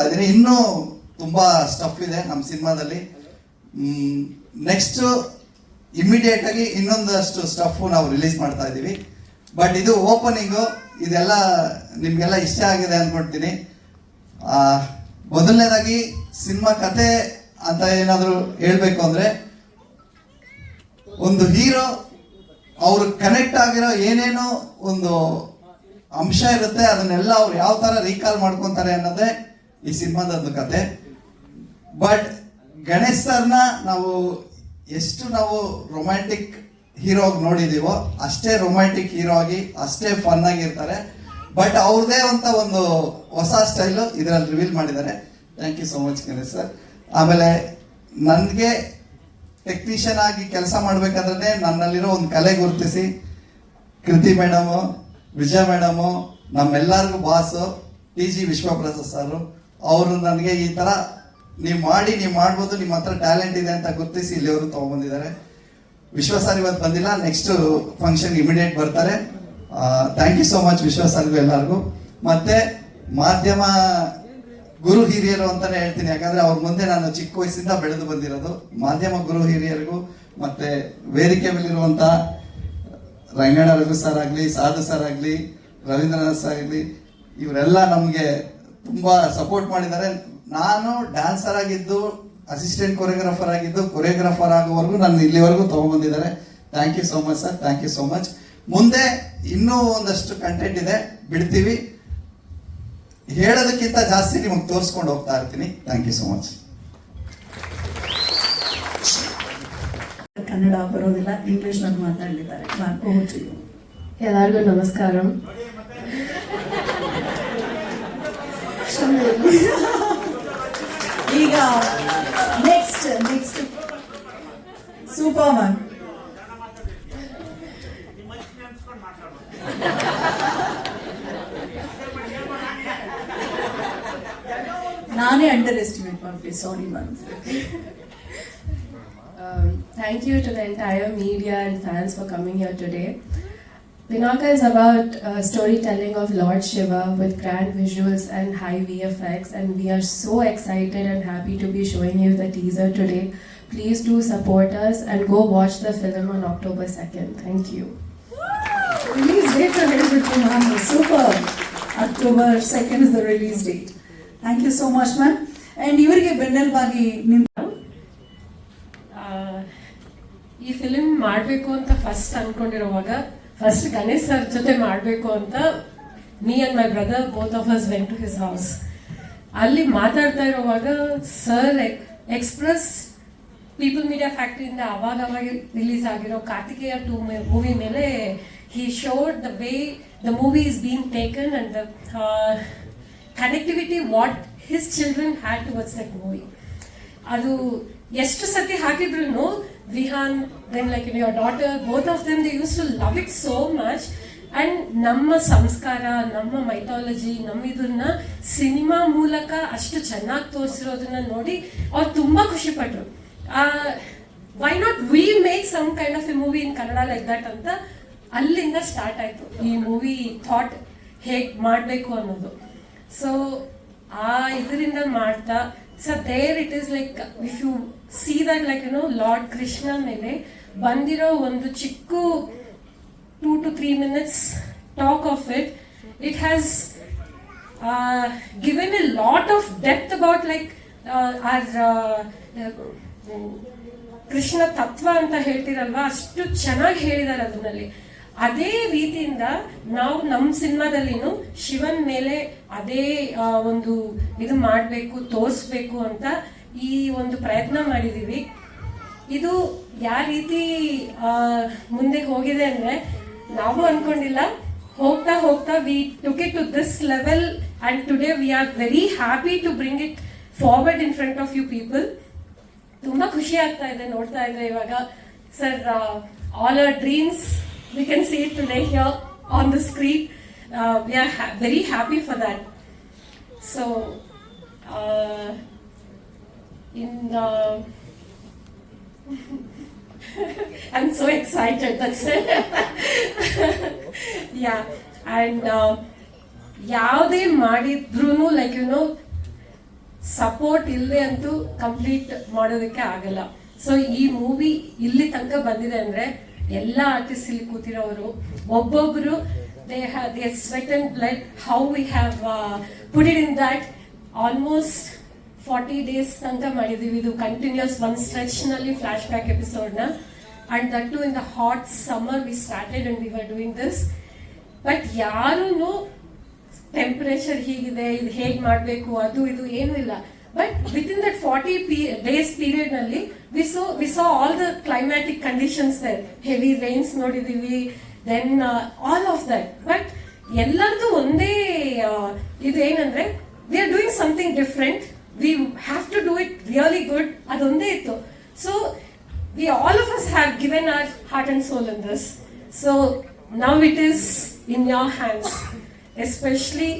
ಅದನ್ನ ಇನ್ನೂ ತುಂಬಾ ಸ್ಟಫ್ ಇದೆ ನಮ್ಮ ಸಿನಿಮಾದಲ್ಲಿ. ನೆಕ್ಸ್ಟ್ ಇಮಿಡಿಯೇಟ್ ಆಗಿ ಇನ್ನೊಂದಷ್ಟು ಸ್ಟಫ್ ನಾವು ರಿಲೀಸ್ ಮಾಡ್ತಾ ಇದ್ದೀವಿ. ಬಟ್ ಇದು ಓಪನಿಂಗು, ಇದೆಲ್ಲ ನಿಮ್ಗೆಲ್ಲ ಇಷ್ಟ ಆಗಿದೆ ಅನ್ಕೊಳ್ತೀನಿ. ಮೊದಲನೇದಾಗಿ ಸಿನಿಮಾ ಕತೆ ಅಂತ ಏನಾದರೂ ಹೇಳ್ಬೇಕು ಅಂದ್ರೆ, ಒಂದು ಹೀರೋ ಅವ್ರು ಕನೆಕ್ಟ್ ಆಗಿರೋ ಏನೇನೋ ಒಂದು ಅಂಶ ಇರುತ್ತೆ, ಅದನ್ನೆಲ್ಲ ಅವ್ರು ಯಾವ ತರ ರೀಕಾಲ್ ಮಾಡ್ಕೊಂತಾರೆ ಅನ್ನೋದೇ ಈ ಸಿನಿಮಾದೊಂದು ಕತೆ. ಬಟ್ ಗಣೇಶ್ ಸರ್ನ ಎಷ್ಟು ನಾವು ರೊಮ್ಯಾಂಟಿಕ್ ಹೀರೋ ಆಗಿ ನೋಡಿದೀವೋ ಅಷ್ಟೇ ರೊಮ್ಯಾಂಟಿಕ್ ಹೀರೋ ಆಗಿ ಅಷ್ಟೇ ಫನ್ ಆಗಿರ್ತಾರೆ. ಬಟ್ ಅವ್ರದೇ ಅಂತ ಒಂದು ಹೊಸ ಸ್ಟೈಲು ಇದರಲ್ಲಿ ರಿವೀಲ್ ಮಾಡಿದ್ದಾರೆ. Thank you so much Ganesh sir. ಆಮೇಲೆ ನನಗೆ ಟೆಕ್ನಿಷಿಯನ್ ಆಗಿ ಕೆಲಸ ಮಾಡ್ಬೇಕಾದ್ರೆ ನನ್ನಲ್ಲಿರೋ ಒಂದು ಕಲೆ ಗುರುತಿಸಿ ಕೃತಿ ಮೇಡಮು, ವಿಜಯ ಮೇಡಮು, ನಮ್ಮೆಲ್ಲರಿಗೂ ಬಾಸು TG ವಿಶ್ವಪ್ರಸಾದ್ ಸರ್, ಅವರು ನನಗೆ ಈ ಥರ ನೀವು ಮಾಡ್ಬೋದು, ನಿಮ್ಮ ಹತ್ರ ಟ್ಯಾಲೆಂಟ್ ಇದೆ ಅಂತ ಗುರುತಿಸಿ ಇಲ್ಲಿವರು ತಗೊಂಡ್ಬಂದಿದ್ದಾರೆ. ವಿಶ್ವ ಸರ್ ಇವತ್ತು ಬಂದಿಲ್ಲ, ನೆಕ್ಸ್ಟ್ ಫಂಕ್ಷನ್ ಇಮಿಡಿಯೇಟ್ ಬರ್ತಾರೆ. ಥ್ಯಾಂಕ್ ಯು ಸೋ ಮಚ್ ವಿಶ್ವ ಸರ್ಗೂ ಎಲ್ಲರಿಗೂ. ಮತ್ತೆ ಮಾಧ್ಯಮ ಗುರು ಹಿರಿಯರು ಅಂತಾನೆ ಹೇಳ್ತೀನಿ, ಯಾಕಂದ್ರೆ ಅವ್ರ ಮುಂದೆ ನಾನು ಚಿಕ್ಕ ವಯಸ್ಸಿಂದ ಬೆಳೆದು ಬಂದಿರೋದು. ಮಾಧ್ಯಮ ಗುರು ಹಿರಿಯರಿಗೂ ಮತ್ತೆ ವೇದಿಕೆ ಮೇಲಿರುವಂತ ರಂಗಣ್ಣ ರಘು ಸರ್ ಆಗ್ಲಿ, ಸಾಧು ಸರ್ ಆಗ್ಲಿ, ರವೀಂದ್ರನಾಥ್ ಸರ್ ಆಗ್ಲಿ, ಇವರೆಲ್ಲ ನಮ್ಗೆ ತುಂಬಾ ಸಪೋರ್ಟ್ ಮಾಡಿದ್ದಾರೆ. ನಾನು ಡ್ಯಾನ್ಸರ್ ಆಗಿದ್ದು, ಅಸಿಸ್ಟೆಂಟ್ ಕೊರಿಯೋಗ್ರಾಫರ್ ಆಗಿದ್ದು, ಕೊರಿಯೋಗ್ರಾಫರ್ ಆಗೋವರೆಗೂ ನಾನು ಇಲ್ಲಿವರೆಗೂ ತಗೊಂಡ್ಬಂದಿದ್ದಾರೆ. Thank you so much sir, thank you so much. ಮುಂದೆ ಇನ್ನೂ ಒಂದಷ್ಟು ಕಂಟೆಂಟ್ ಇದೆ, ಬಿಡ್ತೀವಿ. ಹೇಳೋದಕ್ಕಿಂತ ಜಾಸ್ತಿ ನಿಮಗೆ ತೋರಿಸ್ಕೊಂಡು ಹೋಗ್ತಾ ಇರ್ತೀನಿ. Thank you so much. Kannada ಬರೋದಿಲ್ಲ, ಇಂಗ್ಲಿಷ್ ನಲ್ಲಿ ಮಾತಾಡಲಿದ್ದಾರೆ. ಎಲ್ಲರಿಗೂ ನಮಸ್ಕಾರ. ಈಗ ನೆಕ್ಸ್ಟ್ ಸೂಪರ್ ಮ್ಯಾನ್. ನಾನೇ ಅಂಡರ್ ಎಸ್ಟಿಮೇಟ್ ಮಾಡ್ತೀನಿ, sorry ma'am. Thank you to the entire media and fans for coming here today. Pinaka is about storytelling of Lord Shiva with grand visuals and high VFX, and we are so excited and happy to be showing you the teaser today. Please do support us and go watch the film on October 2nd. Thank you. Release date available, ma'am. Super. October 2nd is the release date. Thank you so much, ma'am. And ಇವರಿಗೆ ಬೆನ್ನೆಲುಬಾಗಿ ನಿಮ್ಮ ಈ film ಮಾಡಬೇಕು ಅಂತ first ಅನ್ಕೊಂಡಿರುವಾಗ, first Ganesh sir ಜೊತೆ ಮಾಡಬೇಕು ಅಂತ me and my brother both of us went to his house. ಅಲ್ಲಿ ಮಾತಾಡ್ತಾ ಇರುವಾಗ ಸರ್ ಎಕ್ಸ್ಪ್ರೆಸ್ ಪೀಪಲ್ ಮೀಡಿಯಾ ಫ್ಯಾಕ್ಟ್ರಿಯಿಂದ ಅವಾಗ ರಿಲೀಸ್ ಆಗಿರೋ ಕಾರ್ತಿಕೇಯ 2 ಮೂವಿ ಮೇಲೆ he showed the way the movie is being taken and the connectivity what his children had towards that movie. ಅದು ಎಷ್ಟು ಸತಿ ಹಾಕಿದ್ರು Vihaan, then like your daughter, both of them, they used to love it so much. And ನಮ್ಮ ಸಂಸ್ಕಾರ, ನಮ್ಮ mythology, ನಮ್ಮ ಇದನ್ನ cinema ಮೂಲಕ ಅಷ್ಟು ಚೆನ್ನಾಗಿ ತೋರಿಸಿರೋದನ್ನ ನೋಡಿ ಅವ್ರು ತುಂಬಾ ಖುಷಿ ಪಟ್ರು. Why not we make some kind of a movie in Kannada like that ಅಂತ ಅಲ್ಲಿಂದ ಸ್ಟಾರ್ಟ್ ಆಯ್ತು ಈ ಮೂವಿ ಥಾಟ್ ಹೇಗ್ ಮಾಡಬೇಕು ಅನ್ನೋದು. ಸೊ ಇದರಿಂದ ಮಾಡ್ತಾ so there it is like if you see that like lord Krishna ಮೇಲೆ ಬಂದಿರೋ ಒಂದು ಚಿಕ್ಕ 2 to 3 minutes talk of it, it has given a lot of depth about like our Krishna ತತ್ವ ಅಂತ ಹೇಳ್ತಿರಲ್ವಾ, ಅಷ್ಟು ಚೆನ್ನಾಗಿ ಹೇಳಿದ್ದಾರೆ ಅದರಲ್ಲಿ. ಅದೇ ರೀತಿಯಿಂದ ನಾವು ನಮ್ಮ ಸಿನಿಮಾದಲ್ಲಿನೂ ಶಿವನ್ ಮೇಲೆ ಅದೇ ಒಂದು ಇದು ಮಾಡಬೇಕು, ತೋರಿಸ್ಬೇಕು ಅಂತ ಈ ಒಂದು ಪ್ರಯತ್ನ ಮಾಡಿದೀವಿ. ಇದು ಯಾವ ರೀತಿ ಮುಂದೆ ಹೋಗಿದೆ ಅಂದ್ರೆ ನಾವು ಅನ್ಕೊಂಡಿಲ್ಲ, ಹೋಗ್ತಾ ಹೋಗ್ತಾ we took it to this level and today we are very happy to bring it forward in front of you people. ತುಂಬಾ ಖುಷಿ ಆಗ್ತಾ ಇದೆ ನೋಡ್ತಾ ಇದ್ರೆ ಇವಾಗ. Sir, all our dreams we can see it today here on the screen. We are very happy for that. So I'm so excited, that's it. Yeah, and ಯಾವುದೇ ಮಾಡಿದ್ರೂ like support ಇಲ್ಲದೆ ಅಂತೂ ಕಂಪ್ಲೀಟ್ ಮಾಡೋದಕ್ಕೆ ಆಗಲ್ಲ. ಸೊ ಈ movie ಇಲ್ಲಿ ತನಕ ಬಂದಿದೆ ಅಂದ್ರೆ ಎಲ್ಲ ಆರ್ಟಿಸ್ಟ್ ಇಲ್ಲಿ ಕೂತಿರೋರು ಒಬ್ಬೊಬ್ರು they have their sweat and blood, how we have put it in that almost 40 days tanga ಮಾಡಿದೀವಿ. ಇದು ಕಂಟಿನ್ಯೂಸ್ one stretch ನಲ್ಲಿ ಫ್ಲಾಶ್ ಬ್ಯಾಕ್ ಎಪಿಸೋಡ್ ನ, and that too in the hot summer we started and we were doing this. But ಯಾರೂ temperature ಹೀಗಿದೆ, ಇದು ಹೇಗೆ ಮಾಡಬೇಕು, ಅದು ಇದು ಏನೂ ಇಲ್ಲ. But within that 40 days period ನಲ್ಲಿ we saw all the climatic conditions there. Heavy rains ನೋಡಿದೀವಿ, then all of that. But ಎಲ್ಲರದು ಒಂದೇ ಇದು ಏನಂದ್ರೆ we are doing something different, we have to do it really good, ಅದೊಂದೇ ಇತ್ತು. So we all of us have given our heart and soul in this. So now it is in your hands, especially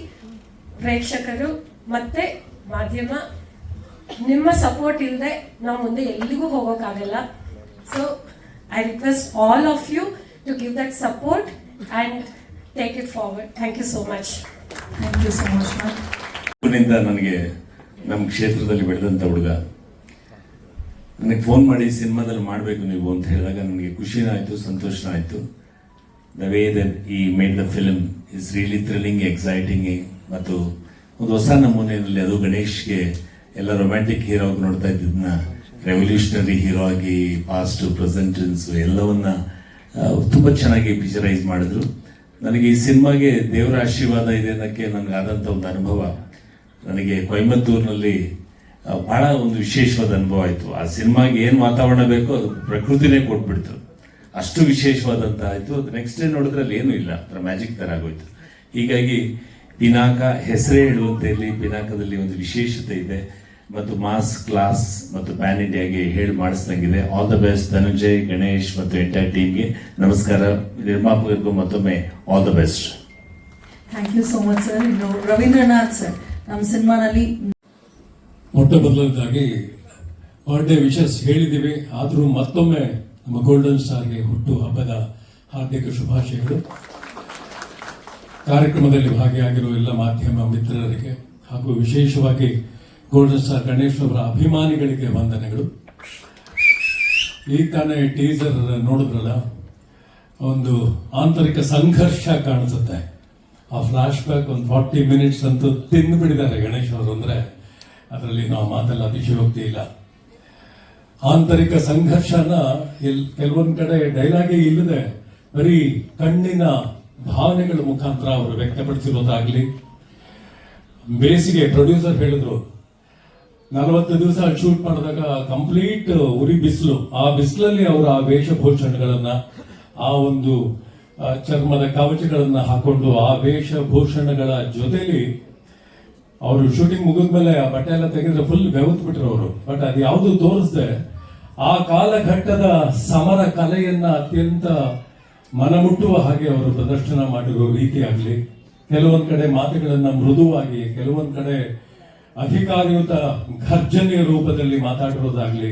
ಪ್ರೇಕ್ಷಕರು ಮತ್ತೆ ಮಾಧ್ಯಮ. ನಿಮ್ಮ support ಇಲ್ಲದೆ ನಾವು ಮುಂದೆ ಎಲ್ಲಿಗೂ ಹೋಗೋಕ್ಕಾಗಲ್ಲ. So I request all of you to give that support and take it forward. Thank you so much. Thank you so much ma'am. ನನಗೆ ನಮ್ಮ ಕ್ಷೇತ್ರದಲ್ಲಿ ಬೆಳೆದಂತ ಹುಡುಗ ನನಗೆ ಫೋನ್ ಮಾಡಿ ಸಿನಿಮಾದಲ್ಲಿ ಮಾಡಬೇಕು ನೀವು ಅಂತ ಹೇಳಿದಾಗ ನನಗೆ ಖುಷಿನೂ ಆಯಿತು, ಸಂತೋಷನೂ ಆಯಿತು. The way that he made the film is really thrilling, exciting. ಮತ್ತು ಒಂದು ಹೊಸ ನಮೂನೆಯಲ್ಲಿ ಅದು ಗಣೇಶ್ಗೆ ಎಲ್ಲ ರೊಮ್ಯಾಂಟಿಕ್ ಹೀರೋ ಆಗಿ ನೋಡ್ತಾ ಇದ್ದದನ್ನ ರೆವಲ್ಯೂಷನರಿ ಹೀರೋ ಆಗಿ ಪಾಸ್ಟ್ ಪ್ರೆಸೆಂಟೆನ್ಸ್ ಎಲ್ಲವನ್ನ ತುಂಬ ಚೆನ್ನಾಗಿ ಪಿಕ್ಚರೈಸ್ ಮಾಡಿದ್ರು. ನನಗೆ ಈ ಸಿನಿಮಾಗೆ ದೇವರ ಆಶೀರ್ವಾದ ಇದೆ ಅನ್ನೋಕ್ಕೆ ನನಗಾದಂಥ ಒಂದು ಅನುಭವ ನನಗೆ ಕೊಯಮತ್ತೂರಿನಲ್ಲಿ ಬಹಳ ಒಂದು ವಿಶೇಷವಾದ ಅನುಭವ ಆಯಿತು. ಆ ಸಿನಿಮಾಗೆ ಏನು ವಾತಾವರಣ ಬೇಕೋ ಅದು ಪ್ರಕೃತಿನೇ ಕೊಟ್ಬಿಡ್ತು, ಅಷ್ಟು ವಿಶೇಷವಾದಂತ ಆಯಿತು. ಅದು ನೆಕ್ಸ್ಟ್ ಡೇ ನೋಡಿದ್ರೆ ಅಲ್ಲಿ ಏನೂ ಇಲ್ಲ, ಅದರ ಮ್ಯಾಜಿಕ್ ಥರ ಆಗೋಯ್ತು. ಹೀಗಾಗಿ ಪಿನಾಕ ಹೆಸರೇ ಹೇಳುವಂತೆ ಇಲ್ಲಿ ಪಿನಾಕದಲ್ಲಿ ಒಂದು ವಿಶೇಷತೆ ಇದೆ ಮತ್ತು ಮಾಸ್ ಕ್ಲಾಸ್ ಮತ್ತು ಪ್ಯಾನ್ ಇಂಡಿಯಾಗೆ ಹೇಳಿ ಮಾಡಿಸ್ದಂಗಿದೆ. All the best Dhananjay, Ganesh ಮತ್ತು ಎಂಟೈರ್ ಟೀಮ್ಗೆ ನಮಸ್ಕಾರ. ನಿರ್ಮಾಪಕರಿಗೂ ಮತ್ತೊಮ್ಮೆ all the best. Thank you so much sir. ಇನ್ನು ರವೀಂದ್ರನಾಥ್ ಸರ್, ನಮ್ಮ ಸಿನಿಮಾನಲ್ಲಿ ಮೊಟ್ಟ ಮೊದಲನೇದಾಗಿ ಬರ್ಡೇ ವಿಶಸ್ ಹೇಳಿದ್ದೀವಿ, ಆದರೂ ಮತ್ತೊಮ್ಮೆ ನಮ್ಮ ಗೋಲ್ಡನ್ ಸ್ಟಾರ್ಗೆ ಹುಟ್ಟು ಹಬ್ಬದ ಹಾರ್ದಿಕ ಶುಭಾಶಯಗಳು. ಕಾರ್ಯಕ್ರಮದಲ್ಲಿ ಭಾಗಿಯಾಗಿರುವ ಎಲ್ಲ ಮಾಧ್ಯಮ ಮಿತ್ರರಿಗೆ ಹಾಗೂ ವಿಶೇಷವಾಗಿ ಗೋಲ್ಡನ್ ಸ್ಟಾರ್ ಗಣೇಶ್ ಅವರ ಅಭಿಮಾನಿಗಳಿಗೆ ವಂದನೆಗಳು. ಈಗ ತಾನೇ ಟೀಸರ್ ನೋಡಿದ್ರಲ್ಲ, ಒಂದು ಆಂತರಿಕ ಸಂಘರ್ಷ ಕಾಣಿಸುತ್ತೆ. ಆ ಫ್ಲಾಶ್ ಬ್ಯಾಕ್ ಒಂದು 40 minutes ಅಂತೂ ತಿಂದು ಬಿಡಿದ್ದಾರೆ ಗಣೇಶ್ ಅವರು. ಅಂದ್ರೆ ಅದರಲ್ಲಿ ನಾವು ಮಾತಲ್ಲ ಅತಿಶಯೋಕ್ತಿ ಇಲ್ಲ. ಆಂತರಿಕ ಸಂಘರ್ಷನ ಕೆಲವೊಂದ್ ಕಡೆ ಡೈಲಾಗೇ ಇಲ್ಲದೆ ಬರೀ ಕಣ್ಣಿನ ಭಾವನೆಗಳ ಮುಖಾಂತರ ಅವರು ವ್ಯಕ್ತಪಡಿಸಿರೋದಾಗ್ಲಿ. ಬೇಸಿಗೆ ಪ್ರೊಡ್ಯೂಸರ್ ಹೇಳಿದ್ರು 40 ದಿವಸ ಶೂಟ್ ಮಾಡಿದಾಗ ಕಂಪ್ಲೀಟ್ ಉರಿ ಬಿಸಿಲು, ಆ ಬಿಸಿಲಲ್ಲಿ ಅವರು ಆ ವೇಷಭೂಷಣಗಳನ್ನ, ಆ ಒಂದು ಚರ್ಮದ ಕವಚಗಳನ್ನ ಹಾಕೊಂಡು ಆ ವೇಷಭೂಷಣಗಳ ಜೊತೆಲಿ ಅವರು ಶೂಟಿಂಗ್ ಮುಗಿದ್ಮೇಲೆ ಆ ಬಟ್ಟೆ ಎಲ್ಲ ತೆಗೆದ್ರೆ ಫುಲ್ ಬೆವತ್ ಬಿಟ್ರು ಅವರು. ಬಟ್ ಅದು ಯಾವುದು ತೋರಿಸದೆ ಆ ಕಾಲಘಟ್ಟದ ಸಮರ ಕಲೆಯನ್ನ ಅತ್ಯಂತ ಮನಮುಟ್ಟುವ ಹಾಗೆ ಅವರು ಪ್ರದರ್ಶನ ಮಾಡಿರೋ ರೀತಿ ಆಗಲಿ, ಕೆಲವೊಂದ್ ಕಡೆ ಮಾತುಗಳನ್ನ ಮೃದುವಾಗಿ, ಕೆಲವೊಂದ್ ಕಡೆ ಅಧಿಕಾರಯುತ ಘರ್ಜನೆಯ ರೂಪದಲ್ಲಿ ಮಾತಾಡಿರೋದಾಗ್ಲಿ,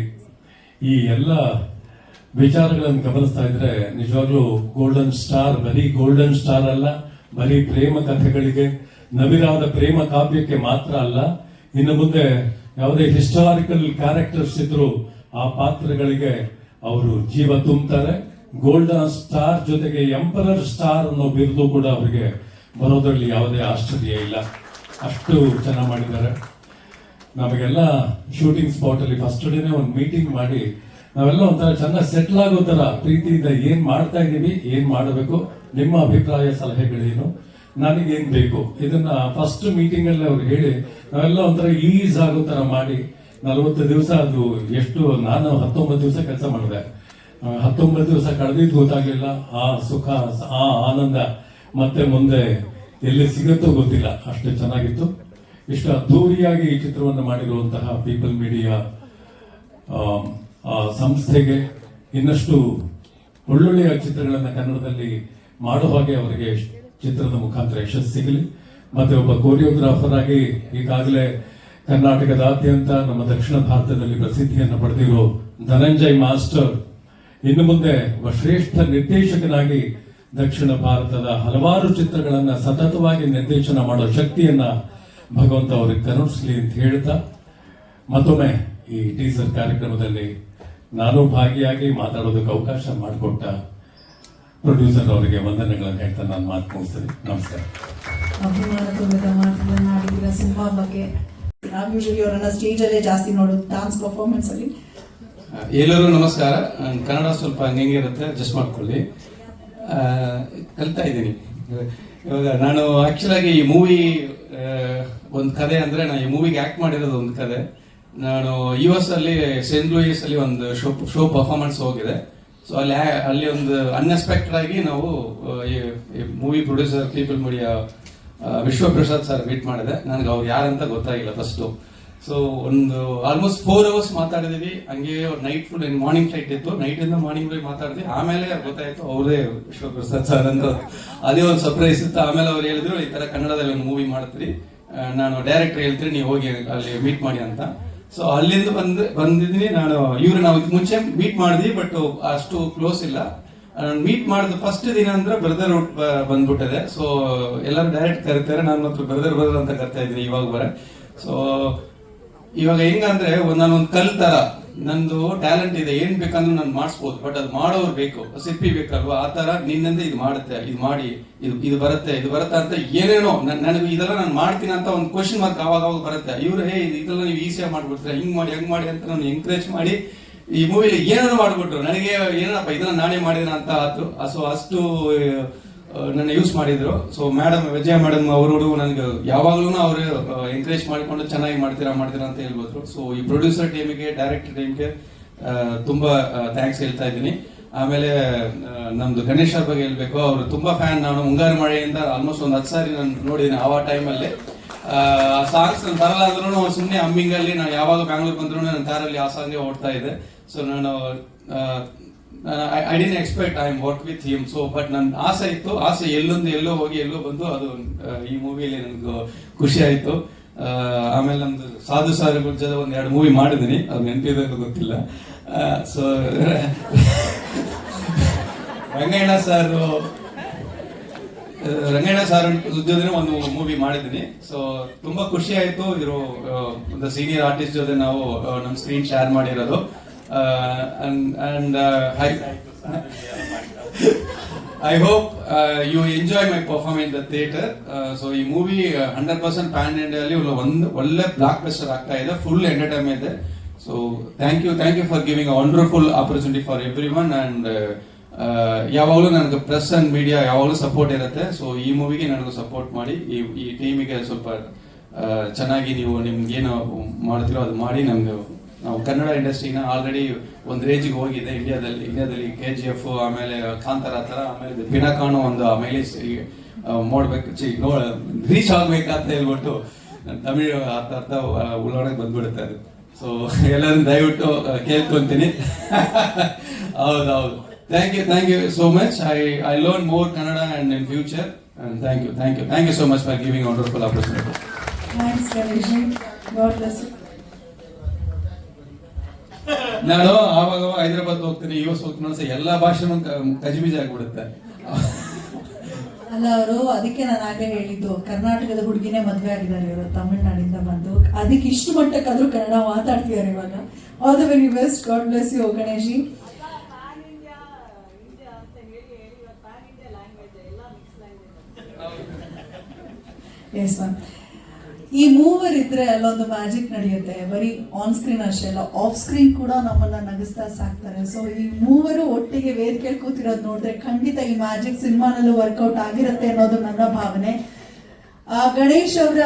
ಈ ಎಲ್ಲ ವಿಚಾರಗಳನ್ನು ಗಮನಿಸ್ತಾ ಇದ್ರೆ ನಿಜವಾಗ್ಲೂ ಗೋಲ್ಡನ್ ಸ್ಟಾರ್ ಬರೀ ಗೋಲ್ಡನ್ ಸ್ಟಾರ್ ಅಲ್ಲ, ಬರೀ ಪ್ರೇಮ ಕಥೆಗಳಿಗೆ, ನವಿರಾದ ಪ್ರೇಮ ಕಾವ್ಯಕ್ಕೆ ಮಾತ್ರ ಅಲ್ಲ, ಇನ್ನು ಮುಂದೆ ಯಾವುದೇ ಹಿಸ್ಟಾರಿಕಲ್ ಕ್ಯಾರೆಕ್ಟರ್ಸ್ ಇದ್ರು ಆ ಪಾತ್ರಗಳಿಗೆ ಅವರು ಜೀವ ತುಂಬುತ್ತಾರೆ. ಗೋಲ್ಡನ್ ಸ್ಟಾರ್ ಜೊತೆಗೆ ಎಂಪರರ್ ಸ್ಟಾರ್ ಅನ್ನೋ ಬಿರುದು ಕೂಡ ಅವರಿಗೆ ಬರೋದ್ರಲ್ಲಿ ಯಾವುದೇ ಆಶ್ಚರ್ಯ ಇಲ್ಲ. ಅಷ್ಟು ಚೆನ್ನಾಗಿ ಮಾಡಿದ್ದಾರೆ. ನಮಗೆಲ್ಲ ಶೂಟಿಂಗ್ ಸ್ಪಾಟ್ ಅಲ್ಲಿ ಫಸ್ಟ್ ಡೇನೆ ಒಂದು ಮೀಟಿಂಗ್ ಮಾಡಿ ನಾವೆಲ್ಲ ಒಂಥರ ಚೆನ್ನಾಗಿ ಸೆಟ್ಲ್ ಆಗೋ ತರ ಪ್ರೀತಿಯಿಂದ ಏನ್ ಮಾಡ್ತಾ ಇದೀವಿ, ಏನ್ ಮಾಡಬೇಕು, ನಿಮ್ಮ ಅಭಿಪ್ರಾಯ ಸಲಹೆಗಳೇನು, ನನಗೇನ್ ಬೇಕು, ಇದನ್ನ ಫಸ್ಟ್ ಮೀಟಿಂಗ್ ಅಲ್ಲಿ ಅವ್ರು ಹೇಳಿ ನಾವೆಲ್ಲ ಒಂಥರ ಈಸ್ ಆಗೋ ತರ ಮಾಡಿ 40 ದಿವಸ ಅದು ಎಷ್ಟು, ನಾನು 19 ದಿವಸ ಕೆಲಸ ಮಾಡಿದೆ. 19 ದಿವಸ ಕಳೆದಿದ್ದು ಗೊತ್ತಾಗ್ಲಿಲ್ಲ. ಆ ಸುಖ, ಆ ಆನಂದ ಮತ್ತೆ ಮುಂದೆ ಎಲ್ಲಿ ಸಿಗುತ್ತೋ ಗೊತ್ತಿಲ್ಲ, ಅಷ್ಟು ಚೆನ್ನಾಗಿತ್ತು. ಇಷ್ಟು ಅದ್ದೂರಿಯಾಗಿ ಈ ಚಿತ್ರವನ್ನು ಮಾಡಿರುವಂತಹ ಪೀಪಲ್ ಮೀಡಿಯಾ ಸಂಸ್ಥೆಗೆ ಇನ್ನಷ್ಟು ಒಳ್ಳೊಳ್ಳೆಯ ಚಿತ್ರಗಳನ್ನು ಕನ್ನಡದಲ್ಲಿ ಮಾಡೋ ಹಾಗೆ ಅವರಿಗೆ ಚಿತ್ರದ ಮುಖಾಂತರ ಯಶಸ್ಸು ಸಿಗಲಿ. ಮತ್ತೆ ಒಬ್ಬ ಕೋರಿಯೋಗ್ರಾಫರ್ ಆಗಿ ಈಗಾಗಲೇ ಕರ್ನಾಟಕದಾದ್ಯಂತ ನಮ್ಮ ದಕ್ಷಿಣ ಭಾರತದಲ್ಲಿ ಪ್ರಸಿದ್ಧಿಯನ್ನು ಪಡೆದಿರೋ ಧನಂಜಯ್ ಮಾಸ್ಟರ್ ಇನ್ನು ಮುಂದೆ ಒಬ್ಬ ಶ್ರೇಷ್ಠ ನಿರ್ದೇಶಕನಾಗಿ ದಕ್ಷಿಣ ಭಾರತದ ಹಲವಾರು ಚಿತ್ರಗಳನ್ನ ಸತತವಾಗಿ ನಿರ್ದೇಶನ ಮಾಡೋ ಶಕ್ತಿಯನ್ನ ಭಗವಂತ ಅವರಿಗೆ ಕರುಣಿಸಲಿ ಅಂತ ಹೇಳ್ತಾ ಮತ್ತೊಮ್ಮೆ ಈ ಟೀಸರ್ ಕಾರ್ಯಕ್ರಮದಲ್ಲಿ ನಾನು ಭಾಗಿಯಾಗಿ ಮಾತಾಡೋದಕ್ಕೆ ಅವಕಾಶ ಮಾಡಿಕೊಟ್ಟ ಪ್ರೊಡ್ಯೂಸರ್ ಅವರಿಗೆ ವಂದನೆಗಳನ್ನು ಹೇಳ್ತಾ ನಾನು ಮಾತು ಮುಗಿಸ್ತೀನಿ. ನಮಸ್ಕಾರ. ಅಭಿಮಾನ ತುಂಬಿದ ಮಾತುಗಳನ್ನ ಆಡಿದ್ದೀರಾ ಸಿನಿಮಾ ಬಗ್ಗೆ. ನಾವು ಯೂಶಲಿ ಅವರನ್ನ ಸ್ಟೇಜಲ್ಲೇ ಜಾಸ್ತಿ ನೋಡೋದು, ಡಾನ್ಸ್ ಪರ್ಫಾರ್ಮೆನ್ಸ್ ಅಲ್ಲಿ. ಎಲ್ಲರಿಗೂ ನಮಸ್ಕಾರ. ಕನ್ನಡ ಸ್ವಲ್ಪ ಹಂಗಿರುತ್ತೆ, ಅಡ್ಜಸ್ಟ್ ಮಾಡ್ಕೊಳ್ಳಿ. ಕಲಿತಾ ಇದ್ದೀನಿ ಇವಾಗ. ನಾನು ಆಕ್ಚುಲಾಗಿ ಈ ಮೂವಿ ಒಂದು ಕತೆ ಅಂದ್ರೆ, ನಾನು ಈ ಮೂವಿಗೆ ಆಕ್ಟ್ ಮಾಡಿರೋದು ಒಂದು ಕತೆ. ನಾನು US ಅಲ್ಲಿ ಸೇಂಟ್ ಲೂಯಿಸ್ ಅಲ್ಲಿ ಒಂದು ಶೋ ಪರ್ಫಾರ್ಮೆನ್ಸ್ ಹೋಗಿದೆ. ಸೊ ಅಲ್ಲಿ ಒಂದು ಅನ್ಎಕ್ಸ್ಪೆಕ್ಟೆಡ್ ಆಗಿ ನಾವು movie producer people media Vishwaprasad sir meet ಮಾಡಿದೆ. ನನಗೆ ಅವ್ರು ಯಾರಂತ ಗೊತ್ತಾಗಿಲ್ಲ ಫಸ್ಟು. ಸೊ ಒಂದು ಆಲ್ಮೋಸ್ಟ್ 4 hours ಮಾತಾಡಿದೀವಿ. ಹಂಗೆ ನೈಟ್ ಫುಲ್ ಮಾರ್ನಿಂಗ್ ಫ್ಲೈಟ್ ಇತ್ತು, ನೈಟ್ ಇಂದ ಮಾರ್ನಿಂಗ್ ಮಾತಾಡಿದ್ವಿ. ಆಮೇಲೆ ಗೊತ್ತಾಯ್ತು ಅವರೇ ವಿಶ್ವಪ್ರಸಾದ್ ಸರ್ ಅಂತ. ಅದೇ ಒಂದು ಸರ್ಪ್ರೈಸ್ ಇತ್ತು. ಆಮೇಲೆ ಅವ್ರು ಹೇಳಿದ್ರು, ಈ ತರ ಕನ್ನಡದಲ್ಲಿ ಒಂದು ಮೂವಿ ಮಾಡ್ತೀರಿ, ನಾನು ಡೈರೆಕ್ಟರ್ ಹೇಳ್ತೀನಿ, ನೀವು ಹೋಗಿ ಅಲ್ಲಿ ಮೀಟ್ ಮಾಡಿ ಅಂತ. ಸೊ ಅಲ್ಲಿಂದ ಬಂದಿದ್ದೀನಿ ನಾನು. ನಾವು ಮುಂಚೆ ಮೀಟ್ ಮಾಡಿದ್ವಿ, ಬಟ್ ಅಷ್ಟು ಕ್ಲೋಸ್ ಇಲ್ಲ. ಮೀಟ್ ಮಾಡಿದ ಫಸ್ಟ್ ದಿನ ಅಂದ್ರೆ ಬ್ರದರ್ ಬಂದ್ಬಿಟ್ಟಿದೆ. ಸೊ ಎಲ್ಲರೂ ಡೈರೆಕ್ಟ್ ಕರೀತಾರೆ, ನಾನು ಮಾತ್ರ ಬ್ರದರ್ ಅಂತ ಕರ್ತಾ ಇದ್ದೀನಿ ಇವಾಗ ಬರ. ಸೊ ಇವಾಗ ಹೆಂಗಂದ್ರೆ ನಾನೊಂದು ಕಲ್ ತರ ನಂದು ಟ್ಯಾಲೆಂಟ್ ಇದೆ, ಏನ್ ಬೇಕಂದ್ರೆ ನಾನು ಮಾಡಿಸ್ಬೋದು, ಬಟ್ ಅದು ಮಾಡೋರು ಬೇಕು, ಸಿಪ್ಪಿ ಬೇಕಲ್ವಾ. ಆ ತರ ನಿನ್ನಿಂದ ಇದು ಮಾಡುತ್ತೆ, ಇದು ಮಾಡಿ, ಇದು ಬರುತ್ತೆ ಅಂತ ಏನೇನೋ ನನಗೆ ಇದೆಲ್ಲ ನಾನು ಮಾಡ್ತೀನಿ ಅಂತ ಒಂದು ಕ್ವಶನ್ ಮಾರ್ಕ್ ಅವಾಗ ಬರುತ್ತೆ. ಇವ್ರು ಇದೆಲ್ಲ ನೀವು ಈಸಿಯಾಗಿ ಮಾಡ್ಬಿಡ್ತಾರೆ, ಹಿಂಗ್ ಮಾಡಿ ಹಂಗ್ ಮಾಡಿ ಅಂತ ನಾನು ಎಂಕರೇಜ್ ಮಾಡಿ ಈ ಮೂವಿಲಿ ಏನೇನೋ ಮಾಡ್ಬಿಟ್ರು. ನನಗೆ ಏನಪ್ಪ ಇದನ್ನ ನಾನೇ ಮಾಡಿದ ಅಂತ ಆಯ್ತು. ಸೊ ಅಷ್ಟು ನನ್ನ ಯೂಸ್ ಮಾಡಿದ್ರು. ಸೊ ಮೇಡಮ್, ವಿಜಯ ಮೇಡಮ್ ಅವರು ನನಗೆ ಯಾವಾಗ್ಲೂ ಅವರು ಎಂಕರೇಜ್ ಮಾಡಿಕೊಂಡು ಚೆನ್ನಾಗಿ ಮಾಡ್ತೀರಾ ಅಂತ ಹೇಳ್ಬೋದು. ಸೊ ಈ ಪ್ರೊಡ್ಯೂಸರ್ ಟೀಮಿಗೆ, ಡೈರೆಕ್ಟರ್ ಟೀಮ್ಗೆ ತುಂಬಾ ಥ್ಯಾಂಕ್ಸ್ ಹೇಳ್ತಾ ಇದ್ದೀನಿ. ಆಮೇಲೆ ನಮ್ದು ಗಣೇಶ್ ಅವ್ರ ಬಗ್ಗೆ ಹೇಳ್ಬೇಕು. ಅವರು ತುಂಬಾ ಫ್ಯಾನ್. ನಾನು ಮುಂಗಾರು ಮಳೆಯಿಂದ ಆಲ್ಮೋಸ್ಟ್ ಒಂದು 10 ಸಾರಿ ನಾನು ನೋಡಿದ್ದೀನಿ ಆ ಟೈಮಲ್ಲಿ. ಆ ಸಾಂಗ್ಸ್ ನಾನು ಬರಲ್ಲ ಅಂದ್ರೂ ಸುಮ್ಮನೆ ಅಮ್ಮಿಂಗಲ್ಲಿ, ನಾನು ಯಾವಾಗ ಬ್ಯಾಂಗ್ಳೂರ್ ಬಂದ್ರು ನನ್ನ ಕಾರಲ್ಲಿ ಆ ಸಾಂಗ್ಗೆ ಓಡ್ತಾ ಇದೆ. ಸೊ ನಾನು I didn't expect I work with him. So but ನನ್ನ ಆಸೆ ಇತ್ತು, ಆಸೆ ಎಲ್ಲೋ ಹೋಗಿ ಎಲ್ಲೋ ಬಂದು ಅದು ಈ ಮೂವಿಯಲ್ಲಿ ನನಗೆ ಖುಷಿ ಆಯ್ತು. ಆಮೇಲೆ ನಮ್ದು ಸಾಧು ಸರ್ ಜೊತೆ 1-2 ಮೂವಿ ಮಾಡಿದ್ದೀನಿ, ಅದು ನೆನಪಿದೆ ಗೊತ್ತಿಲ್ಲ. ಸೊ ರಂಗಣ್ಣ ಸರ್ ಜೊತೆ ಒಂದು ಮೂವಿ ಮಾಡಿದ್ದೀನಿ. ಸೊ ತುಂಬಾ ಖುಷಿ ಆಯ್ತು. ಇರೋ ಒಂದು ಸೀನಿಯರ್ ಆರ್ಟಿಸ್ಟ್ ಜೊತೆ ನಾವು ನಮ್ಮ ಸ್ಕ್ರೀನ್ ಶೇರ್ ಮಾಡಿರೋದು. I hope you enjoy my performance in the theater. So ಈ ಮೂವಿ 100% ಪ್ಯಾನ್ ಇಂಡಿಯಾದಲ್ಲಿ ಒಂದು ಒಳ್ಳೆ ಬ್ಲಾಕ್ ಬಸ್ಟರ್ ಆಗ್ತಾ ಇದೆ, ಫುಲ್ ಎಂಟರ್ಟೈನ್ಮೆಂಟ್ ಇದೆ. So thank you for giving a wonderful opportunity for everyone. And ಯಾವಾಗಲೂ ನನಗೆ ಪ್ರೆಸ್ ಅಂಡ್ ಮೀಡಿಯಾ ಯಾವಾಗಲೂ ಸಪೋರ್ಟ್ ಇರುತ್ತೆ. ಸೊ ಈ ಮೂವಿಗೆ ನನಗೂ ಸಪೋರ್ಟ್ ಮಾಡಿ, ಈ ಟೀಮಿಗೆ ಸ್ವಲ್ಪ ಚೆನ್ನಾಗಿ ನೀವು ನಿಮ್ಗೇನು ಮಾಡ್ತೀರೋ ಅದು ಮಾಡಿ. ನಾವು ಕನ್ನಡ ಇಂಡಸ್ಟ್ರಿನ ಆಲ್ರೆಡಿ ಒಂದು ರೇಂಜಿಗೆ ಹೋಗಿದೆ ಇಂಡಿಯಾದಲ್ಲಿ KGF, ಆಮೇಲೆ ಕಾಂತಾರ ತರ, ಆಮೇಲೆ ಪಿನಾಕಾನು ಒಂದು ಮೈಲೇಜ್ ಮಾಡ್ಬೇಕು, ರೀಚ್ ಆಗ್ಬೇಕಂತ ಹೇಳ್ಬಿಟ್ಟು ತಮಿಳು ಅರ್ಥ ಉಳ್ಳೊಳಗೆ ಬಂದ್ಬಿಡುತ್ತೆ ಅದು. ಸೊ ಎಲ್ಲರೂ ದಯವಿಟ್ಟು ಕೇಳ್ಕೊಂತೀನಿ. ಹೌದು. Thank you so much. I learn more Kannada and in future. And thank you so much for giving a wonderful opportunity. Thanks, Ganesh. God bless you. ನಾನು ಆವಾಗ ಹೈದರಾಬಾದ್ ಹೋಗ್ತೀನಿ, US ಹೋಗ್ತೀನಿ, ಎಲ್ಲಾ ಭಾಷೆನೂ ಕಜಿಬೀಜ ಆಗ್ಬಿಡುತ್ತೆ. ಅಲ್ಲ, ಅವರು ಅದಕ್ಕೆ ನಾನು ಆಗಲೇ ಹೇಳಿದ್ದು, ಕರ್ನಾಟಕದ ಹುಡುಗಿನೇ ಮದುವೆ ಆಗಿದ್ದಾರೆ ಇವರು, ತಮಿಳ್ನಾಡಿಂದ ಬಂದು. ಅದಕ್ಕೆ ಇಷ್ಟು ಮಟ್ಟಕ್ಕಾದ್ರೂ ಕನ್ನಡ ಮಾತಾಡ್ತಿದ್ದಾರೆ ಇವಾಗ. All the very best. God bless you Ganesh. Yes ma'am. ಈ ಮೂವರ್ ಇದ್ರೆ ಅಲ್ಲೊಂದು ಮ್ಯಾಜಿಕ್ ನಡೆಯುತ್ತೆ. ಬರೀ ಆನ್ ಸ್ಕ್ರೀನ್ ಅಷ್ಟೇ ಅಲ್ಲ, ಆಫ್ ಸ್ಕ್ರೀನ್ ಕೂಡ ನಮ್ಮನ್ನ ನಗಿಸ್ತಾ ಸಾಕ್ತಾರೆ. ಸೊ ಈ ಮೂವರು ಒಟ್ಟಿಗೆ ವೇದಿಕೆಯಲ್ಲಿ ಕೂತಿರೋದು ನೋಡಿದ್ರೆ ಖಂಡಿತ ಈ ಮ್ಯಾಜಿಕ್ ಸಿನಿಮಾನಲ್ಲೂ ವರ್ಕೌಟ್ ಆಗಿರುತ್ತೆ ಅನ್ನೋದು ನನ್ನ ಭಾವನೆ. ಗಣೇಶ್ ಅವರ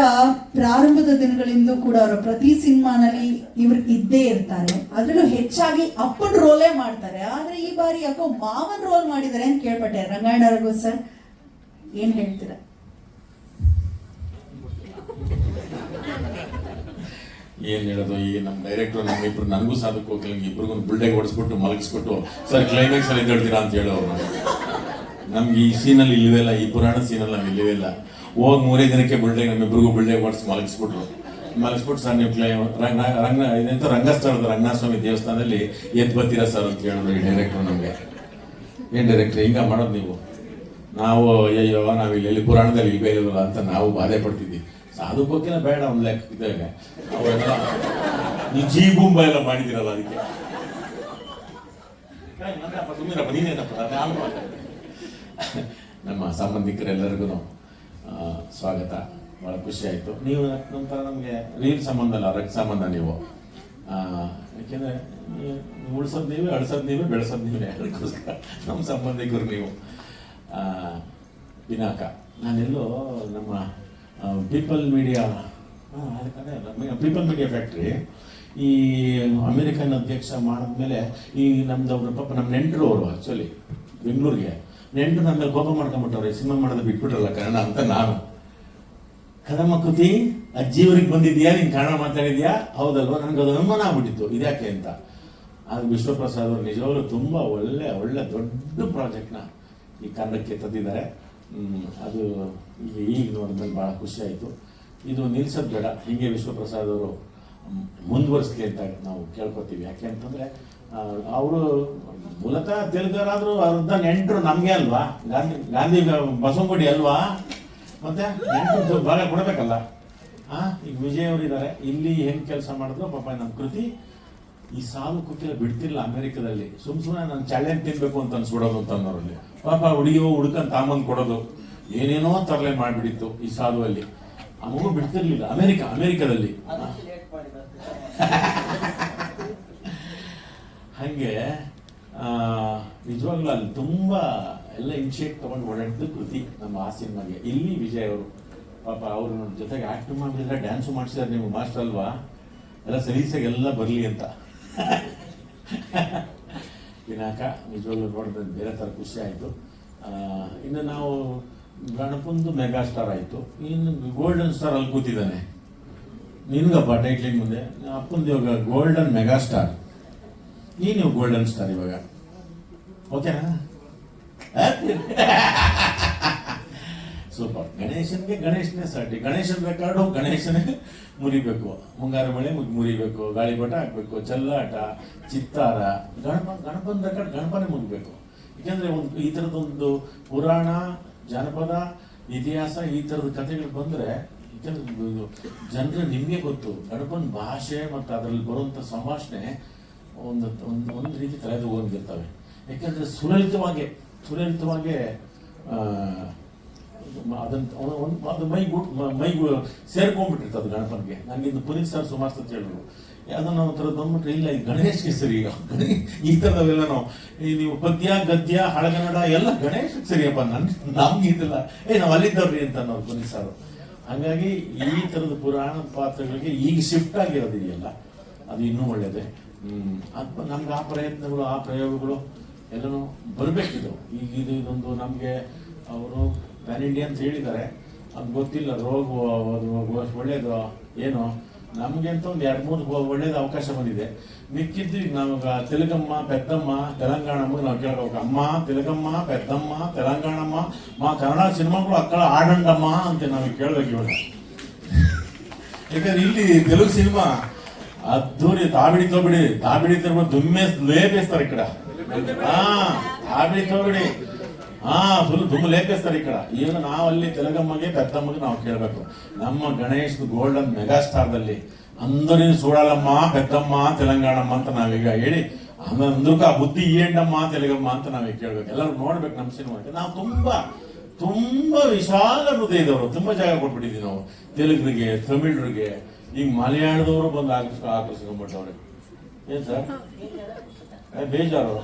ಪ್ರಾರಂಭದ ದಿನಗಳಿಂದ ಕೂಡ ಅವರ ಪ್ರತಿ ಸಿನಿಮಾನಲ್ಲಿ ಇವ್ರು ಇದ್ದೇ ಇರ್ತಾರೆ. ಅದ್ರಲ್ಲೂ ಹೆಚ್ಚಾಗಿ ಅಪ್ಪನ್ ರೋಲೇ ಮಾಡ್ತಾರೆ. ಆದ್ರೆ ಈ ಬಾರಿ ಯಾಕೋ ಮಾವನ್ ರೋಲ್ ಮಾಡಿದ್ದಾರೆ ಅಂತ ಕೇಳ್ಪಟ್ಟೆ. ರಂಗಾಯಣರಿಗೂ ಸರ್ ಏನ್ ಹೇಳ್ತೀರಾ? ಏನ್ ಹೇಳೋದು, ಈ ನಮ್ಮ ಡೈರೆಕ್ಟರ್ ನಮ್ಮಿಬ್ರು, ನನಗೂ ಸಾಧಕ್ಕೆ ಹೋಗಿಲ್ಲ, ಇಬ್ರಿಗೂ ಬುಲ್ಡೆಗೆ ಹೊಡಿಸ್ಬಿಟ್ಟು ಮಲಗಿಸ್ಬಿಟ್ಟು ಸರ್ ಕ್ಲೈಮ್ಯಾಕ್ಸ್ ಅಲ್ಲಿ ಹೇಳ್ತೀರಾ ಅಂತ ಹೇಳೋರು. ನಮ್ಗೆ ಈ ಸೀನಲ್ಲಿ ಇಲ್ಲವೇ ಇಲ್ಲ, ಈ ಪುರಾಣ ಸೀನಲ್ಲಿ ನಾವು ಇಲ್ಲವೇ ಇಲ್ಲ. ಹೋಗಿ 3 ದಿನಕ್ಕೆ ಬುಲ್ಡೆಗೆ ನಮ್ಮಿಬ್ರಿಗೂ ಬುಲ್ಡೆಗೆ ಹೊಡಿಸಿ ಮಲಗಿಸ್ಬಿಟ್ಟು ಸರ್ ನೀವು ಇದಂತ ರಂಗಸ್ಥಳದ ರಂಗನಾಥಸ್ವಾಮಿ ದೇವಸ್ಥಾನದಲ್ಲಿ ಎದ್ದು ಬರ್ತೀರಾ ಸರ್ ಅಂತ ಹೇಳಿದ್ರು ಈ ಡೈರೆಕ್ಟರ್ ನಮ್ಗೆ. ಏನ್ ಡೈರೆಕ್ಟರ್ ಹಿಂಗ ಮಾಡೋದು ನೀವು? ನಾವು ಅಯ್ಯೋ ನಾವು ಇಲ್ಲಿ ಪುರಾಣದಲ್ಲಿ ಇಲ್ವೇ ಇಲ್ವಲ್ಲ ಅಂತ ನಾವು ಬಾಧೆ ಪಡ್ತಿದ್ವಿ. ಸಾಧು ಕೋಕಿನ ಬೇಡ ಒಂದು ಲೆಕ್ಕ ಇದ್ದಾಗ ಅವೆಲ್ಲ ನೀವು ಜೀ ಬೂಂಬ ಎಲ್ಲ ಮಾಡಿದಿರಲ್ಲ ಅದಕ್ಕೆ. ಸುಮ್ಮನೆಪ್ಪ ನೀನೇನಪ್ಪ ನಾನು ಮಾತಾಡ್ತೇನೆ. ನಮ್ಮ ಸಂಬಂಧಿಕರೆಲ್ಲರಿಗೂ ಸ್ವಾಗತ. ಭಾಳ ಖುಷಿ ಆಯಿತು. ನೀವು ನಂತರ ನಮಗೆ ರೀಲ್ ಸಂಬಂಧ ಅಲ್ಲ, ರಕ್ತ ಸಂಬಂಧ ನೀವು. ಯಾಕೆಂದರೆ ಉಳ್ಸೋದು ನೀವೇ, ಅಳ್ಸೋದು ನೀವೇ, ಬೆಳೆಸೋದು ನೀವೇ. ಅದಕ್ಕೋಸ್ಕರ ನಮ್ಮ ಸಂಬಂಧಿಕರು ನೀವು. ಪಿನಾಕ ನಾನೆಲ್ಲೋ ನಮ್ಮ ಪೀಪಲ್ ಮೀಡಿಯಾ ಫ್ಯಾಕ್ಟ್ರಿ ಈ ಅಮೆರಿಕನ್ ಅಧ್ಯಕ್ಷ ಮಾಡಿದ್ಮೇಲೆ ಈ ನಮ್ದವ್ರ ಪಾಪ ನಮ್ಮ ನೆಂಟರು ಅವರು ಆ್ಯಕ್ಚುಲಿ ಬೆಂಗಳೂರಿಗೆ ನೆಂಟರು ನನ್ನ ಮೇಲೆ ಕೋಪ ಮಾಡ್ಕೊಂಬಿಟ್ಟವ್ರೆ, ಸಿನಿಮಾ ಮಾಡೋದು ಬಿಟ್ಬಿಟ್ರಲ್ಲ ಕನ್ನಡ ಅಂತ. ನಾನು ಕದಮ್ಮ ಕುತಿ ಅಜ್ಜಿಯವ್ರಿಗೆ ಬಂದಿದ್ಯಾ, ನೀನು ಕನ್ನಡ ಮಾತಾಡಿದ್ಯಾ? ಹೌದಲ್ವಾ? ನನಗೆ ಅದು ಅನುಮಾನ ಆಗ್ಬಿಟ್ಟಿತ್ತು ಇದ್ಯಾಕೆ ಅಂತ. ಆಗ ವಿಶ್ವಪ್ರಸಾದ್ ಅವರು ನಿಜವಾಗ್ಲೂ ತುಂಬ ಒಳ್ಳೆ ದೊಡ್ಡ ಪ್ರಾಜೆಕ್ಟ್ನ ಈ ಕನ್ನಡಕ್ಕೆ ತಂದಿದ್ದಾರೆ. ಅದು ಈಗ ನೋಡಿದ್ಮೇಲೆ ಭಾಳ ಖುಷಿ ಆಯಿತು. ಇದು ನಿಲ್ಸೋದು ಬೇಡ, ಹೀಗೆ ವಿಶ್ವಪ್ರಸಾದ್ ಅವರು ಮುಂದುವರಿಸ್ಲಿ ಅಂತ ನಾವು ಕೇಳ್ಕೊತೀವಿ. ಯಾಕೆ ಅಂತಂದರೆ ಅವರು ಮೂಲತಃ ತೆಲುಗರಾದರೂ ಅರ್ಧ ನೆಂಟರು ನಮಗೆ ಅಲ್ವಾ, ಗಾಂಧಿ ಬಸವನಗುಡಿ ಅಲ್ವಾ, ಮತ್ತೆ ನೆಂಟರು ಭಾಳ ಕೊಡಬೇಕಲ್ಲ. ಈಗ ವಿಜಯ್ ಅವರು ಇದ್ದಾರೆ, ಇಲ್ಲಿ ಹೆಂಗೆ ಕೆಲಸ ಮಾಡಿದ್ರು ಪಾಪ ನಮ್ಮ ಕೃತಿ ಈ ಸಾಲು ಕುಕ್ಕಿಲ್ಲ ಬಿಡ್ತಿಲ್ಲ ಅಮೆರಿಕದಲ್ಲಿ. ಸುಮ್ಮನೆ ನಾನು ಚಾಲೆಂಜ್ ತಿನ್ಬೇಕು ಅಂತ ಅನ್ಸ್ಬಿಡೋದು ಅಂತ ಅನ್ನೋರಲ್ಲಿ ಪಾಪ ಹುಡುಕಂತ ತಾಮಂದು ಕೊಡೋದು ಏನೇನೋ ತರಲೆ ಮಾಡಿಬಿಟ್ಟಿತ್ತು ಈ ಸಾಲುವಲ್ಲಿ. ಆ ಮಗು ಬಿಡ್ತಿರ್ಲಿಲ್ಲ ಅಮೆರಿಕದಲ್ಲಿ. ಹಾಗೆ ನಿಜವಾಗ್ಲೂ ಅಲ್ಲಿ ತುಂಬ ಎಲ್ಲ ಇನ್ಶಿಯೇಟ್ ತಗೊಂಡು ಓಡಾಡಿದ್ದು ಕೃತಿ ನಮ್ಮ ಆ ಸಿನಿಮಾಗೆ. ಇಲ್ಲಿ ವಿಜಯ್ ಅವರು ಪಾಪ ಅವ್ರ ಜೊತೆಗೆ ಆಕ್ಟ್ ಮಾಡಿದ್ರೆ ಡ್ಯಾನ್ಸು ಮಾಡಿಸಿದಾರೆ. ನೀವು ಮಾಸ್ಟರ್ ಅಲ್ವಾ, ಎಲ್ಲ ಸಲೀಸಾಗಿ ಎಲ್ಲ ಬರಲಿ ಅಂತ. ಪಿನಾಕ ನಿಜವಾಗ್ಲೂ ನೋಡಿದ್ರೆ ಬೇರೆ ಥರ ಖುಷಿ ಆಯಿತು. ಇನ್ನು ನಾವು ಗಣಪಂದು ಮೆಗಾ ಸ್ಟಾರ್ ಆಯಿತು, ಇನ್ನು ಗೋಲ್ಡನ್ ಸ್ಟಾರ್ ಅಲ್ಲಿ ಕೂತಿದ್ದಾನೆ. ನಿನ್ಗಪ್ಪ ಟೈಟ್ಲಿಂಗ್ ಮುಂದೆ ಅಪ್ಪಂದು ಇವಾಗ ಗೋಲ್ಡನ್ ಮೆಗಾ ಸ್ಟಾರ್, ನೀನು ಗೋಲ್ಡನ್ ಸ್ಟಾರ್ ಇವಾಗ. ಓಕೆನಾ? ಸೂಪರ್. ಗಣೇಶನ್ಗೆ ಗಣೇಶನೇ ಸಾಟಿ. ಗಣೇಶನ್ ರೆಕಾರ್ಡು ಗಣೇಶನೇ ಮುರಿಬೇಕು. ಮುಂಗಾರು ಮಳೆ ಮುರಿಬೇಕು, ಗಾಳಿಪಟ ಹಾಕ್ಬೇಕು, ಚೆಲ್ಲಾಟ, ಚಿತ್ತಾರ, ಗಣಪನ ರೆಕಾರ್ಡ್ ಗಣಪನೇ ಮುಗಿಬೇಕು. ಯಾಕೆಂದ್ರೆ ಈ ಥರದೊಂದು ಪುರಾಣ, ಜಾನಪದ, ಇತಿಹಾಸ ಈ ಥರದ ಕಥೆಗಳು ಬಂದರೆ, ಯಾಕಂದ್ರೆ ಜನರು ನಿಮಗೆ ಗೊತ್ತು ಗಣಪನ ಭಾಷೆ ಮತ್ತು ಅದರಲ್ಲಿ ಬರುವಂಥ ಸಂಭಾಷಣೆ ಒಂದು ರೀತಿ ತಲೆದೂಗಿರ್ತವೆ. ಯಾಕೆಂದರೆ ಸುಲಲಿತವಾಗಿ ಅದು ಮೈಗೂ ಸೇರ್ಕೊಂಡ್ಬಿಟ್ಟಿರ್ತದೆ ಅದು ಗಣಪನಿಗೆ. ನನಗೆ ಇದು ಪುನೀತ್ ಸರ್ ಸುಮಾರು ಸತಿ ಹೇಳಿದ್ರು, ಅದನ್ನು ಒಂಥರ ಬಂದ್ಬಿಟ್ರೆ ಇಲ್ಲ ಈ ಗಣೇಶ್ಗೆ ಸರಿ. ಈಗ ಈ ಥರದವೆಲ್ಲ ನೀವು ಪದ್ಯ ಗದ್ಯ ಹಳಗನ್ನಡ ಎಲ್ಲ ಗಣೇಶಕ್ಕೆ ಸರಿಯಪ್ಪ, ನಮ್ಗೆ ಇದಿಲ್ಲ, ನಾವು ಅಲ್ಲಿದ್ದವ್ರಿ ಅಂತ ಅನ್ನೋರು ಪುನೀತ್ ಸರ್. ಹಾಗಾಗಿ ಈ ಥರದ ಪುರಾಣದ ಪಾತ್ರಗಳಿಗೆ ಈಗ ಶಿಫ್ಟ್ ಆಗಿರೋದಿದೆಯಲ್ಲ, ಅದು ಇನ್ನೂ ಒಳ್ಳೇದೇ. ನಮ್ಗೆ ಆ ಪ್ರಯತ್ನಗಳು, ಆ ಪ್ರಯೋಗಗಳು ಎಲ್ಲನೂ ಬರಬೇಕಿದು. ಈಗ ಇದೊಂದು ನಮಗೆ ಅವರು ಪ್ಯಾನ್ ಇಂಡಿಯಾ ಅಂತ ಹೇಳಿದ್ದಾರೆ, ಅದು ಗೊತ್ತಿಲ್ಲ ರೋಗ ಒಳ್ಳೇದು ಏನೋ. ನಮಗೆ ಅಂತ ಒಂದು 2-3 ಒಳ್ಳೇದು ಅವಕಾಶ ಬಂದಿದೆ. ಮಿಕ್ಕಿದ್ದು ಈಗ ನಮಗೆ ತೆಲುಗಮ್ಮ, ಪೆದ್ದಮ್ಮ, ತೆಲಂಗಾಣಮ್ಮ ನಾವು ಕೇಳಬೇಕು. ಅಮ್ಮ ತೆಲುಗಮ್ಮ, ಪೆದ್ದಮ್ಮ, ತೆಲಂಗಾಣಮ್ಮ, ಕನ್ನಡ ಸಿನಿಮಾಗಳು ಅಕ್ಕಳ ಆಡಂಡಮ್ಮ ಅಂತ ನಾವು ಕೇಳಬೇಕು ಇವಾಗ. ಯಾಕಂದ್ರೆ ಇಲ್ಲಿ ತೆಲುಗು ಸಿನಿಮಾ ಅದ್ದೂರಿ ತಾಬಿಡಿ ತಿರ್ಬೋದು ದುಮ್ಮೆ ಲೇಪಿಸ್ತಾರೆ ಈ ಕಡೆ. ತಾಬಿಡಿ ತೋಬಿಡಿ ಫುಲ್ ದುಮ್ಮ ಲೇಪಿಸ್ತಾರೆ ಈ ಕಡೆ. ಈಗ ನಾವಲ್ಲಿ ತೆಲುಗಮ್ಮಗೆ ಪೆದ್ದಮ್ಮಗೆ ನಾವು ಕೇಳಬೇಕು. ನಮ್ಮ ಗಣೇಶ್ ಗೋಲ್ಡನ್ ಮೆಗಾ ಸ್ಟಾರ್ದಲ್ಲಿ అందరిని చూడాలమ్మా పెద్దమ్మ తెలంగాణమ్మ ಅಂತ ನಾವೀಗ ಹೇಳಿ ಅಂದ್ರಕ್ಕ ಬುದ್ಧಿ ಏಂಡಮ್ಮ ತೆಲುಗಮ್ಮ ಅಂತ ನಾವೀಗ ಕೇಳ್ಬೇಕು. ಎಲ್ಲರೂ ನೋಡ್ಬೇಕು ನಮ್ಮ ಸಿನಿಮಾಕ್ಕೆ. ನಾವು ತುಂಬಾ ವಿಶಾಲ ಹೃದಯದವರು, ತುಂಬಾ ಜಾಗ ಕೊಟ್ಬಿಟ್ಟಿದ್ದೀವಿ ನಾವು ತೆಲುಗರಿಗೆ, ತಮಿಳರಿಗೆ, ಈಗ ಮಲಯಾಳದವರು ಬಂದು ಆಕರ್ಷಿಸ್ಕೊಂಡ್ಬಿಟ್ಟವ್ರೆ. ಏನ್ ಸರ್ ಬೇಜಾರು?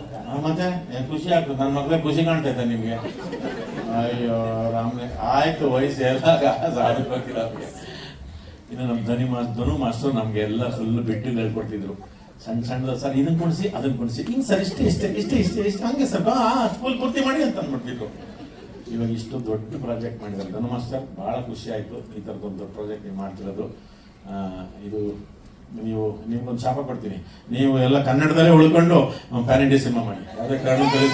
ಮತ್ತೆ ಖುಷಿ ಆಗ್ತದೆ. ನನ್ನ ಮಕ್ಕಳೇ ಖುಷಿ ಕಾಣ್ತಾ ಇದ್ದ ನಿಮ್ಗೆ? ಅಯ್ಯೋ ರಾಮ್ನೆ ಆಯ್ತು, ವಯಸ್ಸು ಎಲ್ಲ ಸಾಧಿಸ್ಬೇಕಿಲ್ಲ ಅವ್ರಿಗೆ. ಇನ್ನು ನಮ್ಮ ಧನು ಮಾಸ್ಟರ್ ನಮ್ಗೆ ಎಲ್ಲ ಫುಲ್ ಬಿಟ್ಟು ಹೇಳ್ಕೊಡ್ತಿದ್ರು. ಸಣ್ಣ ಸರ್ ಇದನ್ನ ಕೊಡಿಸಿ ಅದನ್ನ ಕೊಡಿಸಿ, ಹಿಂಗೆ ಸರ್ ಇಷ್ಟೇ ಹಂಗೆ ಸರ್ ಫುಲ್ ಪೂರ್ತಿ ಮಾಡಿ ಅಂತ ಅಂದ್ಬಿಡ್ತಿದ್ರು. ಇವಾಗ ಇಷ್ಟು ದೊಡ್ಡ ಪ್ರಾಜೆಕ್ಟ್ ಮಾಡಿದ್ದಾರೆ ಧನು ಮಾಸ್ಟರ್. ಬಹಳ ಖುಷಿ ಆಯ್ತು ಈ ಥರದೊಂದು ದೊಡ್ಡ ಪ್ರಾಜೆಕ್ಟ್ ನೀವು ಮಾಡ್ತಿರೋದು. ಇದು ನಿಮ್ಗೊಂದು ಶಾಪ ಕೊಡ್ತೀನಿ, ನೀವು ಎಲ್ಲ ಕನ್ನಡದಲ್ಲೇ ಉಳ್ಕೊಂಡು ಪ್ಯಾನ್ ಇಂಡಿಯಾ ಸಿನಿಮಾ ಮಾಡಿ. ಯಾವುದೇ ಕಾರಣದಲ್ಲಿ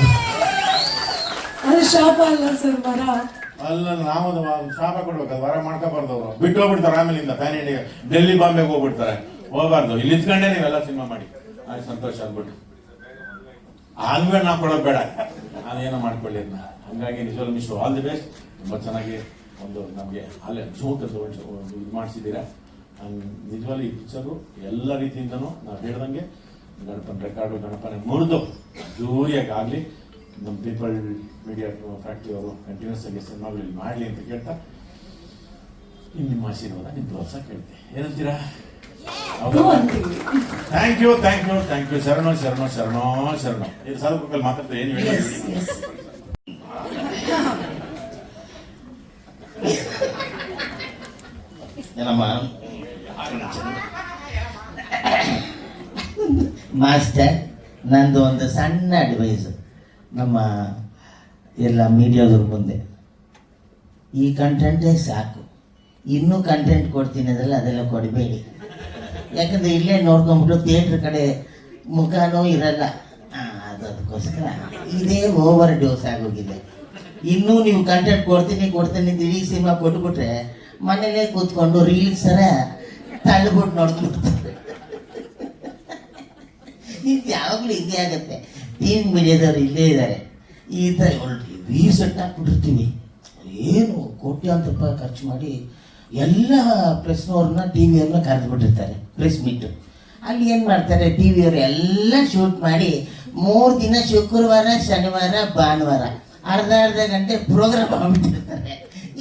ಅದು ಶಾಪ ಅಲ್ಲ ಸರ್, ವರ ಅಲ್ಲ. ನಾವು ಶಾಪ ಕೊಡ್ಬೇಕು, ವರ ಮಾಡ್ಕೋಬಾರ್ದು. ಅವರು ಬಿಟ್ಟು ಹೋಗ್ಬಿಡ್ತಾರೆ ಆಮೇಲಿಂದ ಪ್ಯಾನ್ ಇಂಡಿಯಾ, ಡೆಲ್ಲಿ ಬಾಂಬೆಗೆ ಹೋಗ್ಬಿಡ್ತಾರೆ. ಹೋಗ್ಬಾರ್ದು, ಇಲ್ಲಿ ಇದ್ಕೊಂಡೇ ನೀವೆಲ್ಲ ಸಿನಿಮಾ ಮಾಡಿ. ಆಯ್ತು, ಸಂತೋಷ ಅಂದ್ಬಿಟ್ಟು ಆದ್ಮೇಲೆ ನಾವು ಕೊಡೋದು ಬೇಡ, ಅದೇನೋ ಮಾಡ್ಕೊಳ್ಳಿ ಅದನ್ನ. ಹಂಗಾಗಿ ನಿಜವಾಗ್ಲೂ ಮಿಸ್ ಆಲ್ ದಿ ಬೆಸ್ಟ್. ತುಂಬ ಚೆನ್ನಾಗಿ ಒಂದು ನಮಗೆ ಅಲ್ಲೇ ಜೂಕ್ ಇದು ಮಾಡಿಸಿದ್ದೀರಾ. ನಿಜವಾಗ್ಲೂ ಈ ಪಿಕ್ಚರು ಎಲ್ಲ ರೀತಿಯಿಂದನೂ ನಾವು ಹೇಳ್ದಂಗೆ ಗಣಪನ ಮುರಿದು ಜೋರಿಯಾಗಿ ಆಗಲಿ, ನಮ್ಮ ಪೀಪಲ್ ಮೀಡಿಯಾ ಫ್ಯಾಕ್ಟ್ರಿ ಅವರು ಕಂಟಿನ್ಯೂಸ್ ಆಗಿ ಸಿನಿಮಾಗಳಲ್ಲಿ ಮಾಡಲಿ ಅಂತ ಕೇಳ್ತಾ ನಿಮ್ಮ ಆಶೀರ್ವಾದ, ನಿಮ್ಮ ಪ್ರೋತ್ಸಾಹ ಕೇಳ್ತೆ. ಏನಂತೀರಾ? ಥ್ಯಾಂಕ್ ಯು ಶರಣೋ ಇದು ಸಾಧಕಲ್ಲಿ ಮಾತಾಡ್ತಾ ಏನು ಹೇಳಿ. ಏನಮ್ಮ ಮಾಸ್ಟರ್, ನಂದು ಒಂದು ಸಣ್ಣ ಅಡ್ವೈಸ್ ನಮ್ಮ ಎಲ್ಲ ಮೀಡಿಯಾದವ್ರ ಮುಂದೆ. ಈ ಕಂಟೆಂಟೇ ಸಾಕು, ಇನ್ನೂ ಕಂಟೆಂಟ್ ಕೊಡ್ತೀನಿ ಅದೆಲ್ಲ ಕೊಡಬೇಡಿ. ಯಾಕಂದರೆ ಇಲ್ಲೇ ನೋಡ್ಕೊಂಬಿಟ್ಟು ಥಿಯೇಟ್ರ್ ಕಡೆ ಮುಖನೂ ಇರಲ್ಲ. ಅದಕ್ಕೋಸ್ಕರ ಇದೇ ಓವರ್ ಡೋಸ್ ಆಗೋಗಿದೆ. ಇನ್ನೂ ನೀವು ಕಂಟೆಂಟ್ ಕೊಡ್ತೀನಿ ಇಡೀ ಸಿನಿಮಾ ಕೊಟ್ಬಿಟ್ರೆ ಮನೇಲೇ ಕೂತ್ಕೊಂಡು ರೀಲ್ಸ್ ಥರ ತಳ್ಳಿಬಿಟ್ಟು ನೋಡ್ಕೊಂಡ್ಬಿಡ್ತಾರೆ. ಇದು ಯಾವಾಗಲೂ ಹಿಂಗೆ ಆಗುತ್ತೆ. ಟೀಮ್ ಮೀಡಿಯಾದವ್ರು ಇಲ್ಲೇ ಇದ್ದಾರೆ. ಈ ಥರ ರೀಸೆಟ್ ಹಾಕ್ಬಿಟ್ಟಿರ್ತೀವಿ. ಏನು ಕೋಟ್ಯಾಂತರ ರೂಪಾಯಿ ಖರ್ಚು ಮಾಡಿ ಎಲ್ಲ ಪ್ರೆಸ್ನವ್ರನ್ನ ಟಿ ವಿಯವ್ರನ್ನ ಕರೆದುಬಿಟ್ಟಿರ್ತಾರೆ ಪ್ರೆಸ್ ಮೀಟು. ಅಲ್ಲಿ ಏನು ಮಾಡ್ತಾರೆ, ಟಿ ವಿಯವರು ಎಲ್ಲ ಶೂಟ್ ಮಾಡಿ 3 ದಿನ ಶುಕ್ರವಾರ ಶನಿವಾರ ಭಾನುವಾರ ಅರ್ಧ ಗಂಟೆ ಪ್ರೋಗ್ರಾಮ್ ಆಗ್ಬಿಟ್ಟಿರ್ತಾರೆ.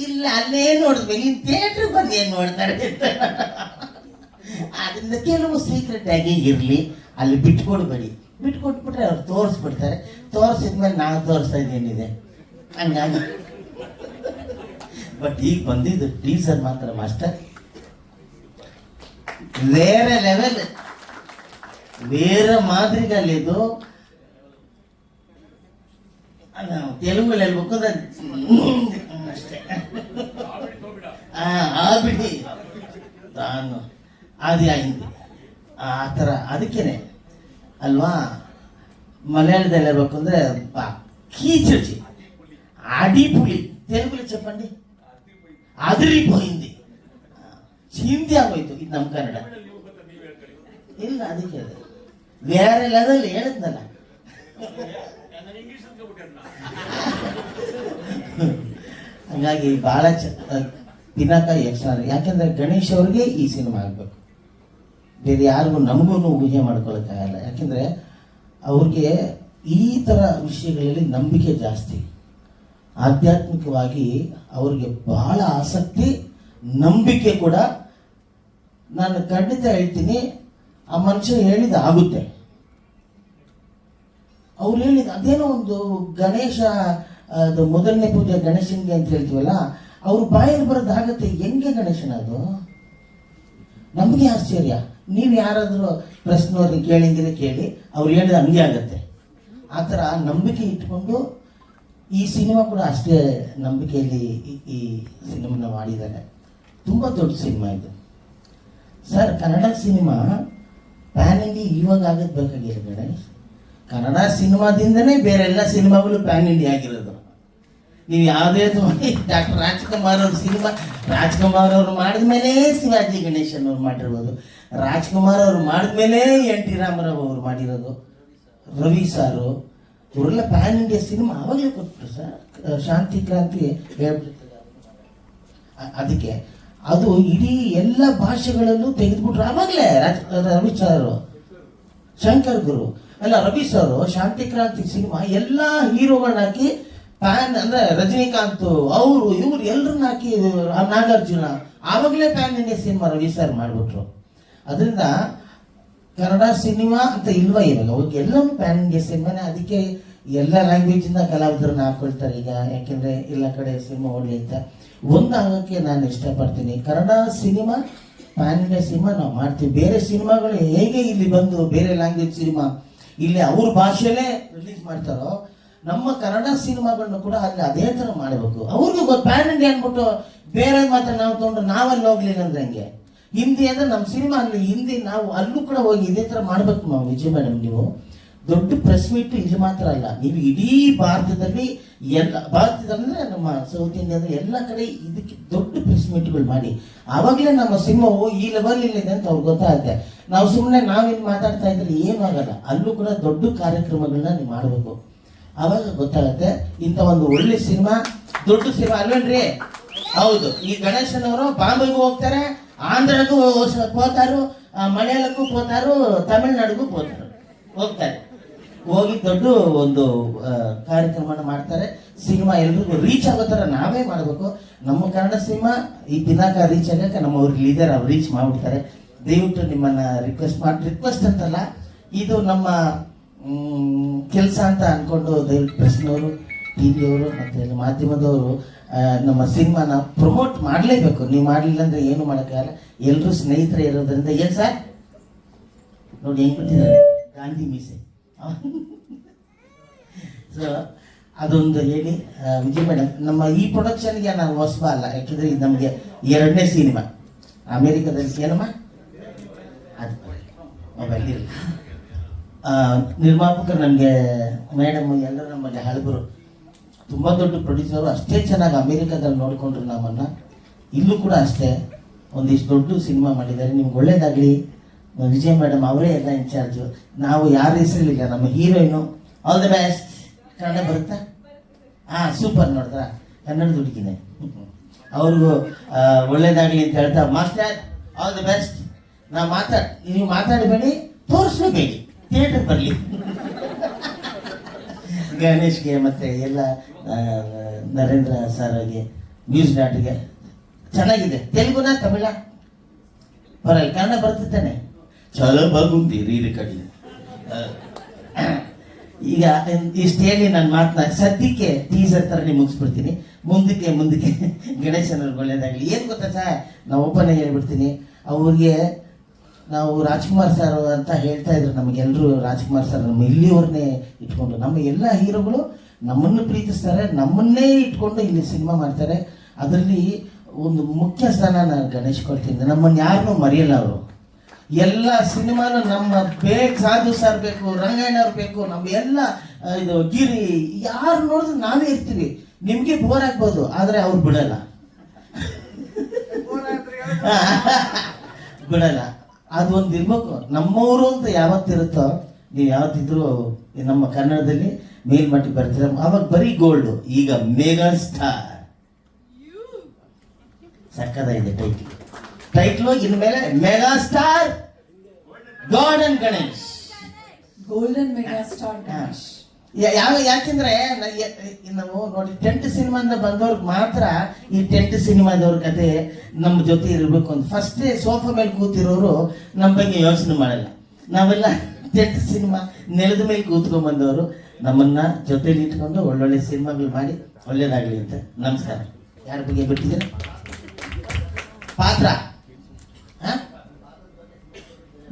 ಇಲ್ಲ ಅಲ್ಲೇ ನೋಡಿದ್ವಿ, ಇನ್ನು ಥಿಯೇಟ್ರಿಗೆ ಬಂದು ಏನು ನೋಡ್ತಾರೆ ಅಂತ. ಅದರಿಂದ ಕೆಲವು ಸೀಕ್ರೆಟ್ ಆಗಿ ಇರಲಿ, ಅಲ್ಲಿ ಬಿಟ್ಕೊಟ್ಬಿಟ್ರೆ ಅವ್ರು ತೋರಿಸ್ಬಿಡ್ತಾರೆ. ತೋರಿಸಿದ್ಮೇಲೆ ನಾವು ತೋರಿಸ್ತಾ ಇದ್ದೇನಿದೆ ಹಂಗಾಗಿ. ಬಟ್ ಈಗ ಬಂದಿದ್ದು ಟೀಸರ್ ಮಾತ್ರ ಮಾಸ್ಟರ್ ಬೇರೆ ಲೆವೆಲ್, ಬೇರೆ ಮಾದರಿಗಲ್ಲಿದ್ದು. ತೆಲುಗಲ್ಲಿ ಹೇಳ್ಬೇಕು ಅಂದ್ರೆ ಅಷ್ಟೇ ಬಿಡಿ ನಾನು ಅದು ಹಿಂದಿ ಆ ಥರ. ಅದಕ್ಕೇನೆ ಅಲ್ವಾ ಮಲಯಾಳದಲ್ಲಿ ಹೇಳ್ಬೇಕು ಅಂದ್ರೆ ಕೀಚಿ ಅಡಿಪುಳಿ, ತೆಲುಗುಲಿ చెప్పండి ಅದಿರಿపోయింది, ಹಿಂದಿ ಆಗೋಯ್ತು. ಇದು ನಮ್ಮ ಕನ್ನಡ ಇಲ್ಲ, ಅದಕ್ಕೆ ಅದು ಬೇರೆ ಲೆವೆಲ್ ಹೇಳಿದ್ನಲ್ಲ. ಹಂಗಾಗಿ ಬಹಳ ದಿನಕ ಎಕ್ಸ್ಟ್ರಾ. ಯಾಕೆಂದ್ರೆ ಗಣೇಶ್ ಅವ್ರಿಗೆ ಈ ಸಿನಿಮಾ ಆಗ್ಬೇಕು, ಬೇರೆ ಯಾರಿಗೂ ನಮಗೂ ಊಹೆ ಮಾಡ್ಕೊಳಕ್ಕಾಗಲ್ಲ. ಯಾಕೆಂದ್ರೆ ಅವ್ರಿಗೆ ಈ ಥರ ವಿಷಯಗಳಲ್ಲಿ ನಂಬಿಕೆ ಜಾಸ್ತಿ. ಆಧ್ಯಾತ್ಮಿಕವಾಗಿ ಅವ್ರಿಗೆ ಬಹಳ ಆಸಕ್ತಿ, ನಂಬಿಕೆ ಕೂಡ. ನಾನು ಖಂಡಿತ ಹೇಳ್ತೀನಿ, ಆ ಮನುಷ್ಯ ಹೇಳಿದ ಆಗುತ್ತೆ. ಅವ್ರು ಹೇಳಿದ ಅದೇನೋ ಒಂದು ಗಣೇಶ, ಅದು ಮೊದಲನೇ ಪೂಜೆ ಗಣೇಶನ್ಗೆ ಅಂತ ಹೇಳ್ತೀವಲ್ಲ, ಅವ್ರ ಬಾಯಲ್ಲಿ ಬರೋದಾಗತ್ತೆ. ಹೆಂಗೆ ಗಣೇಶನ ಅದು? ನಮಗೆ ಆಶ್ಚರ್ಯ. ನೀವು ಯಾರಾದರೂ ಪ್ರಶ್ನವ್ರಿಗೆ ಕೇಳಿದ್ರೆ ಕೇಳಿ, ಅವ್ರು ಹೇಳಿದ ಹಂಗೆ ಆಗತ್ತೆ. ಆ ಥರ ನಂಬಿಕೆ ಇಟ್ಕೊಂಡು ಈ ಸಿನಿಮಾ ಕೂಡ ಅಷ್ಟೇ ನಂಬಿಕೆಯಲ್ಲಿ ಈ ಸಿನಿಮಾನ ಮಾಡಿದ್ದಾರೆ. ತುಂಬ ದೊಡ್ಡ ಸಿನಿಮಾ ಇದು sir. Kannada cinema PAN India ಇವಾಗ ಆಗೋದು ಬೇಕಾಗಿಲ್ಲ ಗಣೇಶ್. ಕನ್ನಡ ಸಿನಿಮಾದಿಂದನೇ ಬೇರೆ ಎಲ್ಲ ಸಿನಿಮಾಗಳು ಪ್ಯಾನ್ ಇಂಡಿಯಾ ಆಗಿರೋದು. ನೀವು ಯಾವುದೇ ಡಾಕ್ಟರ್ ರಾಜ್ಕುಮಾರ್ ಅವ್ರ ಸಿನಿಮಾ, ರಾಜ್ಕುಮಾರ್ ಅವರು ಮಾಡಿದ್ಮೇಲೆ ಶಿವಾಜಿ ಗಣೇಶನ್ ಅವ್ರು ಮಾಡಿರ್ಬೋದು, ರಾಜ್ಕುಮಾರ್ ಅವರು ಮಾಡಿದ್ಮೇಲೆ ಎನ್ ಟಿ ರಾಮರಾವ್ ಅವರು ಮಾಡಿರೋದು, ರವಿ ಸಾರು ಇವರೆಲ್ಲ ಪ್ಯಾನ್ ಇಂಡಿಯಾ ಸಿನಿಮಾ ಆವಾಗಲೇ ಕೊಟ್ಟರು ಸರ್. ಶಾಂತಿ ಕ್ರಾಂತಿ ಹೇಳ್ಬಿಡ್ತಾರೆ. ಅದಕ್ಕೆ ಅದು ಇಡೀ ಎಲ್ಲ ಭಾಷೆಗಳಲ್ಲೂ ತೆಗೆದುಬಿಟ್ರು ಆವಾಗಲೇ. ರವಿ ಸಾರು, ಶಂಕರ್ ಗುರು ಅಲ್ಲ, ರವಿ ಸಾರು ಶಾಂತಿ ಕ್ರಾಂತಿ ಸಿನಿಮಾ ಎಲ್ಲ ಹೀರೋಗಳನ್ನ ಹಾಕಿ ಪ್ಯಾನ್ ಅಂದ್ರೆ ರಜನಿಕಾಂತ್ ಅವರು ಇವ್ರು ಎಲ್ಲರನ್ನ ಹಾಕಿ, ನಾಗಾರ್ಜುನ, ಆವಾಗಲೇ PAN India cinema Ravi sir ಮಾಡಿಬಿಟ್ರು. ಅದರಿಂದ ಕನ್ನಡ ಸಿನಿಮಾ ಅಂತ ಇಲ್ವಾ ಇವಾಗ, ಅವಾಗ ಎಲ್ಲವೂ ಪ್ಯಾನ್ ಇಂಡಿಯಾ ಸಿನಿಮಾನೇ. ಅದಕ್ಕೆ ಎಲ್ಲ ಲ್ಯಾಂಗ್ವೇಜಿಂದ ಕಲಾವಿದರನ್ನ ಹಾಕೊಳ್ತಾರೆ ಈಗ, ಯಾಕೆಂದ್ರೆ ಎಲ್ಲ ಕಡೆ ಸಿನಿಮಾ ಓಡಲಿ ಅಂತ. ಒಂದಾಗಕ್ಕೆ ನಾನು ಇಷ್ಟಪಡ್ತೀನಿ, Kannada cinema PAN India cinema ನಾವು ಮಾಡ್ತೀವಿ. ಬೇರೆ ಸಿನಿಮಾಗಳು ಹೇಗೆ ಇಲ್ಲಿ ಬಂದು ಬೇರೆ ಲ್ಯಾಂಗ್ವೇಜ್ ಸಿನಿಮಾ ಇಲ್ಲಿ ಅವ್ರ ಭಾಷೆಯಲ್ಲೇ ರಿಲೀಸ್ ಮಾಡ್ತಾರೋ, ನಮ್ಮ ಕನ್ನಡ ಸಿನಿಮಾಗಳನ್ನ ಕೂಡ ಅಲ್ಲಿ ಅದೇ ಥರ ಮಾಡಬೇಕು. ಅವ್ರಿಗೂ ಗೊತ್ತು ಪ್ಯಾನ್ ಇಂಡಿಯಾ ಅಂದ್ಬಿಟ್ಟು ಬೇರೆ ಮಾತ್ರ ನಾವು ತೊಗೊಂಡು ನಾವಲ್ಲಿ ಹೋಗ್ಲಿಲ್ಲ ಅಂದ್ರೆ ಹಂಗೆ. ಹಿಂದಿ ಅಂದ್ರೆ ನಮ್ಮ ಸಿನಿಮಾ ಅಲ್ಲಿ ಹಿಂದಿ, ನಾವು ಅಲ್ಲೂ ಕೂಡ ಹೋಗಿ ಇದೇ ಥರ ಮಾಡ್ಬೇಕು. ನಾವು ವಿಜಯ್ ಮೇಡಮ್, ನೀವು ದೊಡ್ಡ ಪ್ರೆಸ್ ಮೀಟ್ ಇಲ್ಲಿ ಮಾತ್ರ ಅಲ್ಲ, ನೀವು ಇಡೀ ಭಾರತದಲ್ಲಿ ಭಾರತದಂದ್ರೆ ನಮ್ಮ ಸೌತ್ ಇಂಡಿಯಾದಲ್ಲಿ ಎಲ್ಲ ಕಡೆ ಇದಕ್ಕೆ ದೊಡ್ಡ ಪ್ರೆಸ್ ಮೀಟ್ಗಳು ಮಾಡಿ, ಆವಾಗಲೇ ನಮ್ಮ ಸಿನಿಮಾವು ಈ ಲೆವೆಲ್ ಇಲ್ಲಿದೆ ಅಂತ ಅವ್ರಿಗೆ ಗೊತ್ತಾಗುತ್ತೆ. ನಾವು ಸುಮ್ಮನೆ ನಾವಿಲ್ಲಿ ಮಾತಾಡ್ತಾ ಇದ್ರೆ ಏನೂ ಆಗಲ್ಲ. ಅಲ್ಲೂ ಕೂಡ ದೊಡ್ಡ ಕಾರ್ಯಕ್ರಮಗಳನ್ನ ನೀವು ಮಾಡಬೇಕು, ಆವಾಗ ಗೊತ್ತಾಗುತ್ತೆ. ಇಂಥ ಒಂದು ಒಳ್ಳೆ ಸಿನಿಮಾ, ದೊಡ್ಡ ಸಿನಿಮಾ ಅಲ್ವೇನ್ರಿ? ಹೌದು. ಈ ಗಣೇಶನವರು ಬಾಂಬೆಗೂ ಹೋಗ್ತಾರೆ, ఆంధ్రకు పోతారు, మలయాళಕ್ಕೂ పోతారు, ತಮಿಳ್ನಾಡಿಗೂ పోతారు, ಹೋಗ್ತಾರೆ. ಹೋಗಿ ದೊಡ್ಡ ಒಂದು ಕಾರ್ಯಕ್ರಮನ ಮಾಡ್ತಾರೆ. ಸಿನಿಮಾ ಎಲ್ರಿಗೂ ರೀಚ್ ಆಗೋ ಥರ ನಾವೇ ಮಾಡಬೇಕು. ನಮ್ಮ ಕನ್ನಡ ಸಿನಿಮಾ ಈ ದಿನಾಕ ರೀಚ್ ಆಗಕ್ಕೆ ನಮ್ಮವ್ರಿಗೆ ಲೀಡರ್ ಅವ್ರು ರೀಚ್ ಮಾಡಿಬಿಡ್ತಾರೆ. ದಯವಿಟ್ಟು ನಿಮ್ಮನ್ನ ರಿಕ್ವೆಸ್ಟ್ ಅಂತಲ್ಲ, ಇದು ನಮ್ಮ ಕೆಲಸ ಅಂತ ಅನ್ಕೊಂಡು ದಯವಿಟ್ಟು ಪ್ರೆಸ್ನವರು, ಟಿ ವಿಯವರು ಮತ್ತು ಮಾಧ್ಯಮದವರು ನಮ್ಮ ಸಿನಿಮಾನ ಪ್ರಮೋಟ್ ಮಾಡಲೇಬೇಕು. ನೀವು ಮಾಡಲಿಲ್ಲ ಅಂದರೆ ಏನು ಮಾಡೋಕ್ಕಾಗಲ್ಲ. ಎಲ್ಲರೂ ಸ್ನೇಹಿತರೆ ಇರೋದ್ರಿಂದ ಏನು ಸರ್ ನೋಡಿ ಹೆಂಗೆ ಬಿಟ್ಟಿದ್ದಾರೆ ಗಾಂಧಿ ಮೀಸೆ. ಸೊ ಅದೊಂದು ಹೇಳಿ ವಿಜಯ್ ಮೇಡಮ್, ನಮ್ಮ ಈ ಪ್ರೊಡಕ್ಷನ್ಗೆ ನಾನು ಹೊಸಬ ಅಲ್ಲ, ಯಾಕೆಂದರೆ ಇದು ನಮಗೆ 2ನೇ ಸಿನಿಮಾ. ಅಮೇರಿಕಾದಲ್ಲಿ ಏನಮ್ಮ ಅದು ಮೊಬೈಲ್ ಇರಲಿ. ನಿರ್ಮಾಪಕರು ನನಗೆ ಮೇಡಮ್ ಎಲ್ಲರೂ ನಮ್ಮಲ್ಲಿ ಹಳಬರು, ತುಂಬ ದೊಡ್ಡ ಪ್ರೊಡ್ಯೂಸರು, ಅಷ್ಟೇ ಚೆನ್ನಾಗಿ ಅಮೇರಿಕಾದಲ್ಲಿ ನೋಡಿಕೊಂಡ್ರು ನಮ್ಮನ್ನು. ಇಲ್ಲೂ ಕೂಡ ಅಷ್ಟೇ ಒಂದಿಷ್ಟು ದೊಡ್ಡ ಸಿನಿಮಾ ಮಾಡಿದ್ದಾರೆ. ನಿಮ್ಗೆ ಒಳ್ಳೇದಾಗಲಿ. ವಿಜಯ್ ಮೇಡಮ್ ಅವರೇ ಎಲ್ಲ ಇನ್ಚಾರ್ಜು, ನಾವು ಯಾರ ಹೆಸರಿಲ್ಲ. ನಮ್ಮ heroine all the best. Kannada ಬರುತ್ತಾ? ಹಾಂ, ಸೂಪರ್. ನೋಡಿದ್ರ ಕನ್ನಡದ ಹುಡುಗಿನೇ. ಅವ್ರಿಗೂ ಒಳ್ಳೇದಾಗಲಿ ಅಂತ ಹೇಳ್ತಾ, ಮಾಸ್ಟರ್ ಆಲ್ ದ ಬೆಸ್ಟ್. ನೀವು ಮಾತಾಡಬೇಡಿ, ತೋರಿಸ್ಲೇಬೇಡಿ, ಥಿಯೇಟರ್ ಬರಲಿ. ಗಣೇಶ್ಗೆ ಮತ್ತು ಎಲ್ಲ ನರೇಂದ್ರ ಸರ್ಗೆ, ನ್ಯೂಸ್ ಡಾಟ್ಗೆ ಚೆನ್ನಾಗಿದೆ. ತೆಲುಗುನ ತಮಿಳ ಬರಲ್ಲ, ಕನ್ನಡ ಬರ್ತಿದ್ದಾನೆ. ಚಲೋ ಬಾಗುಂದಿ ರೀ ರೆಕಾರ್ಡಿಂಗ್. ಈಗ ಇಷ್ಟು ಹೇಳಿ ನಾನು ಮಾತನಾಡಿ ಸದ್ಯಕ್ಕೆ ಟೀಸರ್ ಥರ ನೀವು ಮುಗಿಸ್ಬಿಡ್ತೀನಿ. ಮುಂದಕ್ಕೆ ಗಣೇಶನವ್ರಿಗೆ ಒಳ್ಳೇದಾಗಲಿ. ಏನು ಗೊತ್ತಾ ಸರ್, ನಾವು ಓಪನ್ ಹೇಳ್ಬಿಡ್ತೀನಿ. ಅವ್ರಿಗೆ ನಾವು ರಾಜ್ಕುಮಾರ್ ಸರ್ ಅಂತ ಹೇಳ್ತಾ ಇದ್ರು, ನಮಗೆಲ್ಲರೂ ರಾಜ್ಕುಮಾರ್ ಸರ್ ನಮ್ಮ ಇಲ್ಲಿಯವ್ರನ್ನೇ ಇಟ್ಕೊಂಡು, ನಮ್ಮ ಎಲ್ಲ ಹೀರೋಗಳು ನಮ್ಮನ್ನು ಪ್ರೀತಿಸ್ತಾರೆ, ನಮ್ಮನ್ನೇ ಇಟ್ಕೊಂಡು ಇಲ್ಲಿ ಸಿನಿಮಾ ಮಾಡ್ತಾರೆ. ಅದರಲ್ಲಿ ಒಂದು ಮುಖ್ಯ ಸ್ಥಾನ ನಾನು ಗಣೇಶ್ ಕೊಡ್ತೀನಿ. ನಮ್ಮನ್ನು ಯಾರನ್ನೂ ಮರೆಯಲ್ಲ ಅವರು. ಎಲ್ಲ ಸಿನಿಮಾನು ನಮ್ಮ ಸಾಧು ಸರ್ ಬೇಕು, ರಂಗಾಯಣವ್ರು ಬೇಕು, ನಮ್ಮ ಎಲ್ಲ ಇದು ಗಿರಿ ಯಾರು ನೋಡಿದ್ರು ನಾವೇ ಇರ್ತೀವಿ. ನಿಮಗೆ ಬೋರ್ ಆಗ್ಬೋದು, ಆದರೆ ಅವ್ರು ಬಿಡಲ್ಲ. ಅದು ಒಂದು ಇರ್ಬೇಕು. ನಮ್ಮವರು ಅಂತ ಯಾವತ್ತಿರುತ್ತೋ, ನೀವು ಯಾವತ್ತಿದ್ರು ನಮ್ಮ ಕನ್ನಡದಲ್ಲಿ ಮೇಲ್ಮಟ್ಟಿಗೆ ಬರ್ತೀರ. ಅವಾಗ ಬರೀ ಗೋಲ್ಡು, ಈಗ ಮೆಗಾ ಸ್ಟಾರ್. ಸಕ್ಕದಾಗಿದೆ ಟೈಟ್ಲು. ಇನ್ಮೇಲೆ mega star golden Ganesh, golden mega star Ganesh. ಯಾಕೆಂದ್ರೆ ನಾವು ನೋಡಿ, ಟೆಂಟ್ ಸಿನಿಮಾದಿಂದ ಬಂದವ್ರಿಗೆ ಮಾತ್ರ ಈ ಟೆಂಟ್ ಸಿನಿಮಾದವ್ರ ಕತೆ ನಮ್ಮ ಜೊತೆ ಇರಬೇಕು ಅಂತ. ಫಸ್ಟೇ ಸೋಫಾ ಮೇಲೆ ಕೂತಿರೋರು ನಮ್ಮ ಬಗ್ಗೆ ಯೋಚನೆ ಮಾಡಲ್ಲ. ನಾವೆಲ್ಲ ಟೆಂಟ್ ಸಿನಿಮಾ ನೆಲದ ಮೇಲೆ ಕೂತ್ಕೊಂಡ್ ಬಂದವರು. ನಮ್ಮನ್ನ ಜೊತೆಲಿ ಇಟ್ಕೊಂಡು ಒಳ್ಳೊಳ್ಳೆ ಸಿನಿಮಾಗಳು ಮಾಡಿ ಒಳ್ಳೇದಾಗ್ಲಿ ಅಂತ. ನಮಸ್ಕಾರ. ಯಾರ ಬಗ್ಗೆ ಬಿಟ್ಟಿದ್ದೀರ ಪಾತ್ರ?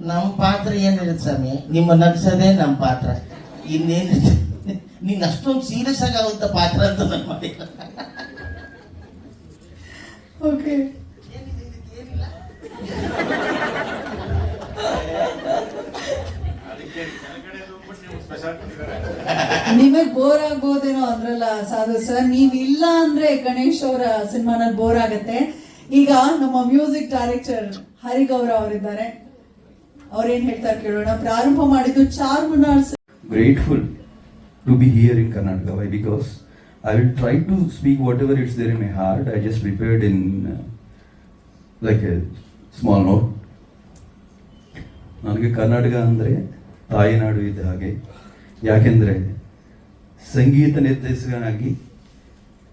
ನಮ್ಮ ಪಾತ್ರ ಏನಿರುತ್ತೆ ಸ್ವಾಮಿ, ನಿಮ್ಮ ನಗ್ಸೋದೇ ನಮ್ಮ ಪಾತ್ರ. ಇನ್ನೇನಿದೆ, ನೀನು ಅಷ್ಟೊಂದು ಸೀರಿಯಸ್ ಆಗುವಂತ ಪಾತ್ರ ಅಂತ ನಾನು ಮಾಡಿಲ್ಲ. ಓಕೆ, ನಿಮಗ್ ಬೋರ್ ಆಗ್ಬೋದೇನೋ ಅಂದ್ರಲ್ಲ ಸಾಧು ಸರ್. ನೀವ್ ಇಲ್ಲ ಅಂದ್ರೆ ಗಣೇಶ್ ಅವರ ಸಿನಿಮಾನಲ್ಲಿ ಬೋರ್ ಆಗತ್ತೆ. ಈಗ ನಮ್ಮ ಮ್ಯೂಸಿಕ್ ಡೈರೆಕ್ಟರ್ ಹರಿಗೌರ ಅವರಿದ್ದಾರೆ, ಅವ್ರೇನ್ ಹೇಳ್ತಾರೆ ಕೇಳೋಣ. ಪ್ರಾರಂಭ ಮಾಡಿದ್ದು Charminar. Grateful to be here in Karnataka. Why? Because I will try to speak whatever is there in my heart. I just prepared in like a small note. ನನಗೆ ಕರ್ನಾಟಕ ಅಂದರೆ ತಾಯಿನಾಡು ಇದ್ದ ಹಾಗೆ. ಯಾಕೆಂದರೆ ಸಂಗೀತ ನಿರ್ದೇಶಕನಾಗಿ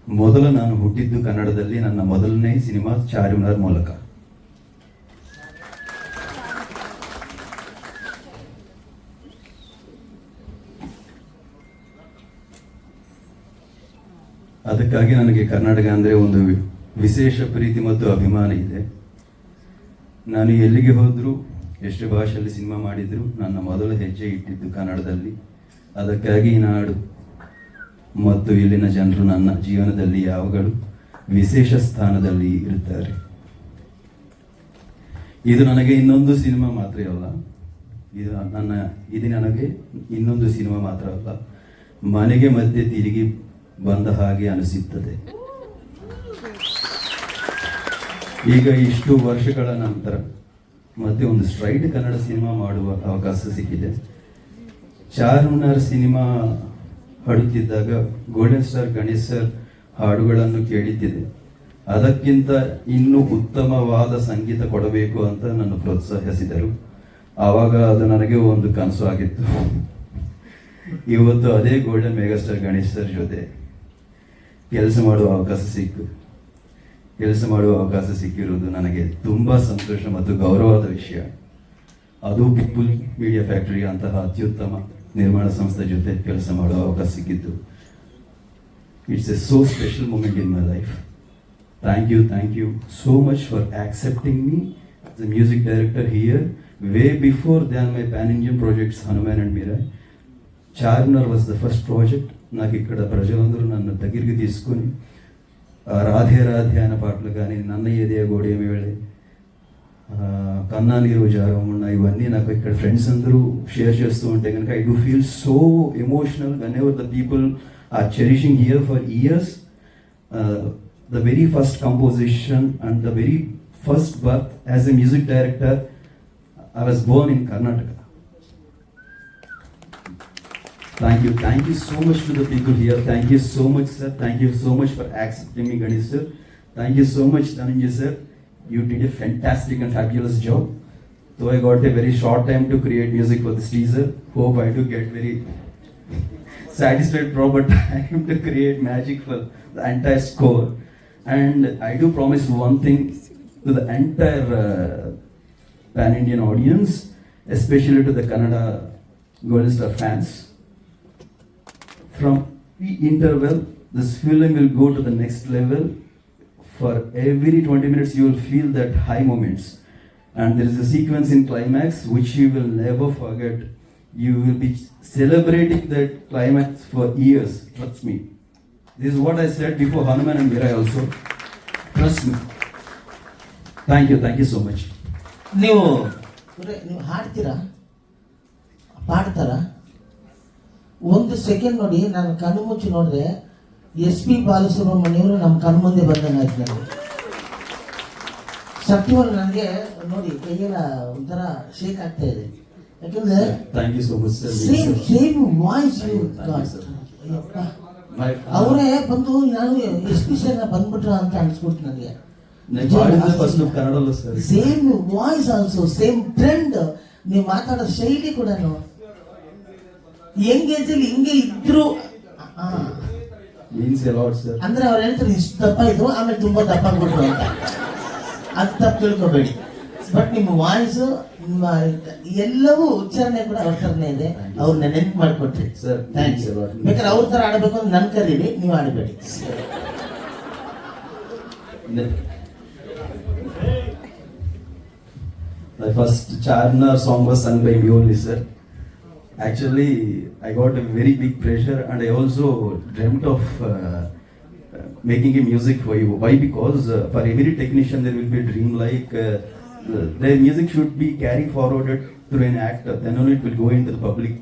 ಮೊದಲು ನಾನು ಹುಟ್ಟಿದ್ದು ಕನ್ನಡದಲ್ಲಿ. ನನ್ನ ಮೊದಲನೇ ಸಿನಿಮಾ ಚಾರ್ಮಿನಾರ್ ಮೂಲಕ. ಅದಕ್ಕಾಗಿ ನನಗೆ ಕರ್ನಾಟಕ ಅಂದರೆ ಒಂದು ವಿಶೇಷ ಪ್ರೀತಿ ಮತ್ತು ಅಭಿಮಾನ ಇದೆ. ನಾನು ಎಲ್ಲಿಗೆ ಹೋದರೂ, ಎಷ್ಟು ಭಾಷೆಯಲ್ಲಿ ಸಿನಿಮಾ ಮಾಡಿದರೂ, ನನ್ನ ಮೊದಲ ಹೆಜ್ಜೆ ಇಟ್ಟಿದ್ದು ಕನ್ನಡದಲ್ಲಿ. ಅದಕ್ಕಾಗಿ ಈ ನಾಡು ಮತ್ತು ಇಲ್ಲಿನ ಜನರು ನನ್ನ ಜೀವನದಲ್ಲಿ ಯಾವಾಗಲೂ ವಿಶೇಷ ಸ್ಥಾನದಲ್ಲಿ ಇರುತ್ತಾರೆ. ಇದು ನನಗೆ ಇನ್ನೊಂದು ಸಿನಿಮಾ ಮಾತ್ರ ಅಲ್ಲ, ಇದು ನನಗೆ ಇನ್ನೊಂದು ಸಿನಿಮಾ ಮಾತ್ರ ಅಲ್ಲ, ಮನೆಗೆ ಮಧ್ಯೆ ತಿರುಗಿ ಬಂದ ಹಾಗೆ ಅನಿಸುತ್ತದೆ. ಈಗ ಇಷ್ಟು ವರ್ಷಗಳ ನಂತರ ಮತ್ತೆ ಒಂದು ಸ್ಟ್ರೈಟ್ ಕನ್ನಡ ಸಿನಿಮಾ ಮಾಡುವ ಅವಕಾಶ ಸಿಕ್ಕಿದೆ. ಚಾರ್ಮಿನಾರ್ ಸಿನಿಮಾ ಹಾಡುತ್ತಿದ್ದಾಗ ಗೋಲ್ಡನ್ ಸ್ಟಾರ್ ಗಣೇಶ್ ಸರ್ ಹಾಡುಗಳನ್ನು ಕೇಳಿದ್ದಿದೆ. ಅದಕ್ಕಿಂತ ಇನ್ನೂ ಉತ್ತಮವಾದ ಸಂಗೀತ ಕೊಡಬೇಕು ಅಂತ ನನ್ನ ಪ್ರೋತ್ಸಾಹಿಸಿದರು. ಆವಾಗ ಅದು ನನಗೆ ಒಂದು ಕನಸು ಆಗಿತ್ತು. ಇವತ್ತು ಅದೇ ಗೋಲ್ಡನ್ ಮೆಗಾಸ್ಟಾರ್ ಗಣೇಶ್ ಸರ್ ಜೊತೆ ಕೆಲಸ ಮಾಡುವ ಅವಕಾಶ ಸಿಕ್ಕಿರುವುದು ನನಗೆ ತುಂಬ ಸಂತೋಷ ಮತ್ತು ಗೌರವದ ವಿಷಯ. ಅದು ಪೀಪಲ್ ಮೀಡಿಯಾ ಫ್ಯಾಕ್ಟರಿ ಅಂತಹ ಅತ್ಯುತ್ತಮ ನಿರ್ಮಾಣ ಸಂಸ್ಥೆ ಜೊತೆ ಕೆಲಸ ಮಾಡುವ ಅವಕಾಶ ಸಿಕ್ಕಿದ್ದು. It's a so special moment in my life. Thank you so much for accepting me as a music director here, way before than my pan-Indian projects Hanuman and Mirai. Charnar was the first project. నాకు ఇక్కడ ప్రజలందరూ నన్ను దగ్గరికి తీసుకొని రాధే రాధే అనే పాటలు కానీ, నన్న ఏదే గోడేమి వెళ్ళి, కన్నా నీరు జారమున్న, ఇవన్నీ నాకు ఇక్కడ ఫ్రెండ్స్ అందరూ షేర్ చేస్తూ ఉంటే కనుక I do feel so emotional whenever the people are cherishing here for years. The very first composition and the very first birth as a music director, I was born in Karnataka. Thank you so much to the people here. Thank you so much, sir. Thank you so much for accepting me, Ganesh sir. Thank you so much, Dhananjay sir. You did a fantastic and fabulous job. Though I got a very short time to create music for this teaser, hope I do get very satisfied proper time to create magic for the entire score. And I do promise one thing to the entire pan-Indian audience, especially to the Kannada Golden Star fans. From the interval, this film will go to the next level. For every 20 minutes, you will feel that high moments. And there is a sequence in climax which you will never forget. You will be celebrating that climax for years, trust me. This is what I said before Hanuman and Mirai also. Trust me. Thank you so much. ನೀವು ಹಾಡ್ತೀರಾ, ಪಾಡ್ತಾರಾ? ಒಂದು second ನೋಡಿ, ನಾನು ಕಣ್ಣು ಮುಚ್ಚಿ ನೋಡಿದೆ, SP ಬಾಲಸುಬ್ರಹ್ಮಣ್ಯವರು ನಮ್ಮ ಕಣ್ಣು ಮುಂದೆ ಬಂದಂಗೆ ಆಯ್ತು ನನಗೆ. ಸತ್ಯವಾಗಿ ನನಗೆ ನೋಡಿ ಕೈಯೆಲ್ಲ ಒಂಥರ ಶೇಕ್ ಆಗ್ತಾ ಇದೆ. ಯಾಕಂದ್ರೆ Thank you so much, sir. Same voice ಅವರೇ ಬಂದು ನಾನು SP ಸರ್ ಬಂದ್ಬಿಟ್ರ ಅಂತ ಅನ್ಸ್ಬಿಡ್ತು ನನಗೆ. First Kannada sir, same voice also, same trend, ನೀವು ಮಾತಾಡೋ ಶೈಲಿ ಕೂಡ ಯಂಗ್ ಏಜ್ ಅಲ್ಲಿ ಹಿಂಗೆ ಇದ್ರು. Means A lot sir. ಅಂದ್ರೆ ಅವ್ರು ಹೇಳ್ತಾರೆ ಇಷ್ಟು ದಪ್ಪ ಇದ್ರು, ಆಮೇಲೆ ತುಂಬಾ ದಪ್ಪ ಆಗ್ಬಿಟ್ರು ಅಂತ. ಅದು ತಪ್ಪು ತಿಳ್ಕೊಬೇಡಿ. ಬಟ್ ನಿಮ್ಮ ವಾಯ್ಸ್, ನಿಮ್ಮ ಎಲ್ಲವೂ ಉಚ್ಚಾರಣೆ ಕೂಡ ಅವ್ರ ಥರನೇ ಇದೆ. ಅವ್ರನ್ನ ನೆನ್ಪು ಮಾಡಿಕೊಟ್ರಿ ಸರ್. ಥ್ಯಾಂಕ್ಸ್. ಬೇಕಾದ್ರೆ ಅವ್ರ ಥರ ಆಡಬೇಕು ಅಂತ ನನ್ ಕರೀರಿ, ನೀವು ಆಡಬೇಡಿ. My first Charnar song was sung by me only, sir. Actually, I got a very big pressure, and I also dreamt of making a music for you. Why? Because for every technician there will be a dream, like their music should be carried forwarded through an actor, then only it will go into the public.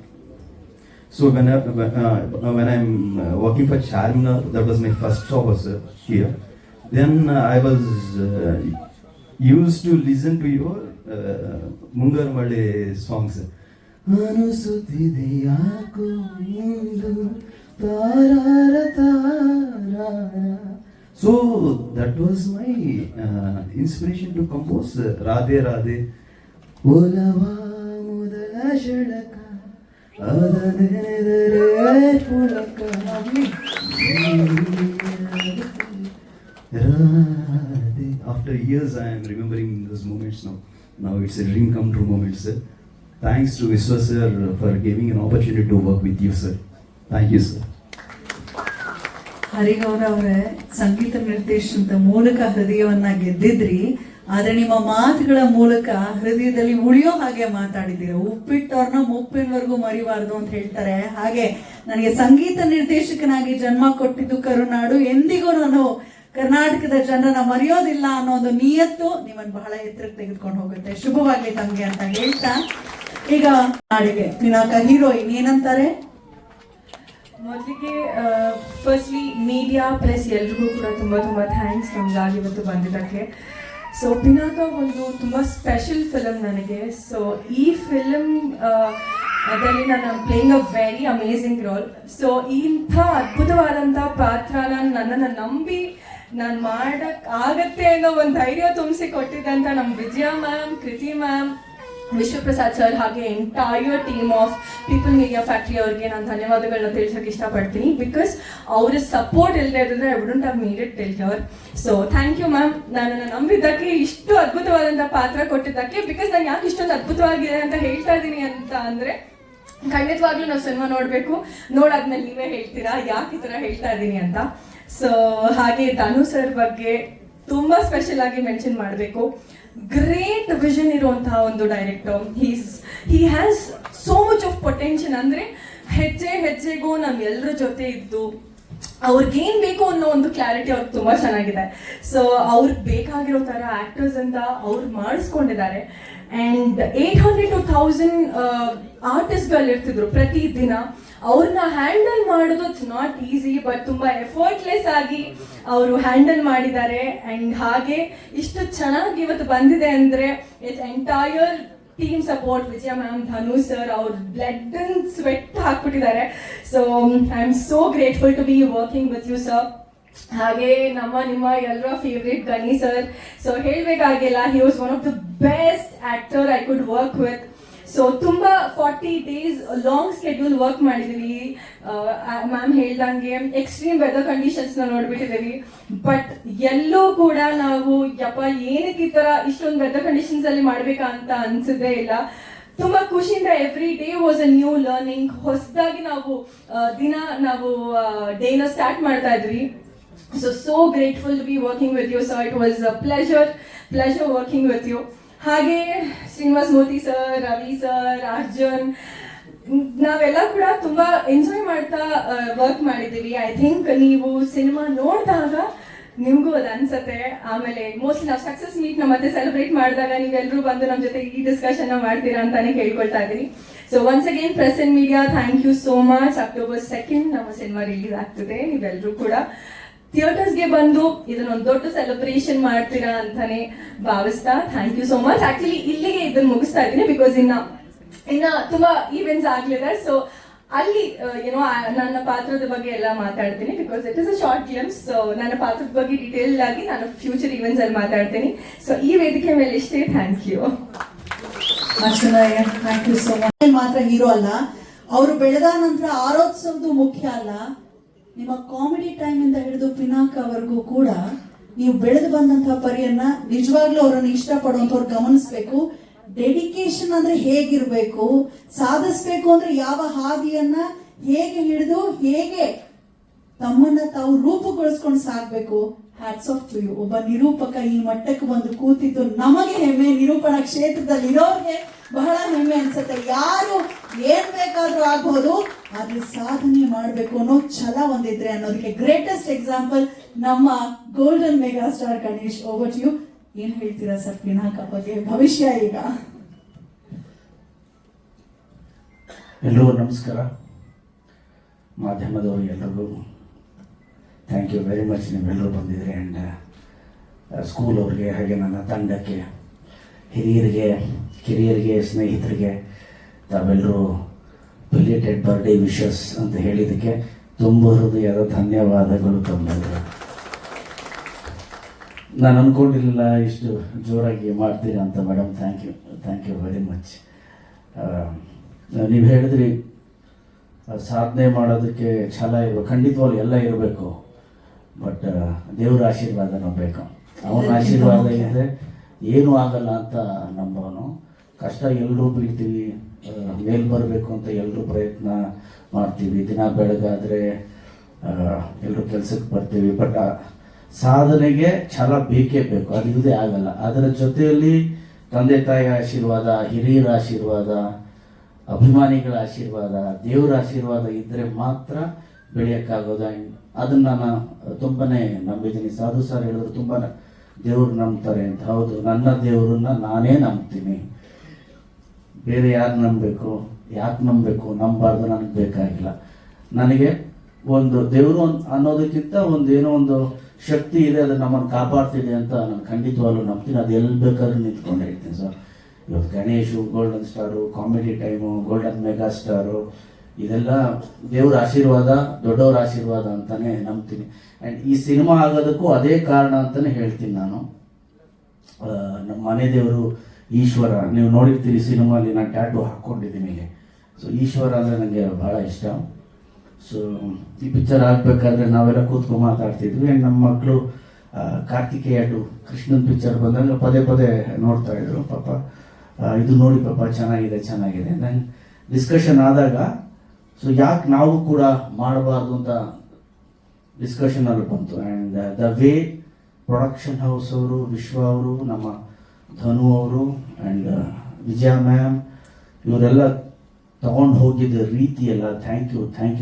So when I'm working for Charnar, that was my first job here. Then I was used to listen to your Mungar Male songs. ಅನಿಸುತ್ತಿದೆ ಯಾಕೋ ಎಂದು ತಾರಾರ ತಾರಾರ. So that was my inspiration to compose Radhe Radhe. ಒಲವಾ ಮೊದಲ ಷಳಕ ಅದನೆದರೆ ಪುಳಕ Radhe. After years I am remembering those moments now. Now it's a dream come true moment, sir. Thanks to Vishwa sir for giving an opportunity to work with you, sir. Thank you, sir. ಹರಿಗೌರ ಅವರೇ, ಸಂಗೀತ ನಿರ್ದೇಶನದ ಮೂಲಕ ಹೃದಯವನ್ನ ಗೆದ್ದಿದ್ರಿ, ಆದ್ರೆ ನಿಮ್ಮ ಮಾತುಗಳ ಮೂಲಕ ಹೃದಯದಲ್ಲಿ ಉಳಿಯೋ ಹಾಗೆ ಮಾತಾಡಿದ್ದೀರ. ಉಪ್ಪಿಟ್ಟವ್ರನ್ನ ಮುಪ್ಪಿನವರೆಗೂ ಮರಿಬಾರ್ದು ಅಂತ ಹೇಳ್ತಾರೆ. ಹಾಗೆ ನನಗೆ ಸಂಗೀತ ನಿರ್ದೇಶಕನಾಗಿ ಜನ್ಮ ಕೊಟ್ಟಿದ್ದು ಕರುನಾಡು, ಎಂದಿಗೂ ನಾನು ಕರ್ನಾಟಕದ ಜನರನ್ನ ಮರೆಯೋದಿಲ್ಲ ಅನ್ನೋ ಒಂದು ನಿಯತ್ತು ನಿಮ್ಮನ್ನು ಬಹಳ ಎತ್ತರಕ್ಕೆ ತೆಗೆದುಕೊಂಡು ಹೋಗುತ್ತೆ. ಶುಭವಾಗ್ಲಿ ತಮ್ಗೆ ಅಂತ ಹೇಳ್ತಾ, ಈಗ ನಾಡಿಗೆ ದಿನಾಕ ಹೀರೋಯಿನ್ ಏನಂತಾರೆ? ಮೊದಲಿಗೆ ಫಸ್ಟ್ಲಿ ಮೀಡಿಯಾ ಪ್ರೆಸ್ ಎಲ್ರಿಗೂ ಕೂಡ ತುಂಬ ಥ್ಯಾಂಕ್ಸ್ ನಮ್ಗಾಗಿ ಇವತ್ತು ಬಂದಿದ್ದಕ್ಕೆ. ಸೊ ಪಿನಾಕ ಒಂದು ತುಂಬ ಸ್ಪೆಷಲ್ ಫಿಲಮ್ ನನಗೆ. ಸೊ ಈ ಫಿಲಮ್ ಅದರಲ್ಲಿ ನಾನು playing a very amazing role. So ಇಂಥ ಅದ್ಭುತವಾದಂಥ ಪಾತ್ರನ ನನ್ನನ್ನು ನಂಬಿ ನಾನು ಮಾಡಕ್ ಆಗತ್ತೆ ಅನ್ನೋ ಒಂದು ಧೈರ್ಯ ತುಂಬಿಸಿ ಕೊಟ್ಟಿದ್ದಂತ ನಮ್ಮ ವಿಜಯ ಮ್ಯಾಮ್, ಕೃತಿ ಮ್ಯಾಮ್, ವಿಶ್ವಪ್ರಸಾದ್ ಸರ್ ಹಾಗೆ entire team of people media factory ಅವ್ರಿಗೆ ನಾನು ಧನ್ಯವಾದಗಳನ್ನ ತಿಳಿಸೋಕೆ ಇಷ್ಟಪಡ್ತೀನಿ. ಬಿಕಾಸ್ ಅವ್ರ ಸಪೋರ್ಟ್ ಇಲ್ಲದೆ ಇದ್ರೆ I wouldn't have made it till here. So thank you ma'am, ನನ್ನನ್ನು ನಂಬಿದ್ದಕ್ಕೆ, ಇಷ್ಟು ಅದ್ಭುತವಾದಂಥ ಪಾತ್ರ ಕೊಟ್ಟಿದ್ದಕ್ಕೆ. ಬಿಕಾಸ್ ನಾನು ಯಾಕೆ ಇಷ್ಟೊಂದು ಅದ್ಭುತವಾಗಿದೆ ಅಂತ ಹೇಳ್ತಾ ಇದ್ದೀನಿ ಅಂತ ಅಂದರೆ, ಖಂಡಿತವಾಗ್ಲೂ ನಾವು ಸಿನಿಮಾ ನೋಡಬೇಕು, ನೋಡಾದ್ಮೇಲೆ ನೀವೇ ಹೇಳ್ತೀರಾ ಯಾಕೆ ಈ ಥರ ಹೇಳ್ತಾ ಇದ್ದೀನಿ ಅಂತ. ಸೊ ಹಾಗೆ ಧನು ಸರ್ ಬಗ್ಗೆ ತುಂಬ ಸ್ಪೆಷಲ್ ಆಗಿ ಮೆನ್ಷನ್ ಮಾಡಬೇಕು. ಗ್ರೇಟ್ ವಿಷನ್ ಇರುವಂತಹ ಒಂದು director. He has so much of potential. ಅಂದರೆ ಹೆಜ್ಜೆ ಹೆಜ್ಜೆಗೂ ನಮ್ಮೆಲ್ಲರ ಜೊತೆ ಇದ್ದು ಅವ್ರಿಗೇನು ಬೇಕು ಅನ್ನೋ ಒಂದು ಕ್ಲಾರಿಟಿ ಅವ್ರಿಗೆ ತುಂಬ ಚೆನ್ನಾಗಿದೆ. ಸೊ ಅವ್ರಿಗೆ ಬೇಕಾಗಿರೋ ಥರ ಆ್ಯಕ್ಟರ್ಸ್ ಅಂತ ಅವ್ರು ಮಾಡಿಸ್ಕೊಂಡಿದ್ದಾರೆ. ಆ್ಯಂಡ್ 800 to 1000 ಆರ್ಟಿಸ್ಟ್ಗಳು ಇರ್ತಿದ್ರು ಪ್ರತಿದಿನ. ಅವ್ರನ್ನ ಹ್ಯಾಂಡಲ್ ಮಾಡೋದು ಇಟ್ಸ್ ನಾಟ್ ಈಸಿ, ಬಟ್ ತುಂಬ ಎಫರ್ಟ್ಲೆಸ್ ಆಗಿ ಅವರು ಹ್ಯಾಂಡಲ್ ಮಾಡಿದ್ದಾರೆ. ಆ್ಯಂಡ್ ಹಾಗೆ ಇಷ್ಟು ಚೆನ್ನಾಗಿ ಇವತ್ತು ಬಂದಿದೆ ಅಂದರೆ it's entire team support. Vijaya ma'am, Dhanu sir ಅವ್ರ ಬ್ಲಡ್ ಅಂಡ್ ಸ್ವೆಟ್ ಹಾಕ್ಬಿಟ್ಟಿದ್ದಾರೆ. So I am so grateful to be working with you sir. ಹಾಗೆ ನಿಮ್ಮ ಎಲ್ಲರ ಫೇವ್ರೇಟ್ ಗಣಿ ಸರ್. ಸೊ ಹೇಳಬೇಕಾಗಿಲ್ಲ, he was one of the best actor I could work with. So ತುಂಬ 40 days long schedule work ಮಾಡಿದ್ದೀವಿ. Ma'am ಹೇಳ್ದಂಗೆ extreme weather ಕಂಡೀಷನ್ಸ್ನ ನೋಡ್ಬಿಟ್ಟಿದ್ದೀವಿ. But ಎಲ್ಲೂ ಕೂಡ ನಾವು ಯಪ್ಪ ಏನಕ್ಕೆ ಈ ಥರ ಇಷ್ಟೊಂದು ವೆದರ್ ಕಂಡೀಷನ್ಸಲ್ಲಿ ಮಾಡಬೇಕಾ ಅಂತ ಅನ್ಸೋದೇ ಇಲ್ಲ. ತುಂಬ ಖುಷಿಯಿಂದ every day was a new learning. ಹೊಸದಾಗಿ ನಾವು ಡೇನ ಸ್ಟಾರ್ಟ್ ಮಾಡ್ತಾ ಇದ್ವಿ. So grateful to be working with you, sir. It was a pleasure working with you. ಹಾಗೆ ಶ್ರೀನಿವಾಸ್ ಮೋತಿ ಸರ್, ರವಿ ಸರ್, ಅರ್ಜುನ್, ನಾವೆಲ್ಲ ಕೂಡ ತುಂಬ ಎಂಜಾಯ್ ಮಾಡ್ತಾ ವರ್ಕ್ ಮಾಡಿದ್ದೀವಿ. ಐ ಥಿಂಕ್ ನೀವು ಸಿನಿಮಾ ನೋಡಿದಾಗ ನಿಮಗೂ ಅದು ಅನ್ಸುತ್ತೆ. ಆಮೇಲೆ ಮೋಸ್ಟ್ಲಿ ನಾವು ಸಕ್ಸಸ್ ಮೀಟ್ನ ಮತ್ತೆ ಸೆಲೆಬ್ರೇಟ್ ಮಾಡಿದಾಗ ನೀವೆಲ್ಲರೂ ಬಂದು ನಮ್ಮ ಜೊತೆ ಈ ಡಿಸ್ಕಷನ್ನ ಮಾಡ್ತೀರಾ ಅಂತಾನೆ ಕೇಳ್ಕೊಳ್ತಾ ಇದ್ದೀನಿ. So once again press and media, thank you so much. October 2nd ನಮ್ಮ ಸಿನಿಮಾ ರಿಲೀಸ್ ಆಗ್ತದೆ. ನೀವೆಲ್ಲರೂ ಕೂಡ ಥಿಯೇಟರ್ಸ್ಗೆ ಬಂದು ಇದನ್ನೊಂದು ದೊಡ್ಡ ಸೆಲೆಬ್ರೇಷನ್ ಮಾಡ್ತೀರಾ ಅಂತಾನೆ ಭಾವಿಸ್ತಾ thank you so much. Actually ಇಲ್ಲಿಗೆ ಇದನ್ನ ಮುಗಿಸ್ತಾ ಇದ್ದೀನಿ, ಬಿಕಾಸ್ ಇನ್ನ ತುಂಬಾ ಈವೆಂಟ್ಸ್ ಆಗ್ಲಿದೆ. ಸೊ ಅಲ್ಲಿ ಏನೋ ನನ್ನ ಪಾತ್ರದ ಬಗ್ಗೆ ಎಲ್ಲ ಮಾತಾಡ್ತೀನಿ, because it is a short glimpse. So ನನ್ನ ಪಾತ್ರದ ಬಗ್ಗೆ ಡೀಟೇಲ್ ಆಗಿ ನಾನು ಫ್ಯೂಚರ್ ಈವೆಂಟ್ಸ್ ಅಲ್ಲಿ ಮಾತಾಡ್ತೀನಿ. ಸೊ ಈ ವೇದಿಕೆ ಮೇಲೆ ಇಷ್ಟೇ. Thank you. Thank you so much. ಮಾತ್ರ ಹೀರೋ ಅಲ್ಲ, ಅವರು ಬೆಳೆದ ನಂತರ ಆರೋತ್ಸವದು ಮುಖ್ಯ ಅಲ್ಲ. ನಿಮ್ಮ ಕಾಮಿಡಿ ಟೈಮ್ ಇಂದ ಹಿಡಿದು ಪಿನಾಕವರೆಗೂ ಕೂಡ ನೀವು ಬೆಳೆದು ಬಂದಂತಹ ಪರಿಯನ್ನ ನಿಜವಾಗ್ಲೂ ಅವರನ್ನು ಇಷ್ಟಪಡುವಂತವ್ರು ಗಮನಿಸ್ಬೇಕು. ಡೆಡಿಕೇಶನ್ ಅಂದ್ರೆ ಹೇಗಿರ್ಬೇಕು, ಸಾಧಿಸ್ಬೇಕು ಅಂದ್ರೆ ಯಾವ ಹಾದಿಯನ್ನ ಹೇಗೆ ಹಿಡಿದು ಹೇಗೆ ತಮ್ಮನ್ನ ತಾವು ರೂಪುಗೊಳಿಸ್ಕೊಂಡು ಸಾಕ್ಬೇಕು. Hats off to you. ಒಬ್ಬ ನಿರೂಪಕ ಈ ಮಟ್ಟಕ್ಕೆ ಬಂದು ಕೂತಿದ್ದು ನಮಗೆ ಹೆಮ್ಮೆ, ನಿರೂಪಣಾ ಕ್ಷೇತ್ರದಲ್ಲಿ ಇರೋರಿಗೆ ಬಹಳ ಹೆಮ್ಮೆ ಅನ್ಸುತ್ತೆ. ಯಾರು ಏನ್ ಬೇಕಾದ್ರೂ ಆಗ್ಬೋದು, ಆದ್ರೆ ಸಾಧನೆ ಮಾಡ್ಬೇಕು ಅನ್ನೋ ಛಲ ಒಂದಿದ್ರೆ ಅನ್ನೋದಕ್ಕೆ ಗ್ರೇಟೆಸ್ಟ್ ಎಕ್ಸಾಂಪಲ್ ನಮ್ಮ golden mega star Ganesh. Over to you. ಏನ್ ಹೇಳ್ತೀರಾ ಸರ್ ಪಿನಾಕ ಬಗ್ಗೆ ಭವಿಷ್ಯ ಈಗ? ಎಲ್ರಿಗೂ ನಮಸ್ಕಾರ. ಮಾಧ್ಯಮದವರು ಎಲ್ರಿಗೂ ಥ್ಯಾಂಕ್ ಯು ವೆರಿ ಮಚ್. ನೀವೆಲ್ಲರೂ ಬಂದಿದ್ರಿ. ಆ್ಯಂಡ್ ಸ್ಕೂಲ್ ಅವ್ರಿಗೆ, ಹಾಗೆ ನನ್ನ ತಂಡಕ್ಕೆ, ಹಿರಿಯರಿಗೆ, ಕಿರಿಯರಿಗೆ, ಸ್ನೇಹಿತರಿಗೆ ತಾವೆಲ್ಲರೂ ಬಿಲೇಟೆಡ್ ಬರ್ಡೇ ವಿಶಸ್ ಅಂತ ಹೇಳಿದ್ದಕ್ಕೆ ತುಂಬ ಹೃದಯದ ಧನ್ಯವಾದಗಳು ತಮ್ಮೆಲ್ಲರೂ. ನಾನು ಅಂದ್ಕೊಂಡಿರಲಿಲ್ಲ ಇಷ್ಟು ಜೋರಾಗಿ ಮಾಡ್ತೀರಾ ಅಂತ madam. Thank you very much. ನೀವು ಹೇಳಿದ್ರಿ ಸಾಧನೆ ಮಾಡೋದಕ್ಕೆ ಛಲ ಇರಬೇಕು, ಖಂಡಿತವಾಗ್ಲೂ ಎಲ್ಲ ಇರಬೇಕು. ಬಟ್ ದೇವರ ಆಶೀರ್ವಾದ ನಂಬಬೇಕು. ಅವನ ಆಶೀರ್ವಾದ ಇದ್ದರೆ ಏನೂ ಆಗಲ್ಲ ಅಂತ ನಂಬೋನು. ಕಷ್ಟ ಎಲ್ಲರೂ ಬೀಳ್ತೀವಿ, ಮೇಲ್ ಬರಬೇಕು ಅಂತ ಎಲ್ಲರೂ ಪ್ರಯತ್ನ ಮಾಡ್ತೀವಿ. ದಿನ ಬೆಳಗಾದರೆ ಎಲ್ಲರೂ ಕೆಲಸಕ್ಕೆ ಬರ್ತೀವಿ. ಬಟ್ ಸಾಧನೆಗೆ ಛಲ ಬೇಕೇ ಬೇಕು, ಅದಿಲ್ಲದೆ ಆಗಲ್ಲ. ಅದರ ಜೊತೆಯಲ್ಲಿ ತಂದೆ ತಾಯಿಯ ಆಶೀರ್ವಾದ, ಹಿರಿಯರ ಆಶೀರ್ವಾದ, ಅಭಿಮಾನಿಗಳ ಆಶೀರ್ವಾದ, ದೇವರ ಆಶೀರ್ವಾದ ಇದ್ದರೆ ಮಾತ್ರ ಬೆಳೆಯೋಕ್ಕಾಗೋದು. ಅದನ್ನು ನಾನು ತುಂಬನೇ ನಂಬಿದ್ದೀನಿ. ಸಾಧು ಸರ್ ಹೇಳಿದ್ರು ತುಂಬ ದೇವ್ರು ನಂಬ್ತಾರೆ ಅಂತ. ಹೌದು, ನನ್ನ ದೇವರನ್ನ ನಾನೇ ನಂಬ್ತೀನಿ. ಬೇರೆ ಯಾರು ನಂಬಬೇಕು, ಯಾಕೆ ನಂಬಬೇಕು, ನಂಬಾರ್ದು ನನಗೆ ಬೇಕಾಗಿಲ್ಲ. ನನಗೆ ಒಂದು ದೇವರು ಅನ್ನೋದಕ್ಕಿಂತ ಏನೋ ಒಂದು ಶಕ್ತಿ ಇದೆ, ಅದು ನಮ್ಮನ್ನು ಕಾಪಾಡ್ತಿದೆ ಅಂತ ನಾನು ಖಂಡಿತವಾಗ್ಲೂ ನಂಬ್ತೀನಿ. ಅದು ಎಲ್ಲಿ ಬೇಕಾದ್ರೂ ನಿಂತ್ಕೊಂಡು ಹೇಳ್ತೀನಿ ಸರ್. ಇವತ್ತು Ganesh golden star, comedy time, golden mega star, ಇದೆಲ್ಲ ದೇವ್ರ ಆಶೀರ್ವಾದ, ದೊಡ್ಡವರ ಆಶೀರ್ವಾದ ಅಂತಾನೆ ನಂಬ್ತೀನಿ. ಆ್ಯಂಡ್ ಈ ಸಿನಿಮಾ ಆಗೋದಕ್ಕೂ ಅದೇ ಕಾರಣ ಅಂತಾನೆ ಹೇಳ್ತೀನಿ ನಾನು. ನಮ್ಮ ಮನೆ ದೇವರು ಈಶ್ವರ, ನೀವು ನೋಡಿರ್ತೀರಿ ಸಿನಿಮಾಲಿ ನಾನು ಟ್ಯಾಟೂ ಹಾಕ್ಕೊಂಡಿದ್ದೀನಿ ಇಲ್ಲಿ. ಸೊ ಈಶ್ವರ ಅಂದರೆ ನನಗೆ ಭಾಳ ಇಷ್ಟ. ಸೊ ಈ ಪಿಕ್ಚರ್ ಆಗಬೇಕಾದ್ರೆ ನಾವೆಲ್ಲ ಕೂತ್ಕೊಂಡು ಮಾತಾಡ್ತಿದ್ವಿ. ಆ್ಯಂಡ್ ನಮ್ಮ ಮಕ್ಕಳು ಕಾರ್ತಿಕೇಯ ಟು ಕೃಷ್ಣನ್ ಪಿಕ್ಚರ್ ಬಂದಾಗ ಪದೇ ಪದೇ ನೋಡ್ತಾ ಇದ್ರು. ಪಾಪ ಇದು ನೋಡಿ ಪಾಪ ಚೆನ್ನಾಗಿದೆ ಚೆನ್ನಾಗಿದೆ. ದೆನ್ ಡಿಸ್ಕಷನ್ ಆದಾಗ ಸೊ ಯಾಕೆ ನಾವು ಕೂಡ ಮಾಡಬಾರ್ದು ಅಂತ ಡಿಸ್ಕಷನ್ ಅಲ್ಲಿ ಬಂತು. And the way production house ಅವರು, ವಿಶ್ವ ಅವರು, ನಮ್ಮ ಧನು ಅವರು ಆ್ಯಂಡ್ ವಿಜಯ ಮ್ಯಾಮ್ ಇವರೆಲ್ಲ ತಗೊಂಡು ಹೋಗಿದ್ದ ರೀತಿ ಎಲ್ಲ ಥ್ಯಾಂಕ್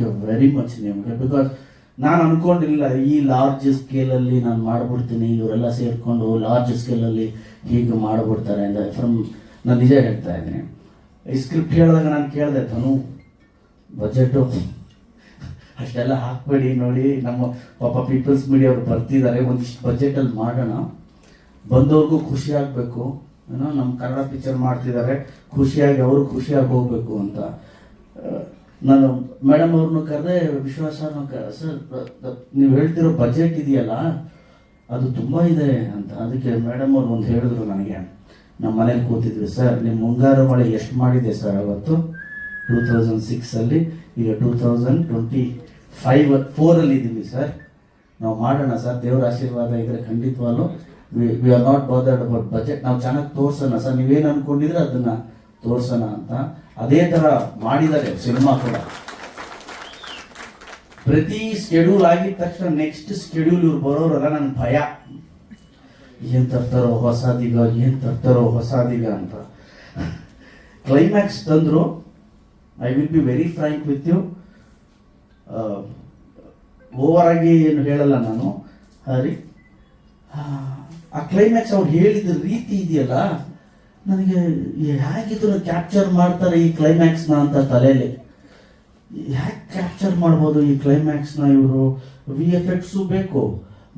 ಯು ವೆರಿ ಮಚ್ ನಿಮಗೆ. ಬಿಕಾಸ್ ನಾನು ಅನ್ಕೊಂಡಿಲ್ಲ ಈ ಲಾರ್ಜ್ ಸ್ಕೇಲಲ್ಲಿ ನಾನು ಮಾಡಿಬಿಡ್ತೀನಿ, ಇವರೆಲ್ಲ ಸೇರಿಕೊಂಡು ಲಾರ್ಜ್ ಸ್ಕೇಲಲ್ಲಿ ಹೀಗೆ ಮಾಡಿಬಿಡ್ತಾರೆ ಅಂತ. ನಾನು ನಿಜ ಹೇಳ್ತಾ ಇದ್ದೀನಿ. ಈ ಸ್ಕ್ರಿಪ್ಟ್ ಹೇಳಿದಾಗ ನಾನು ಕೇಳಿದೆ, ಧನು ಬಜೆಟು ಅಷ್ಟೆಲ್ಲ ಹಾಕಬೇಡಿ, ನೋಡಿ ನಮ್ಮ ಪಾಪ ಪೀಪಲ್ಸ್ ಮೀಡಿಯಾ ಅವರು ಬರ್ತಿದ್ದಾರೆ, ಒಂದಿಷ್ಟು ಬಜೆಟಲ್ಲಿ ಮಾಡೋಣ, ಬಂದವ್ರಿಗೂ ಖುಷಿ ಆಗಬೇಕು, ಏನೋ ನಮ್ಮ ಕನ್ನಡ ಪಿಕ್ಚರ್ ಮಾಡ್ತಿದ್ದಾರೆ, ಖುಷಿಯಾಗಿ ಅವರು ಖುಷಿಯಾಗಿ ಹೋಗಬೇಕು ಅಂತ. ನಾನು ಮೇಡಮ್ ಅವ್ರನ್ನೂ ಕರೆದೆ, ವಿಶ್ವಾಸ ಸರ್ ನೀವು ಹೇಳ್ತಿರೋ ಬಜೆಟ್ ಇದೆಯಲ್ಲ ಅದು ತುಂಬ ಇದೆ ಅಂತ. ಅದಕ್ಕೆ ಮೇಡಮ್ ಅವ್ರು ಒಂದು ಹೇಳಿದ್ರು ನನಗೆ, ನಮ್ಮ ಮನೇಲಿ ಕೂತಿದ್ವಿ, ಸರ್ ನಿಮ್ಮ ಮುಂಗಾರು ಮಳೆ ಎಷ್ಟು ಮಾಡಿದೆ ಸರ್ ಅವತ್ತು 2006 ಈಗ 2024 ಇದ್ದೀವಿ ಸರ್, ನಾವು ಮಾಡೋಣ ಸರ್, ದೇವರ ಆಶೀರ್ವಾದ ಇದ್ರೆ ಖಂಡಿತವಾಗ್ಲೂ we are not bothered about budget, ನಾವು ಚೆನ್ನಾಗಿ ತೋರ್ಸೋಣ ಸರ್, ನೀವೇನು ಅನ್ಕೊಂಡಿದ್ರೆ ಅದನ್ನ ತೋರ್ಸೋಣ ಅಂತ. ಅದೇ ಥರ ಮಾಡಿದ್ದಾರೆ ಸಿನಿಮಾ ಕೂಡ. ಪ್ರತಿ ಸ್ಕೆಡ್ಯೂಲ್ ಆಗಿದ ತಕ್ಷಣ ನೆಕ್ಸ್ಟ್ ಸ್ಕೆಡ್ಯೂಲ್ ಇವ್ರು ಬರೋರಲ್ಲ, ನನ್ನ ಭಯ ಏನ್ ತರ್ತಾರೋ ಹೊಸಾದೀಗ ಅಂತ. ಕ್ಲೈಮ್ಯಾಕ್ಸ್ ತಂದ್ರು, I will be very frank with you, over ಆಗಿ ಏನು ಹೇಳಲ್ಲ ನಾನು ಹರಿ. ಆ ಕ್ಲೈಮ್ಯಾಕ್ಸ್ ಅವ್ರು ಹೇಳಿದ ರೀತಿ ಇದೆಯಲ್ಲ, ನನಗೆ ಹೇಗಿದ್ರು ಕ್ಯಾಪ್ಚರ್ ಮಾಡ್ತಾರೆ ಈ ಕ್ಲೈಮ್ಯಾಕ್ಸ್ನ ಅಂತ ತಲೆಯಲ್ಲಿ. ಹ್ಯಾಕ್ ಕ್ಯಾಪ್ಚರ್ ಮಾಡ್ಬೋದು ಈ ಕ್ಲೈಮ್ಯಾಕ್ಸ್ನ ಇವರು? VFX ಬೇಕು,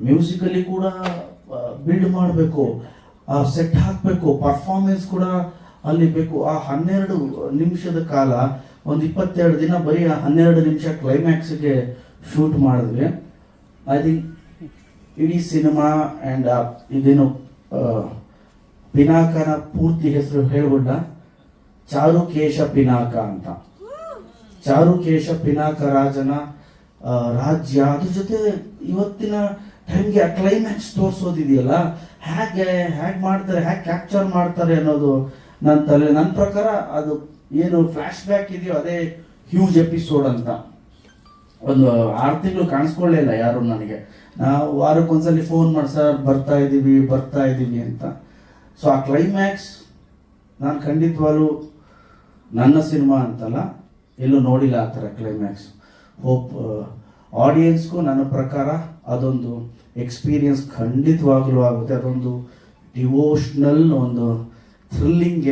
ಮ್ಯೂಸಿಕಲಿ ಕೂಡ ಬಿಲ್ಡ್ ಮಾಡಬೇಕು, ಆ ಸೆಟ್ ಹಾಕಬೇಕು, ಪರ್ಫಾರ್ಮೆನ್ಸ್ ಕೂಡ ಅಲ್ಲಿ ಬೇಕು. ಆ 12 ನಿಮಿಷದ ಕಾಲ, ಒಂದು 22 ದಿನ ಬರೀ 12 ನಿಮಿಷ ಕ್ಲೈಮ್ಯಾಕ್ಸ್ಗೆ ಶೂಟ್ ಮಾಡಿದ್ವಿ. ಐ ಥಿಂಕ್ ಇಡೀ ಸಿನಿಮಾ ಆ್ಯಂಡ್ ಇದೇನು ಪಿನಾಕನ ಪೂರ್ತಿ ಹೆಸರು ಹೇಳ್ಬಿಟ್ಟ, ಚಾರುಕೇಶ ಪಿನಾಕ ಅಂತ. ಚಾರುಕೇಶ ಪಿನಾಕ ರಾಜನ ರಾಜ್ಯ, ಅದ್ರ ಜೊತೆ ಇವತ್ತಿನ ಟೈಮ್ಗೆ ಆ ಕ್ಲೈಮ್ಯಾಕ್ಸ್ ತೋರಿಸೋದಿದೆಯಲ್ಲ, ಹೇಗೆ ಮಾಡ್ತಾರೆ, ಹೇಗೆ ಕ್ಯಾಪ್ಚರ್ ಮಾಡ್ತಾರೆ ಅನ್ನೋದು ನನ್ನ ಪ್ರಕಾರ ಅದು ಏನು ಫ್ಲಾಶ್ ಬ್ಯಾಕ್ ಇದೆಯೋ ಅದೇ ಹ್ಯೂಜ್ ಎಪಿಸೋಡ್ ಅಂತ. ಒಂದು 6 ತಿಂಗಳು ಕಾಣಿಸ್ಕೊಳ್ಳೇ ಇಲ್ಲ ಯಾರು ನನಗೆ. ನಾವು ವಾರಕ್ಕೊಂದ್ಸಲಿ ಫೋನ್ ಮಾಡಿ, ಸರ್ ಬರ್ತಾ ಇದ್ದೀವಿ ಅಂತ. ಸೊ ಆ ಕ್ಲೈಮ್ಯಾಕ್ಸ್ ನಾನು ಖಂಡಿತವಾಗ್ಲೂ ನನ್ನ ಸಿನಿಮಾ ಅಂತಲ್ಲ, ಎಲ್ಲೂ ನೋಡಿಲ್ಲ ಆ ಥರ ಕ್ಲೈಮ್ಯಾಕ್ಸ್. ಹೋಪ್ ಆಡಿಯನ್ಸ್ಗೂ ನನ್ನ ಪ್ರಕಾರ ಅದೊಂದು ಎಕ್ಸ್ಪೀರಿಯನ್ಸ್ ಖಂಡಿತವಾಗ್ಲೂ ಆಗುತ್ತೆ. ಅದೊಂದು ಡಿವೋಷ್ನಲ್, ಒಂದು ಥ್ರಿಲ್ಲಿಂಗ್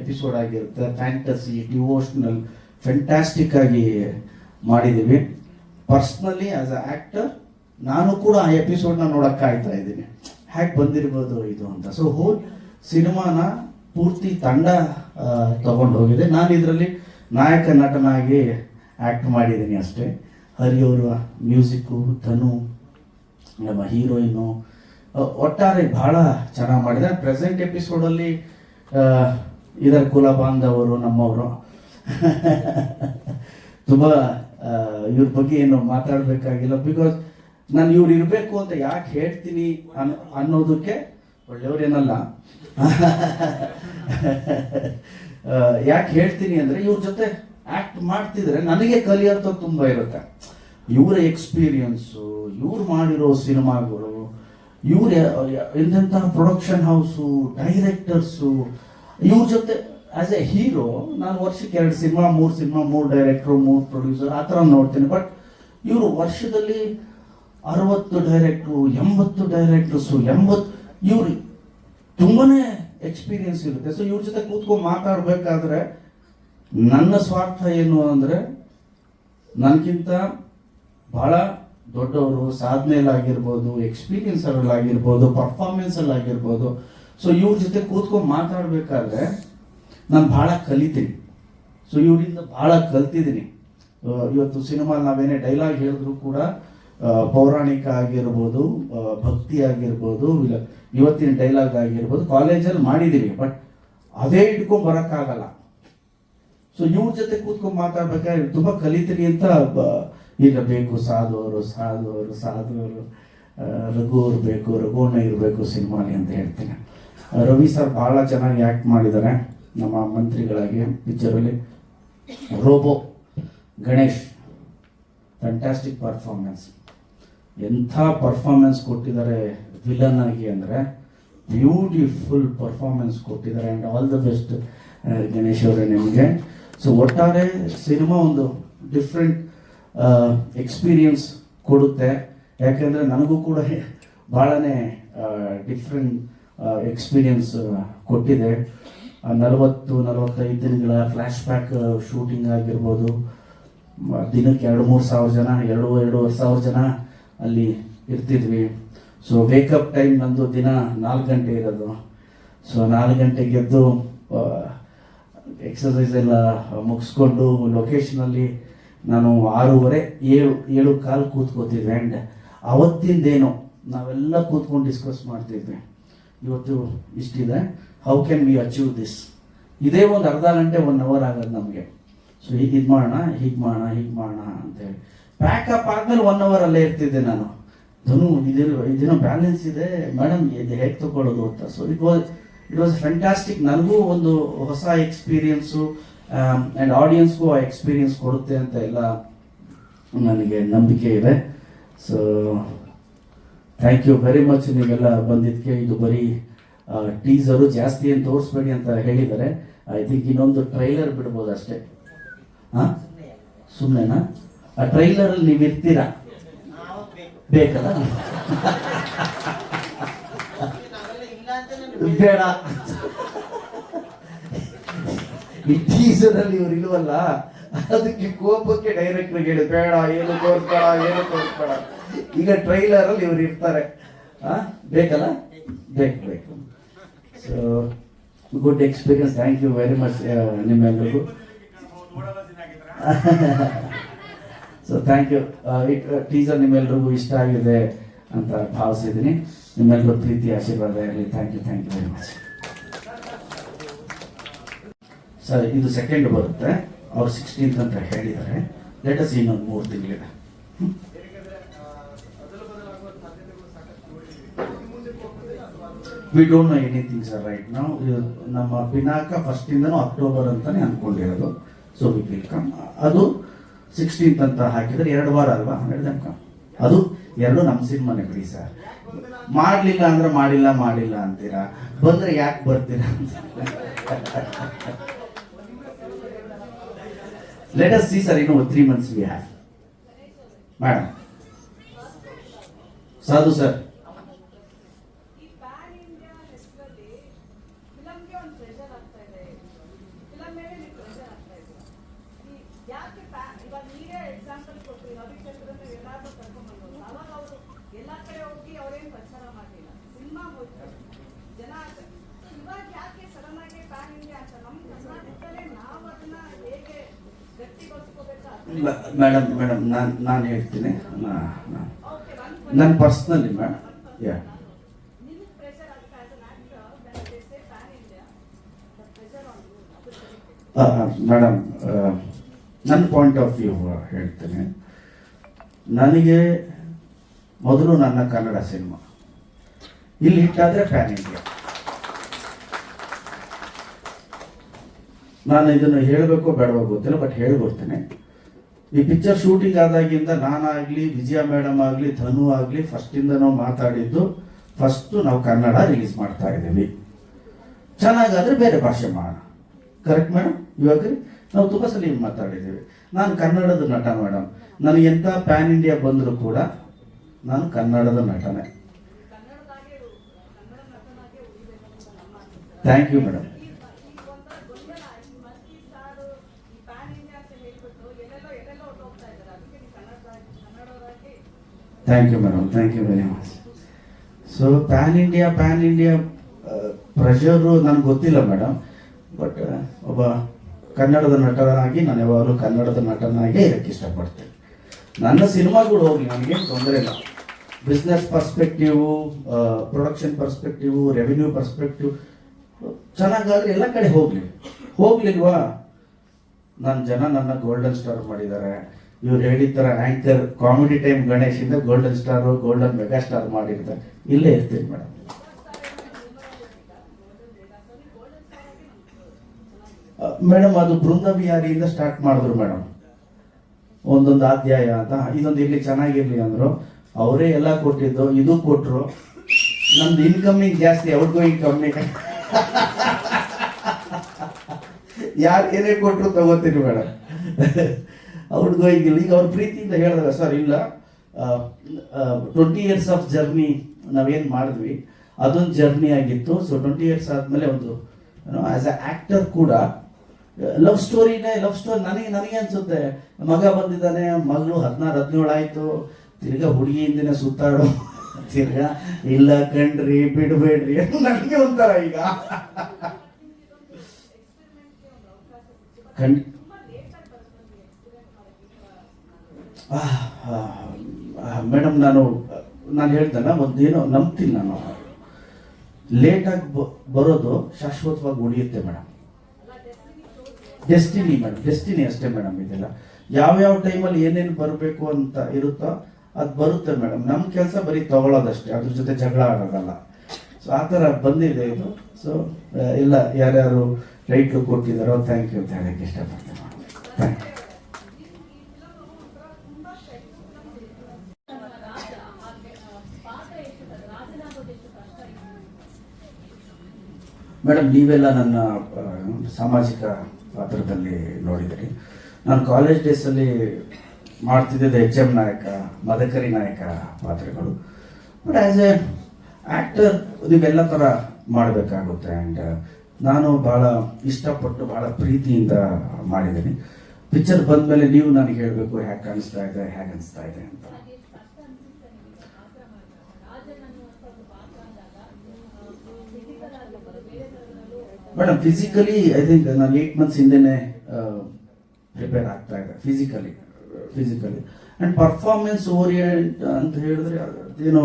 ಎಪಿಸೋಡ್ ಆಗಿರುತ್ತೆ. ಫ್ಯಾಂಟಸಿ, ಡಿವೋಷ್ನಲ್, ಫ್ಯಾಂಟಾಸ್ಟಿಕ್ ಆಗಿ ಮಾಡಿದ್ದೀವಿ. ಪರ್ಸ್ನಲಿ ಆಸ್ ಅ ಆ್ಯಕ್ಟರ್ ನಾನು ಕೂಡ ಆ ಎಪಿಸೋಡ್ನ ನೋಡೋಕ್ಕೆ ಕಾಯ್ತಾ ಇದ್ದೀನಿ, ಹೇಗೆ ಬಂದಿರ್ಬೋದು ಇದು ಅಂತ. ಸೊ ಹೋಲ್ ಸಿನಿಮಾನ ಪೂರ್ತಿ ತಂಡ ತಗೊಂಡು ಹೋಗಿದೆ. ನಾನು ಇದರಲ್ಲಿ ನಾಯಕ ನಟನಾಗಿ ಆ್ಯಕ್ಟ್ ಮಾಡಿದ್ದೀನಿ ಅಷ್ಟೇ. ಹರಿಯವರ ಮ್ಯೂಸಿಕ್ಕು, ಧನು ನಮ್ಮ ಹೀರೋಯಿನ್ನು, ಒಟ್ಟಾರೆ ಬಹಳ ಚೆನ್ನಾಗಿ ಮಾಡಿದ್ದಾರೆ. ಪ್ರೆಸೆಂಟ್ ಎಪಿಸೋಡಲ್ಲಿ ಇದರ ಕುಲ ಬಾಂಧವರು ನಮ್ಮವರು ತುಂಬ ಇವ್ರ ಬಗ್ಗೆ ಏನು ಮಾತಾಡಬೇಕಾಗಿಲ್ಲ. ಬಿಕಾಸ್ ನಾನು ಇವ್ರು ಇರಬೇಕು ಅಂತ ಯಾಕೆ ಹೇಳ್ತೀನಿ ಅನ್ನೋದಕ್ಕೆ, ಒಳ್ಳೆಯವ್ರೇನಲ್ಲ, ಯಾಕೆ ಹೇಳ್ತೀನಿ ಅಂದರೆ ಇವ್ರ ಜೊತೆ ಆ್ಯಕ್ಟ್ ಮಾಡ್ತಿದ್ರೆ ನನಗೆ ಕಲಿಯೋಂಥ ತುಂಬ ಇರುತ್ತೆ. ಇವರ ಎಕ್ಸ್ಪೀರಿಯನ್ಸು, ಇವ್ರು ಮಾಡಿರೋ ಸಿನಿಮಾಗಳು, ಇವ್ರ ಎಂತೆಂಥ ಪ್ರೊಡಕ್ಷನ್ ಹೌಸು, ಡೈರೆಕ್ಟರ್ಸು, ಇವ್ರ ಜೊತೆ ಆಸ್ ಎ ಹೀರೋ ನಾನು ವರ್ಷಕ್ಕೆ 2 ಸಿನಿಮಾ, 3 ಸಿನಿಮಾ, 3 ಡೈರೆಕ್ಟ್ರು, 3 ಪ್ರೊಡ್ಯೂಸರ್ ಆ ಥರ ನೋಡ್ತೀನಿ. ಬಟ್ ಇವರು ವರ್ಷದಲ್ಲಿ 60 ಡೈರೆಕ್ಟ್ರು, 80 ಡೈರೆಕ್ಟರ್ಸು, ಇವ್ರು ತುಂಬಾನೇ ಎಕ್ಸ್ಪೀರಿಯನ್ಸ್ ಇರುತ್ತೆ. ಸೊ ಇವ್ರ ಜೊತೆ ಕೂತ್ಕೊಂಡು ಮಾತಾಡಬೇಕಾದ್ರೆ ನನ್ನ ಸ್ವಾರ್ಥ ಏನು ಅಂದರೆ, ನನಗಿಂತ ಬಹಳ ದೊಡ್ಡವರು ಸಾಧನೆಯಲ್ಲಾಗಿರ್ಬೋದು, ಎಕ್ಸ್ಪೀರಿಯನ್ಸಲ್ಲಾಗಿರ್ಬೋದು, ಪರ್ಫಾರ್ಮೆನ್ಸಲ್ಲಾಗಿರ್ಬೋದು. ಸೊ ಇವ್ರ ಜೊತೆ ಕೂತ್ಕೊಂಡು ಮಾತಾಡಬೇಕಾದ್ರೆ ನಾನು ಭಾಳ ಕಲಿತೀನಿ. ಸೊ ಇವರಿಂದ ಭಾಳ ಕಲ್ತಿದ್ದೀನಿ. ಇವತ್ತು ಸಿನಿಮಾಲ್ ನಾವೇನೇ ಡೈಲಾಗ್ ಹೇಳಿದ್ರು ಕೂಡ ಪೌರಾಣಿಕ ಆಗಿರ್ಬೋದು, ಭಕ್ತಿ ಆಗಿರ್ಬೋದು, ಇವತ್ತಿನ ಡೈಲಾಗ್ ಆಗಿರ್ಬೋದು, ಕಾಲೇಜಲ್ಲಿ ಮಾಡಿದ್ದೀವಿ. ಬಟ್ ಅದೇ ಇಟ್ಕೊಂಡ್ ಬರೋಕ್ಕಾಗಲ್ಲ. ಸೊ ಇವ್ರ ಜೊತೆ ಕೂತ್ಕೊಂಡು ಮಾತಾಡ್ಬೇಕಾದ್ರೆ ತುಂಬ ಕಲಿತೀನಿ ಅಂತ ಈಗ ಬೇಕು ಸಾಧುವರು, ರಘುವ್ರು ಬೇಕು, ರಘುವಣ್ಣ ಇರಬೇಕು ಸಿನಿಮಾಲಿ ಅಂತ ಹೇಳ್ತೀನಿ. ರವಿ ಸರ್ ಭಾಳ ಚೆನ್ನಾಗಿ ಆ್ಯಕ್ಟ್ ಮಾಡಿದ್ದಾರೆ ನಮ್ಮ ಮಂತ್ರಿಗಳಾಗಿ ಪಿಕ್ಚರಲ್ಲಿ. ರೋಬೋ ಗಣೇಶ್ ಫ್ಯಾಂಟಾಸ್ಟಿಕ್ ಪರ್ಫಾರ್ಮೆನ್ಸ್, ಎಂಥ ಪರ್ಫಾರ್ಮೆನ್ಸ್ ಕೊಟ್ಟಿದ್ದಾರೆ ವಿಲನ್ ಆಗಿ ಅಂದರೆ ಬ್ಯೂಟಿಫುಲ್ ಪರ್ಫಾರ್ಮೆನ್ಸ್ ಕೊಟ್ಟಿದ್ದಾರೆ. And all the best Ganesh ಅವರೇ ನಿಮಗೆ. ಸೊ ಒಟ್ಟಾರೆ ಸಿನಿಮಾ ಒಂದು ಡಿಫ್ರೆಂಟ್ ಎಕ್ಸ್ಪೀರಿಯನ್ಸ್ ಕೊಡುತ್ತೆ. ಯಾಕೆಂದರೆ ನನಗೂ ಕೂಡ ಭಾಳನೇ ಡಿಫ್ರೆಂಟ್ ಎಕ್ಸ್ಪೀರಿಯನ್ಸ್ ಕೊಟ್ಟಿದೆ. 40-45 ದಿನಗಳ ಫ್ಲ್ಯಾಶ್ ಬ್ಯಾಕ್ ಶೂಟಿಂಗ್ ಆಗಿರ್ಬೋದು, ದಿನಕ್ಕೆ 2-3 ಸಾವಿರ ಜನ, 2-2.5 ಸಾವಿರ ಜನ ಅಲ್ಲಿ ಇರ್ತಿದ್ವಿ. ಸೊ ವೇಕಪ್ ಟೈಮ್ ನಂದು ದಿನ 4 ಗಂಟೆ ಇರೋದು. ಸೊ 4 ಗಂಟೆಗೆ ಎದ್ದು ಎಕ್ಸಸೈಸ್ ಎಲ್ಲ ಮುಗಿಸ್ಕೊಂಡು ಲೊಕೇಶನಲ್ಲಿ ನಾನು 6:30-7 ಕೂತ್ಕೋತಿದ್ವಿ. ಆ್ಯಂಡ್ ಅವತ್ತಿಂದೇನು ನಾವೆಲ್ಲ ಕೂತ್ಕೊಂಡು ಡಿಸ್ಕಸ್ ಮಾಡ್ತಿದ್ವಿ, ಇವತ್ತು ಇಷ್ಟಿದೆ, how can we achieve this. ಇದೇ ಒಂದು ಅರ್ಧ ಗಂಟೆ 1 ಅವರ್ ಆಗೋದು ನಮಗೆ. ಸೊ ಇದು ಮಾಡೋಣ, ಹೀಗೆ ಮಾಡೋಣ ಅಂತೇಳಿ ಪ್ಯಾಕಪ್ ಆದ್ಮೇಲೆ 1 ಅವರ್ ಅಲ್ಲೇ ಇರ್ತಿದ್ದೆ ನಾನು. ಧನು ಇದೇನೋ ಬ್ಯಾಲೆನ್ಸ್ ಇದೆ ಮೇಡಮ್, ಇದು ಹೇಗೆ ತಗೊಳ್ಳೋದು ಅಂತ. So it was fantastic. ನನಗೂ ಒಂದು ಹೊಸ ಎಕ್ಸ್ಪೀರಿಯನ್ಸು ಆ್ಯಂಡ್ ಆಡಿಯನ್ಸ್ಗೂ ಆ ಎಕ್ಸ್ಪೀರಿಯನ್ಸ್ ಕೊಡುತ್ತೆ ಅಂತ ಎಲ್ಲ ನನಗೆ ನಂಬಿಕೆ ಇದೆ. So thank you very much ನೀವೆಲ್ಲ ಬಂದಿದ್ದಕ್ಕೆ. ಇದು ಬರೀ ಟೀಸರು, ಜಾಸ್ತಿ ಏನು ತೋರಿಸ್ಬೇಡಿ ಅಂತ ಹೇಳಿದ್ದಾರೆ. ಐ ಥಿಂಕ್ ಇನ್ನೊಂದು ಟ್ರೈಲರ್ ಬಿಡ್ಬೋದು ಅಷ್ಟೇ. ಹಾಂ, ಸುಮ್ಮನೆನಾ? ಆ ಟ್ರೈಲರಲ್ಲಿ ನೀವು ಇರ್ತೀರಾ? ಬೇಕಲ್ಲ? ಬೇಡ, ಈ ಟೀಸರಲ್ಲಿ ಇವ್ರು ಇಲ್ವಲ್ಲ, ಅದಕ್ಕೆ ಕೋಪಕ್ಕೆ ಡೈರೆಕ್ಟರ್ ಹೇಳಿ ಬೇಡ, ಏನು ತೋರಿಸ್ಬೇಡ. ಈಗ ಟ್ರೈಲರ್ ಅಲ್ಲಿ ಇವ್ರು ಇರ್ತಾರೆ. ಬೇಕಲ್ಲ? ಬೇಕು. So good experience. Thank you very much ನಿಮ್ಮೆಲ್ಲರಿಗೂ. So thank you. ಟೀಸರ್ ನಿಮ್ಮೆಲ್ರಿಗೂ ಇಷ್ಟ ಆಗಿದೆ ಅಂತ ಭಾವಿಸಿದ್ದೀನಿ. ನಿಮ್ಮೆಲ್ಲರೂ ಪ್ರೀತಿ ಆಶೀರ್ವಾದ ಇರಲಿ. ಥ್ಯಾಂಕ್ ಯು ವೆರಿ ಮಚ್. ಸರ್ ಇದು ಸೆಕೆಂಡ್ ಬರುತ್ತೆ, ಅವ್ರು 16th ಅಂತ ಹೇಳಿದ್ದಾರೆ. ಲೆಟ್ ಅಸ್ ಇನ್ನೊಂದು 3 ತಿಂಗಳಿದೆ. We don't know anything sir right ನಾವು. ನಮ್ಮ ಪಿನಾಕ ಫಸ್ಟಿಂದನೂ ಅಕ್ಟೋಬರ್ ಅಂತಾನೆ ಅಂದ್ಕೊಂಡಿರೋದು. So we will come. ಅದು 16th ಅಂತ ಹಾಕಿದ್ರೆ 2 ವಾರ ಅಲ್ವಾ? ಅದು 2 ನಮ್ಮ ಸಿನಿಮಾನೇ ಬಿಡಿ ಸರ್. ಮಾಡಲಿಲ್ಲ ಅಂದ್ರೆ ಮಾಡಿಲ್ಲ ಅಂತೀರಾ, ಬಂದ್ರೆ ಯಾಕೆ ಬರ್ತೀರಾ ಅಂತ. ಲೆಟ್ ಅಸ್ ಸಿ ಸರ್, ಇನ್ನು 3 months ವಿ ಹ್ಯಾವ್. ಮೇಡಮ್ ಸಾಧು ಸರ್, ಮೇಡಮ್ ನಾನು ಹೇಳ್ತೀನಿ. ನನ್ನ ಪರ್ಸ್ನಲಿ ಮೇಡಮ್, ಯಾ ಮೇಡಮ್, ನನ್ನ ಪಾಯಿಂಟ್ ಆಫ್ ವ್ಯೂ ಹೇಳ್ತೀನಿ. ನನಗೆ ಮೊದಲು ನನ್ನ ಕನ್ನಡ ಸಿನಿಮಾ ಇಲ್ಲಿ ಹಿಟ್ಟಾದರೆ ಪ್ಯಾನ್ ಇಂಡಿಯಾ. ನಾನು ಇದನ್ನು ಹೇಳಬೇಕು ಬೇಡವೋ ಗೊತ್ತಿಲ್ಲ, ಬಟ್ ಹೇಳ್ಬಿಡ್ತೇನೆ. ಈ ಪಿಕ್ಚರ್ ಶೂಟಿಂಗ್ ಆದಾಗಿಂದ ನಾನಾಗಲಿ, ವಿಜಯ ಮೇಡಮ್ ಆಗಲಿ, ಧನು ಆಗಲಿ, ಫಸ್ಟಿಂದ ನಾವು ಮಾತಾಡಿದ್ದು ಫಸ್ಟು ನಾವು ಕನ್ನಡ ರಿಲೀಸ್ ಮಾಡ್ತಾ ಇದ್ದೀವಿ. ಚೆನ್ನಾಗಾದರೆ ಬೇರೆ ಭಾಷೆ ಮಾಡೋಣ. Correct madam? ಇವಾಗ ನಾವು ತುಂಬ ಸಲ ಮಾತಾಡಿದ್ದೀವಿ. ನಾನು ಕನ್ನಡದ ನಟ ಮೇಡಮ್. ನನಗೆ ಎಂಥ ಪ್ಯಾನ್ ಇಂಡಿಯಾ ಬಂದರೂ ಕೂಡ ನಾನು ಕನ್ನಡದ ನಟನೆ. Thank you madam. Thank you madam, thank you very much. So pan India pressure ನನಗೆ ಗೊತ್ತಿಲ್ಲ ಮೇಡಮ್. ಬಟ್ ಒಬ್ಬ ಕನ್ನಡದ ನಟನಾಗಿ ನಾನು ಯಾವಾಗಲೂ ಕನ್ನಡದ ನಟನಾಗೇ ಇರೋಕ್ಕೆ ಇಷ್ಟಪಡ್ತೀನಿ. ನನ್ನ ಸಿನಿಮಾಗಳು ಹೋಗಲಿ, ನನಗೇನು ತೊಂದರೆ ಇಲ್ಲ. Business perspective, production perspective, revenue perspective ಚೆನ್ನಾಗಾದ್ರೆ ಎಲ್ಲ ಕಡೆ ಹೋಗ್ಲಿಲ್ವಾ? ನನ್ನ ಗೋಲ್ಡನ್ ಸ್ಟಾರ್ ಮಾಡಿದ್ದಾರೆ. ಇವ್ರು ಹೇಳಿದ ಥರ ಆಂಕರ್ ಕಾಮಿಡಿ ಟೈಮ್ ಗಣೇಶಿಂದ golden star, golden mega star ಮಾಡಿರ್ತಾರೆ. ಇಲ್ಲೇ ಇರ್ತೀನಿ ಮೇಡಮ್. ಮೇಡಮ್ ಅದು ಬೃಂದ ವಿಹಾರಿಯಿಂದ ಸ್ಟಾರ್ಟ್ ಮಾಡಿದ್ರು ಮೇಡಮ್, ಒಂದೊಂದು ಅಧ್ಯಾಯ ಅಂತ. ಇದೊಂದು ಇಲ್ಲಿ ಚೆನ್ನಾಗಿರ್ಲಿ ಅಂದ್ರು, ಅವರೇ ಎಲ್ಲ ಕೊಟ್ಟಿದ್ದು, ಇದು ಕೊಟ್ಟರು. ನಮ್ದು ಇನ್ಕಮಿಂಗ್ ಜಾಸ್ತಿ, ಔಟ್ಗೋಯಿಂಗ್ ಕಮ್ಮಿ. ಯಾರು ಏನೇ ಕೊಟ್ಟರು ತಗೋತೀನಿ ಮೇಡಮ್. ಔಟ್ಗೋಯಿಂಗ್ ಇಲ್ಲ. ಈಗ ಅವ್ರ ಪ್ರೀತಿಯಿಂದ ಹೇಳಿದಾಗ ಸರ್ ಇಲ್ಲ, 20 years ಆಫ್ ಜರ್ನಿ ನಾವೇನು ಮಾಡಿದ್ವಿ ಅದೊಂದು ಜರ್ನಿ ಆಗಿತ್ತು. ಸೊ 20 years ಆದಮೇಲೆ ಒಂದು ಆಸ್ ಅ ಆಕ್ಟರ್ ಕೂಡ ಲವ್ ಸ್ಟೋರಿ ನನಗೆ ಅನ್ಸುತ್ತೆ. ಮಗ ಬಂದಿದ್ದಾನೆ, ಮಗಳು 16-17 ಆಯ್ತು, ತಿರ್ಗಾ ಹುಡುಗಿಯಿಂದನೇ ಸುತ್ತಾಡೋ, ತಿರ್ಗಾ ಇಲ್ಲ ಕಣ್ರಿ ಬಿಡಬೇಡ್ರಿ ನನಗೆ ಒಂಥರ ಈಗ ಮೇಡಮ್ ನಾನು ಹೇಳ್ತೇನೆ, ಒಂದೇನೋ ನಂಬ್ತೀನಿ ನಾನು, ಲೇಟಾಗಿ ಬರೋದು ಶಾಶ್ವತವಾಗಿ ಉಳಿಯುತ್ತೆ ಮೇಡಮ್. ಡೆಸ್ಟಿನಿ ಅಷ್ಟೇ ಮೇಡಮ್. ಇದೆಲ್ಲ ಯಾವ್ಯಾವ ಟೈಮಲ್ಲಿ ಏನೇನು ಬರಬೇಕು ಅಂತ ಇರುತ್ತೋ ಅದು ಬರುತ್ತೆ ಮೇಡಮ್. ನಮ್ಮ ಕೆಲಸ ಬರೀ ತಗೊಳ್ಳೋದಷ್ಟೇ, ಅದ್ರ ಜೊತೆ ಜಗಳ ಆಡೋದಲ್ಲ. ಸೊ ಆ ಥರ ಬಂದಿದೆ ಇದು. ಸೊ ಇಲ್ಲ, ಯಾರ್ಯಾರು ರೈಟ್ರು ಕೊಟ್ಟಿದ್ದಾರೋ ಥ್ಯಾಂಕ್ ಯು ಅಂತ ಹೇಳಕ್ಕೆ ಇಷ್ಟಪಡ್ತೀನಿ ಮೇಡಮ್. Thank you madam. ನೀವೆಲ್ಲ ನನ್ನ ಸಾಮಾಜಿಕ ಪಾತ್ರದಲ್ಲಿ ನೋಡಿದಿರಿ. ನಾನು ಕಾಲೇಜ್ ಡೇಸಲ್ಲಿ ಮಾಡ್ತಿದ್ದೆ HM ನಾಯಕ, ಮದಕರಿ ನಾಯಕ ಪಾತ್ರಗಳು. ಬಟ್ ಆ್ಯಸ್ ಎ ಆ್ಯಕ್ಟರ್ ನೀವೆಲ್ಲ ಥರ ಮಾಡಬೇಕಾಗುತ್ತೆ. ಆ್ಯಂಡ್ ನಾನು ಭಾಳ ಇಷ್ಟಪಟ್ಟು ಭಾಳ ಪ್ರೀತಿಯಿಂದ ಮಾಡಿದ್ದೀನಿ. ಪಿಕ್ಚರ್ ಬಂದಮೇಲೆ ನೀವು ನನಗೆ ಹೇಳಬೇಕು ಹೇಗೆ ಕಾಣಿಸ್ತಾ ಇದೆ, ಹೇಗೆ ಅನಿಸ್ತಾ ಇದೆ ಅಂತ. ಮೇಡಮ್ ಫಿಸಿಕಲಿ ಐ ಥಿಂಕ್ ನಾನು 8 months ಹಿಂದೆನೇ ಪ್ರಿಪೇರ್ ಆಗ್ತಾ ಇದೆ ಫಿಸಿಕಲಿ. ಆ್ಯಂಡ್ ಪರ್ಫಾರ್ಮೆನ್ಸ್ ಓರಿಯೆಂಟ್ ಅಂತ ಹೇಳಿದ್ರೆ ಅದೇನು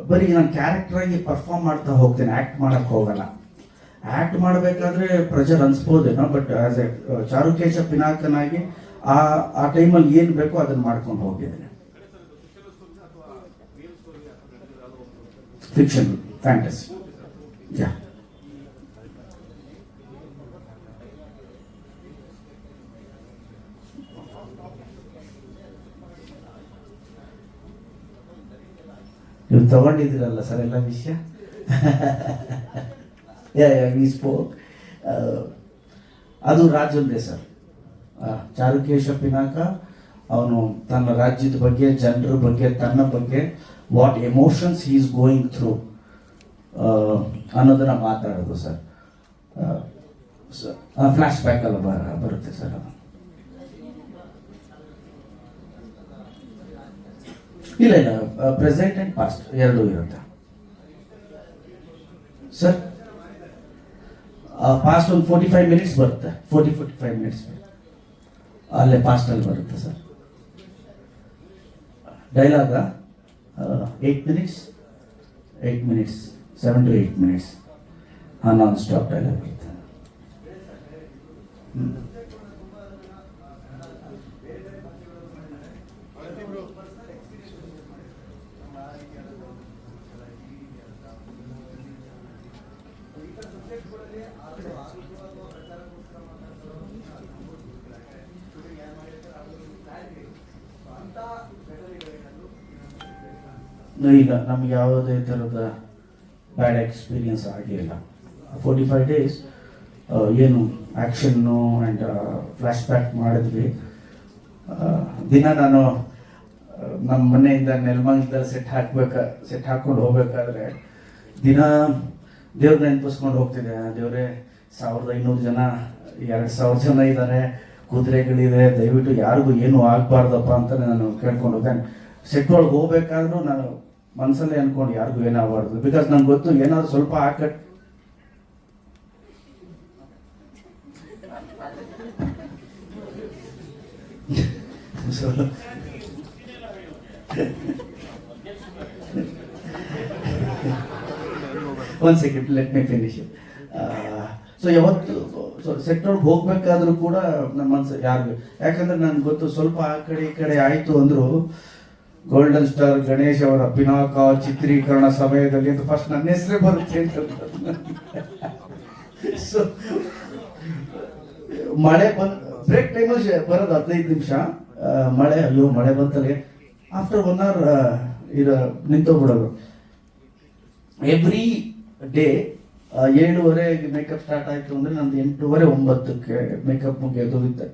ಬರೀ ನಾನು ಕ್ಯಾರೆಕ್ಟರಾಗಿ ಪರ್ಫಾರ್ಮ್ ಮಾಡ್ತಾ ಹೋಗ್ತೇನೆ, ಆ್ಯಕ್ಟ್ ಮಾಡೋಕ್ಕೆ ಹೋಗಲ್ಲ. ಆ್ಯಕ್ಟ್ ಮಾಡಬೇಕಾದ್ರೆ ಪ್ರೆಷರ್ ಅನ್ಸ್ಬೋದೇನೋ, ಬಟ್ ಆ್ಯಸ್ ಎ ಚಾರುಕೇಶ ಪಿನಾಕನಾಗಿ ಆ ಟೈಮಲ್ಲಿ ಏನು ಬೇಕೋ ಅದನ್ನು ಮಾಡ್ಕೊಂಡು ಹೋಗಿದ್ದೇನೆ. Fiction, fantasy. ಯಾ ನೀವು ತಗೊಂಡಿದ್ದೀರಲ್ಲ ಸರ್ ಎಲ್ಲ ವಿಷಯ. We spoke. ಅದು ರಾಜಂದೇ ಸರ್. ಚಾರುಕೇಶ ಪಿನಾಕ ಅವನು ತನ್ನ ರಾಜ್ಯದ ಬಗ್ಗೆ, ಜನರ ಬಗ್ಗೆ, ತನ್ನ ಬಗ್ಗೆ, what emotions he is going through ಅನ್ನೋದನ್ನ ಮಾತಾಡೋದು ಸರ್. ಫ್ಲ್ಯಾಶ್ ಬ್ಯಾಕ್ ಎಲ್ಲ ಬರುತ್ತೆ ಸರ್. ಅದು ಇಲ್ಲ, ಪ್ರೆಸೆಂಟ್ ಆ್ಯಂಡ್ ಪಾಸ್ಟ್ ಎರಡೂ ಇರುತ್ತೆ ಸರ್. ಪಾಸ್ಟ್ ಒಂದು 45 minutes ಬರುತ್ತೆ, 45 minutes ಅಲ್ಲೇ ಪಾಸ್ಟಲ್ಲಿ ಬರುತ್ತೆ sir. ಡೈಲಾಗ 8 minutes, 7 to 8 minutes non stop dialogue ಇರುತ್ತೆ. ಇಲ್ಲ, ನಮ್ಗೆ ಯಾವುದೇ ಥರದ ಬ್ಯಾಡ್ ಎಕ್ಸ್ಪೀರಿಯನ್ಸ್ ಆಗಿಲ್ಲ. 45 days ಏನು ಆ್ಯಕ್ಷನ್ನು ಆ್ಯಂಡ್ ಫ್ಲ್ಯಾಶ್ ಬ್ಯಾಕ್ ಮಾಡಿದ್ವಿ. ದಿನ ನಾನು ನಮ್ಮ ಮನೆಯಿಂದ ನೆಲಮಂಗಲದಲ್ಲಿ ಸೆಟ್ ಹಾಕ್ಕೊಂಡು ಹೋಗ್ಬೇಕಾದ್ರೆ ದಿನ ದೇವ್ರನ್ನ ನೆನಪಿಸ್ಕೊಂಡು ಹೋಗ್ತಿದ್ದೆ. ದೇವರೇ 1500 ಜನ, 2000 ಜನ ಇದ್ದಾರೆ, ಕುದುರೆಗಳಿದೆ, ದಯವಿಟ್ಟು ಯಾರಿಗೂ ಏನೂ ಆಗಬಾರ್ದಪ್ಪ ಅಂತ ನಾನು ಕೇಳ್ಕೊಂಡು ಹೋಗ್ದೆ. ಸೆಟ್ ಒಳಗೆ ಹೋಗ್ಬೇಕಾದ್ರೂ ನಾನು ಮನಸ್ಸಲ್ಲೇ ಅನ್ಕೊಂಡು ಯಾರಿಗೂ ಏನಾಗಬಾರ್ದು. ಬಿಕಾಸ್ ನಂಗೆ ಗೊತ್ತು ಏನಾದ್ರು ಸ್ವಲ್ಪ so one second, let me finish. So ಯಾವತ್ತು ಸೆಕ್ಟರ್ಗೆ ಹೋಗ್ಬೇಕಾದ್ರೂ ಕೂಡ ನಮ್ಮ ಮನಸ್ಸು ಯಾರು, ಯಾಕಂದ್ರೆ ನನ್ಗೆ ಗೊತ್ತು ಸ್ವಲ್ಪ ಆ ಕಡೆ ಈ ಕಡೆ ಆಯ್ತು ಅಂದ್ರು ಗೋಲ್ಡನ್ ಸ್ಟಾರ್ ಗಣೇಶ್ ಅವರ ಪಿನಾಕ ಚಿತ್ರೀಕರಣ ಸಮಯದಲ್ಲಿ ಅಂತ ಫಸ್ಟ್ ನನ್ನ ಹೆಸರೇ ಬರುತ್ತೆ ಅಂತ. ಸೊ ಮಳೆ ಬ್ರೇಕ್ ಟೈಮಲ್ಲಿ ಬರೋದು 15 ನಿಮಿಷ, ಮಳೆ ಅಯ್ಯೋ ಮಳೆ ಬಂತಲ್ಲಿ ಆಫ್ಟರ್ 1 hour ನಿಂತೋಗ್ಬಿಡೋದು. ಎವ್ರಿ ಡೇ 7:30 ಮೇಕಪ್ ಸ್ಟಾರ್ಟ್ ಆಯ್ತು ಅಂದ್ರೆ ನಂದು 8:30 9ಕ್ಕೆ ಮೇಕಪ್ ಮುಗಿಯೋದು ವಿತ್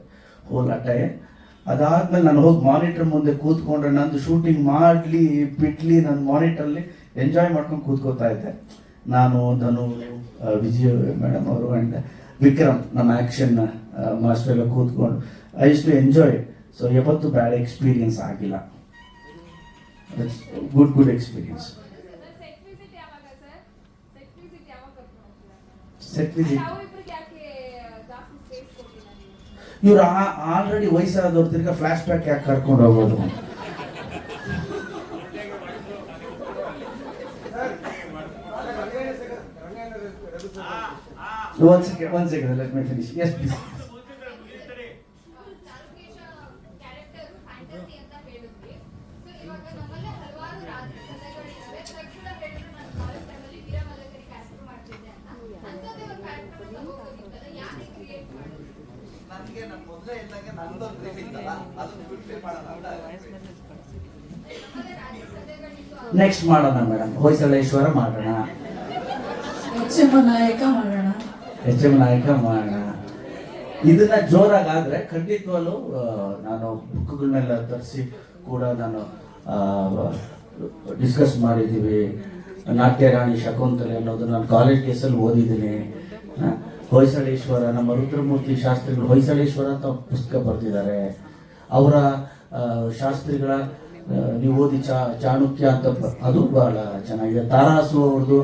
ಹೋಲ್ ಅಟೈರ್. ಅದಾದ್ಮೇಲೆ ನಾನು ಹೋಗಿ ಮಾನಿಟರ್ ಮುಂದೆ ಕೂತ್ಕೊಂಡ್ರೆ ನಂದು ಶೂಟಿಂಗ್ ಮಾಡ್ಲಿ ಬಿಟ್ಲಿ ನಾನು ಮಾನಿಟರ್ಲಿ ಎಂಜಾಯ್ ಮಾಡ್ಕೊಂಡು ಕೂತ್ಕೋತಾ ಇದ್ದೆ. ನಾನು ವಿಜಯ್ ಮೇಡಮ್ ಅವರು ಅಂಡ್ ವಿಕ್ರಮ್ ನಮ್ಮ ಆಕ್ಷನ್ ಮಾಸ್ಟರ್ ಎಲ್ಲ ಕೂತ್ಕೊಂಡು I use to enjoy. So ಯಾವತ್ತು ಬ್ಯಾಡ್ ಎಕ್ಸ್ಪೀರಿಯನ್ಸ್ ಆಗಿಲ್ಲ, ಗುಡ್ ಎಕ್ಸ್ಪೀರಿಯನ್ಸ್. ಸೆಟ್ ವಿಸಿಟ್ ಇವ್ರು ಆಲ್ರೆಡಿ ವಯಸ್ಸಾದವ್ರು ತಿರ್ಗಾ ಫ್ಲಾಶ್ ಬ್ಯಾಕ್ ಯಾಕೆ ಕರ್ಕೊಂಡು ಹೋಗೋದು? One second, let me finish. Yes, please. Next ಮಾಡೋಣ ಮೇಡಮ್, ಹೊಯ್ಸಳೇಶ್ವರ ಮಾಡೋಣ, HM ನಾಯಕ ಮಾಡೋಣ. ಇದನ್ನ ಜೋರಾಗಾದ್ರೆ ಖಂಡಿತವಾಗ್ಲೂ ನಾನು ಬುಕ್ಗಳನ್ನೆಲ್ಲ ತರಿಸಿ ಕೂಡ ನಾನು ಡಿಸ್ಕಸ್ ಮಾಡಿದ್ದೀವಿ. ನಾಟ್ಯ ರಾಣಿ ಶಕುಂತಲೆ ಅನ್ನೋದು ನಾನು ಕಾಲೇಜ್ ಡೇಸಲ್ಲಿ ಓದಿದ್ದೀನಿ. ಹೊಯ್ಸಳೇಶ್ವರ, ನಮ್ಮ ರುದ್ರಮೂರ್ತಿ ಶಾಸ್ತ್ರಿಗಳು ಹೊಯ್ಸಳೇಶ್ವರ ಅಂತ ಪುಸ್ತಕ ಬರೆದಿದ್ದಾರೆ. ಅವರ ಶಾಸ್ತ್ರಿಗಳ ನೀವು ಓದಿ ಚಾಣಕ್ಯ ಅಂತ ಅದು ಬಹಳ ಚೆನ್ನಾಗಿದೆ. ತಾರಾಸು ಅವ್ರದ್ದು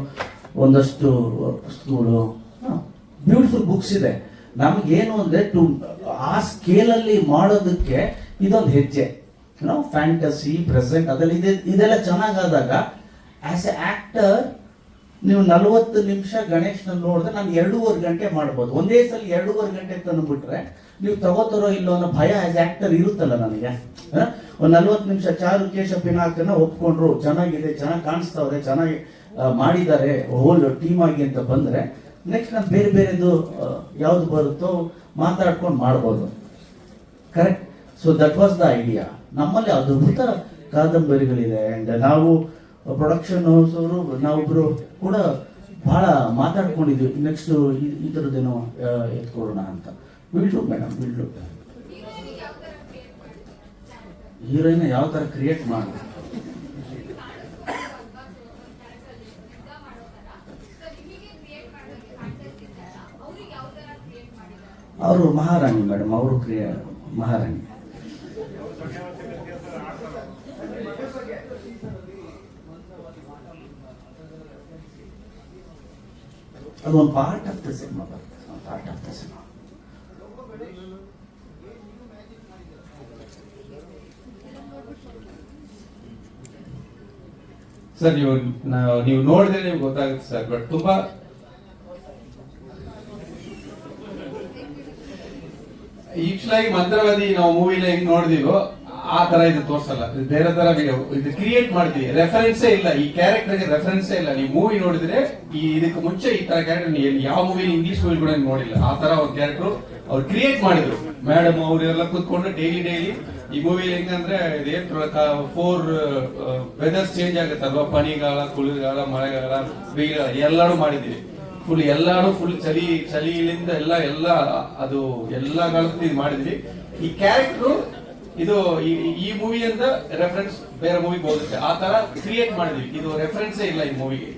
ಒಂದಷ್ಟು ಪುಸ್ತಕಗಳು, ಬ್ಯೂಟಿಫುಲ್ ಬುಕ್ಸ್ ಇದೆ. ನಮಗೇನು ಅಂದರೆ ಆ ಸ್ಕೇಲಲ್ಲಿ ಮಾಡೋದಕ್ಕೆ ಇದೊಂದು ಹೆಜ್ಜೆ. ಫ್ಯಾಂಟಸಿ ಪ್ರೆಸೆಂಟ್ ಅದರಲ್ಲಿ ಇದೆಲ್ಲ ಚೆನ್ನಾಗಾದಾಗ ಆಸ್ ಎ ಆಕ್ಟರ್ ನೀವು 40 ನಿಮಿಷ ಗಣೇಶ್ನಲ್ಲಿ ನೋಡಿದ್ರೆ ನಾನು 2.5 ಗಂಟೆ ಮಾಡ್ಬೋದು. ಒಂದೇ ಸಲ 2.5 ಗಂಟೆ ತಂದುಬಿಟ್ರೆ ನೀವು ತಗೋತಾರೋ ಇಲ್ಲೋ ಅನ್ನೋ ಭಯ ಆಸ್ ಆಕ್ಟರ್ ಇರುತ್ತಲ್ಲ ನನಗೆ. ಒಂದು 40 ನಿಮಿಷ ಚಾರುಕೇಶ ಪಿನಾಕನ ಒಪ್ಕೊಂಡ್ರು, ಚೆನ್ನಾಗಿದೆ, ಚೆನ್ನಾಗಿ ಕಾಣಿಸ್ತಾವ್ರೆ, ಚೆನ್ನಾಗಿ ಮಾಡಿದ್ದಾರೆ ಹೋಲ್ ಟೀಮ್ ಆಗಿ ಅಂತ ಬಂದ್ರೆ ನೆಕ್ಸ್ಟ್ ನಾನು ಬೇರೆ ಬೇರೆದು ಯಾವ್ದು ಬರುತ್ತೋ ಮಾತಾಡ್ಕೊಂಡು ಮಾಡ್ಬೋದು. Correct. So that was the idea. ನಮ್ಮಲ್ಲಿ ಅದ್ಭುತ ಕಾದಂಬರಿಗಳಿದೆ ಅಂಡ್ ನಾವು ಪ್ರೊಡಕ್ಷನ್ ಹೌಸ್ ಅವರು ನಾವೊಬ್ರು ಕೂಡ ಬಹಳ ಮಾತಾಡ್ಕೊಂಡಿದ್ವಿ, ನೆಕ್ಸ್ಟ್ ಈ ಥರದ್ದೇನೋ ಎತ್ಕೊಡೋಣ ಅಂತ. Will do madam, will do. Heroine ಯಾವ ಥರ ಕ್ರಿಯೇಟ್ ಮಾಡಿ, ಅವರು ಮಹಾರಾಣಿ ಮೇಡಮ್, ಅವರು ಮಹಾರಾಣಿ. ಅದೊಂದು ಪಾರ್ಟ್ ಆಫ್ ದ ಸಿನಿಮಾ ಬರ್ತದೆ, part of the cinema. Sir ನೀವು ನೋಡಿದ್ರೆ ನಿಮ್ಗೆ ಗೊತ್ತಾಗುತ್ತೆ ಸರ್. ಬಟ್ ತುಂಬಾ ಯೂಶ್ವಲಾಗಿ ಮಂತ್ರವಾದಿ ನಾವು ಮೂವಿನ ಹೆಂಗ್ ನೋಡಿದೀವೋ ಆ ತರ ಇದು ತೋರ್ಸಲ್ಲ, ಬೇರೆ ತರ ಇದು ಕ್ರಿಯೇಟ್ ಮಾಡ್ತೀವಿ. ರೆಫರೆನ್ಸೇ ಇಲ್ಲ, ಈ ಕ್ಯಾರೆಕ್ಟರ್ಗೆ ರೆಫರೆನ್ಸೇ ಇಲ್ಲ. ನೀವು ಮೂವಿ ನೋಡಿದ್ರೆ ಇದಕ್ಕೆ ಮುಂಚೆ ಈ ತರ ಕ್ಯಾರೆಕ್ಟರ್ ಯಾವ ಮೂವಿ ಇಂಗ್ಲಿಷ್ ಮೂವಿ ಕೂಡ ನೋಡಿಲ್ಲ. ಆ ತರ ಒಂದು ಕ್ಯಾರೆಕ್ಟರ್ ಅವ್ರು ಕ್ರಿಯೇಟ್ ಮಾಡಿದ್ರು. ಮೇಡಮ್ ಅವರೆಲ್ಲ ಕೂತ್ಕೊಂಡು ಡೈಲಿ ಈ ಮೂವಿ ಹೆಂಗಂದ್ರೆ 4 ವೆದರ್ಸ್ ಚೇಂಜ್ ಆಗುತ್ತಲ್ವಾ, ಪನಿಗಾಲ, ಕುಳಿರ್ಗಾಲ, ಮಳೆಗಾಲ, ಬೇಗ ಎಲ್ಲಾನು ಮಾಡಿದೀವಿ. ಫುಲ್ ಚಳಿಯಿಂದ ಎಲ್ಲ ಅದು ಎಲ್ಲಾ ಕಾಲದಲ್ಲಿ ಇದು ಮಾಡಿದ್ವಿ. ಈ ಕ್ಯಾರೆಕ್ಟರ್ ಇದು ಈ ಮೂವಿಯಿಂದ ರೆಫರೆನ್ಸ್ ಬೇರೆ ಮೂವಿಗೆ ಹೋಗುತ್ತೆ, ಆ ತರ ಕ್ರಿಯೇಟ್ ಮಾಡಿದ್ವಿ. ಇದು ರೆಫರೆನ್ಸೇ ಇಲ್ಲ ಈ ಮೂವಿಗೆ.